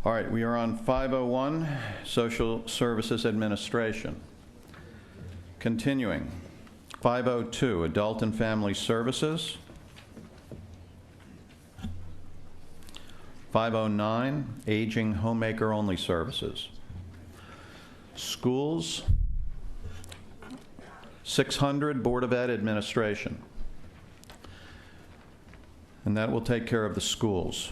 All right, we are on 501, Social Services Administration. Continuing, 502, Adult and Family Services. 509, Aging Homemaker Only Services. Schools. 600, Board of Ed Administration. And that will take care of the schools.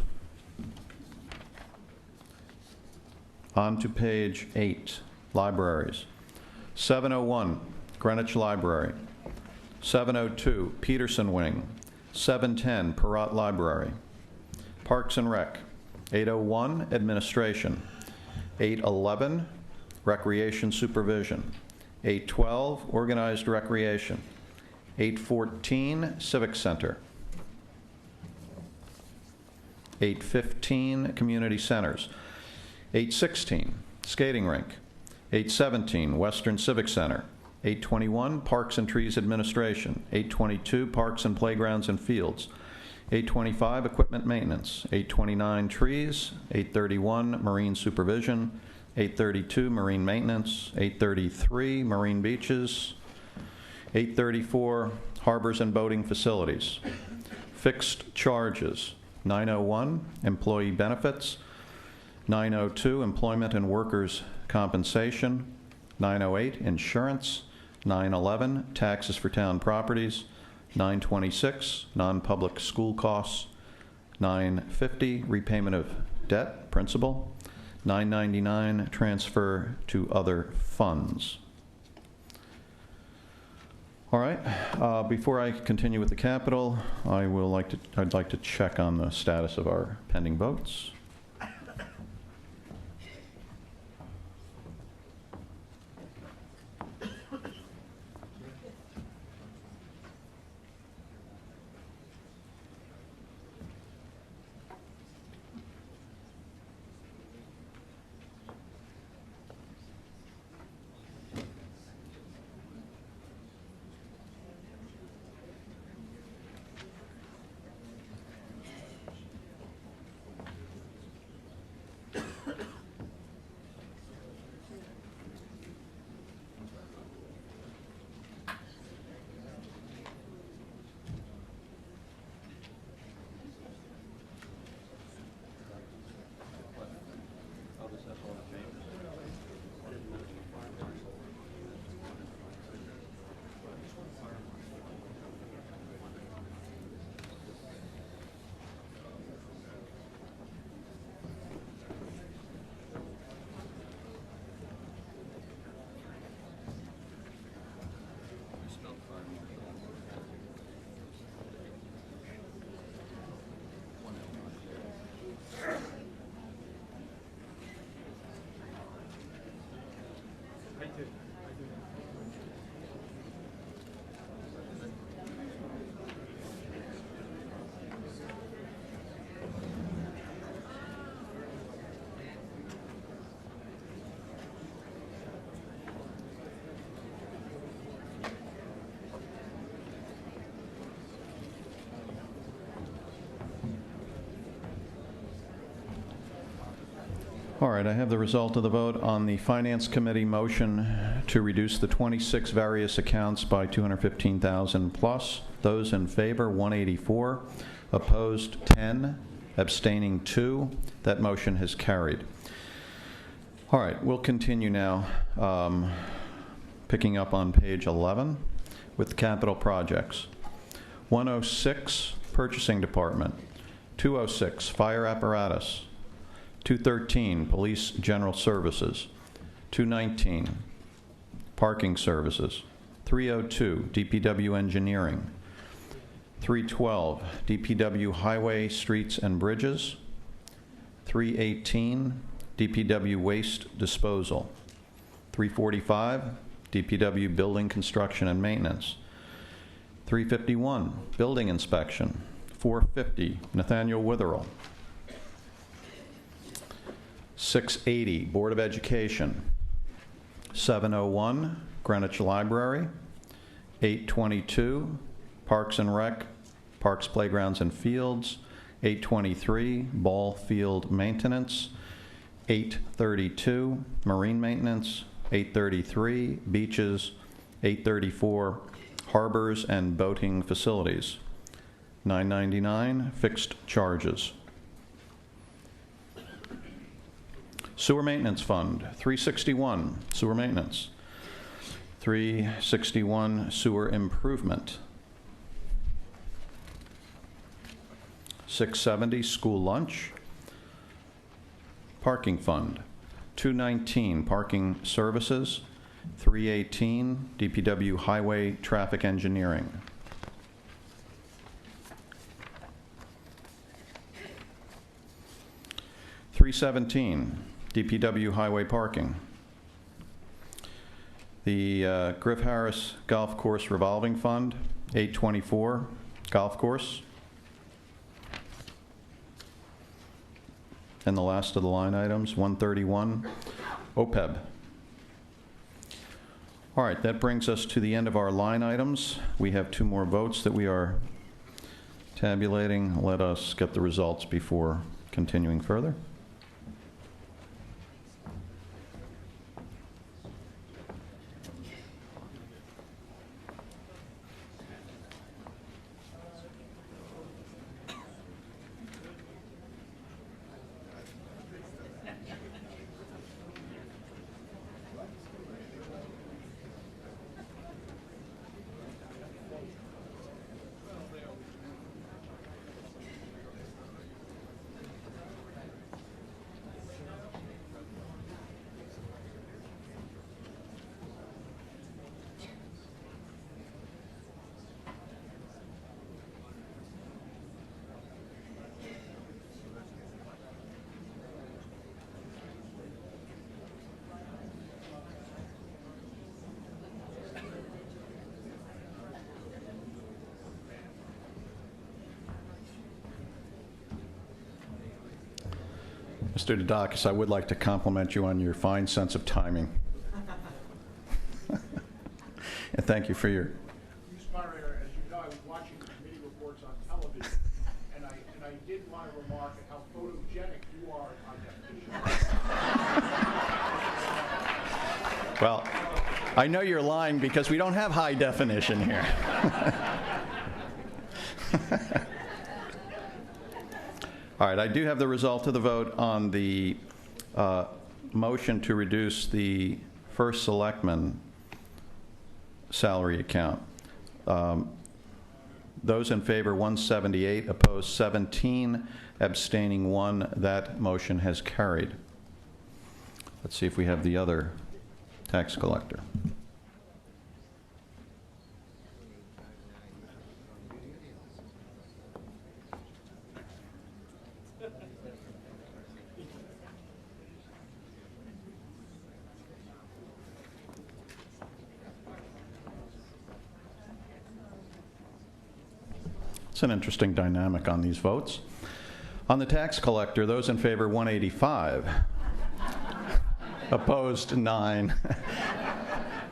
On to page 8, Libraries. 701, Greenwich Library. 702, Peterson Wing. 710, Perrott Library. Parks and Rec. 801, Administration. 811, recreation supervision. 812, organized recreation. 814, civic center. 815, community centers. 816, skating rink. 817, Western Civic Center. 821, Parks and Trees Administration. 822, Parks and Playgrounds and Fields. 825, Equipment Maintenance. 829, Trees. 831, Marine Supervision. 832, Marine Maintenance. 833, Marine Beaches. 834, Harbors and Boating Facilities. Fixed charges. 901, Employee Benefits. 902, Employment and Workers' Compensation. 908, Insurance. 911, Taxes for Town Properties. 926, Non-Public School Costs. 950, Repayment of Debt, Principal. 999, Transfer to Other Funds. All right, before I continue with the capital, I'd like to check on the status of our pending votes. All right, I have the result of the vote on the Finance Committee motion to reduce the 26 various accounts by $215,000 plus. Those in favor, 184. Opposed, 10. Abstaining, 2. That motion has carried. All right, we'll continue now, picking up on page 11 with capital projects. 106, Purchasing Department. 206, Fire Apparatus. 213, Police General Services. 219, Parking Services. 302, DPW Engineering. 312, DPW Highway, Streets and Bridges. 318, DPW Waste Disposal. 345, DPW Building Construction and Maintenance. 351, Building Inspection. 450, Nathaniel Witherell. 680, Board of Education. 701, Greenwich Library. 822, Parks and Rec, Parks, Playgrounds and Fields. 823, Ball Field Maintenance. 832, Marine Maintenance. 833, Beaches. 834, Harbors and Boating Facilities. 999, Fixed Charges. Sewer Maintenance Fund, 361, Sewer Maintenance. 361, Sewer Improvement. 670, School Lunch. Parking Fund, 219, Parking Services. 318, DPW Highway Traffic Engineering. 317, DPW highway parking. The Griff Harris Golf Course Revolving Fund, 824, golf course. And the last of the line items, 131, OPEB. All right, that brings us to the end of our line items. We have 2 more votes that we are tabulating. Let us get the results before continuing further. Mr. Dudakis, I would like to compliment you on your fine sense of timing. And thank you for your...
Mr. Moderator, as you know, I was watching the committee reports on television, and I did want to remark at how photogenic you are on definition.
Well, I know you're lying because we don't have high definition here. All right, I do have the result of the vote on the motion to reduce the first selectman salary account. Those in favor, 178, opposed 17, abstaining 1. That motion has carried. Let's see if we have the other tax collector. It's an interesting dynamic on these votes. On the tax collector, those in favor, 185. Opposed, 9.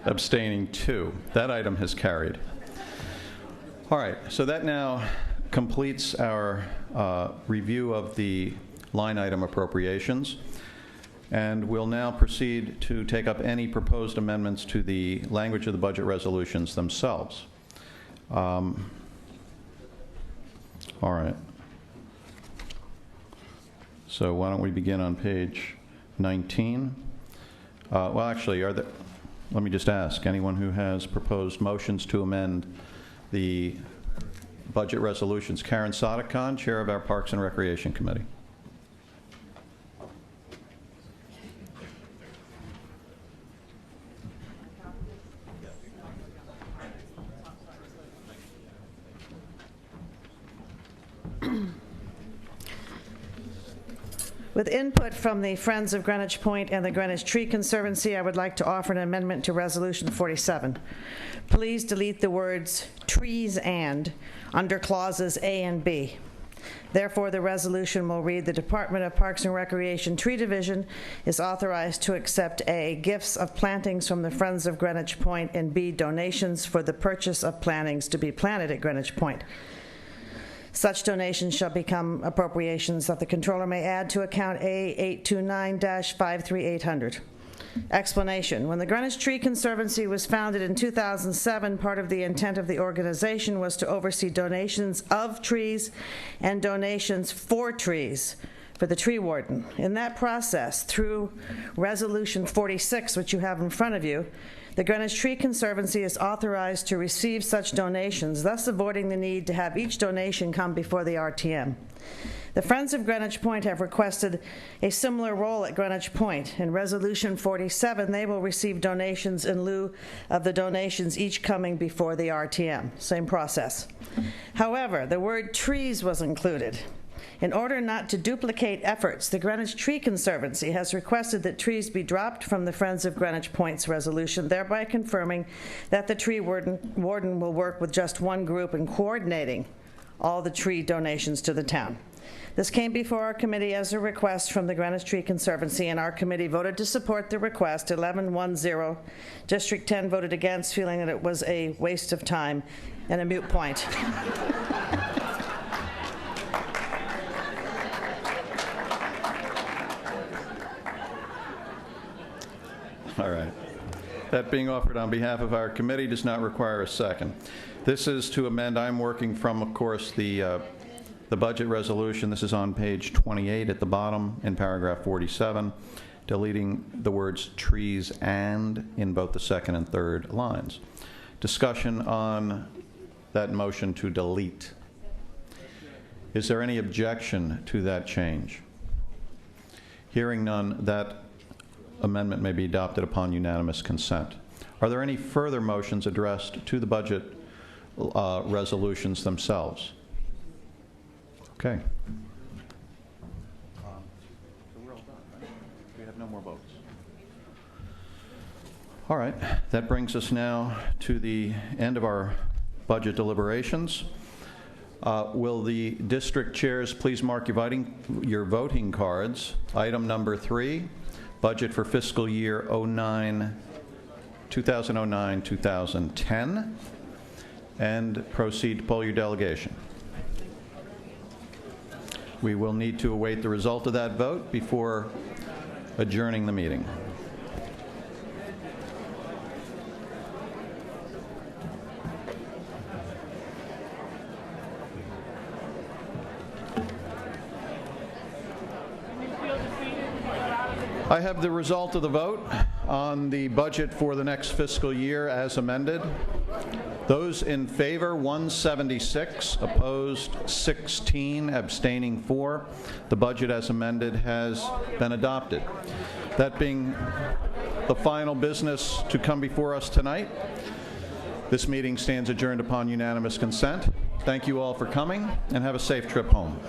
Abstaining, 2. That item has carried. All right, so that now completes our review of the line item appropriations. And we'll now proceed to take up any proposed amendments to the language of the budget resolutions themselves. All right. So why don't we begin on page 19? Well, actually, let me just ask, anyone who has proposed motions to amend the budget resolutions? Karen Sadekhan, Chair of our Parks and Recreation Committee.
With input from the Friends of Greenwich Point and the Greenwich Tree Conservancy, I would like to offer an amendment to Resolution 47. Please delete the words "trees and" under clauses A and B. Therefore, the resolution will read, the Department of Parks and Recreation Tree Division is authorized to accept A, gifts of plantings from the Friends of Greenwich Point, and B, donations for the purchase of plantings to be planted at Greenwich Point. Such donations shall become appropriations that the controller may add to account A829-53800. Explanation. When the Greenwich Tree Conservancy was founded in 2007, part of the intent of the organization was to oversee donations of trees and donations for trees for the tree warden. In that process, through Resolution 46, which you have in front of you, the Greenwich Tree Conservancy is authorized to receive such donations, thus avoiding the need to have each donation come before the RTM. The Friends of Greenwich Point have requested a similar role at Greenwich Point. In Resolution 47, they will receive donations in lieu of the donations each coming before the RTM. Same process. However, the word trees was included. In order not to duplicate efforts, the Greenwich Tree Conservancy has requested that trees be dropped from the Friends of Greenwich Points resolution, thereby confirming that the tree warden will work with just one group in coordinating all the tree donations to the town. This came before our committee as a request from the Greenwich Tree Conservancy, and our committee voted to support the request, 11-1-0. District 10 voted against, feeling that it was a waste of time and a moot point.
All right. That being offered on behalf of our committee does not require a second. This is to amend. I'm working from, of course, the budget resolution. This is on page 28 at the bottom in paragraph 47, deleting the words trees and in both the second and third lines. Discussion on that motion to delete. Is there any objection to that change? Hearing none, that amendment may be adopted upon unanimous consent. Are there any further motions addressed to the budget resolutions themselves? Okay. So we're all done, right? We have no more votes. All right. That brings us now to the end of our budget deliberations. Will the district chairs please mark your voting cards? Item number 3, budget for fiscal year 2009-2010, and proceed to poll your delegation. We will need to await the result of that vote before adjourning the meeting. I have the result of the vote on the budget for the next fiscal year as amended. Those in favor, 176, opposed 16, abstaining 4. The budget as amended has been adopted. That being the final business to come before us tonight, this meeting stands adjourned upon unanimous consent. Thank you all for coming, and have a safe trip home.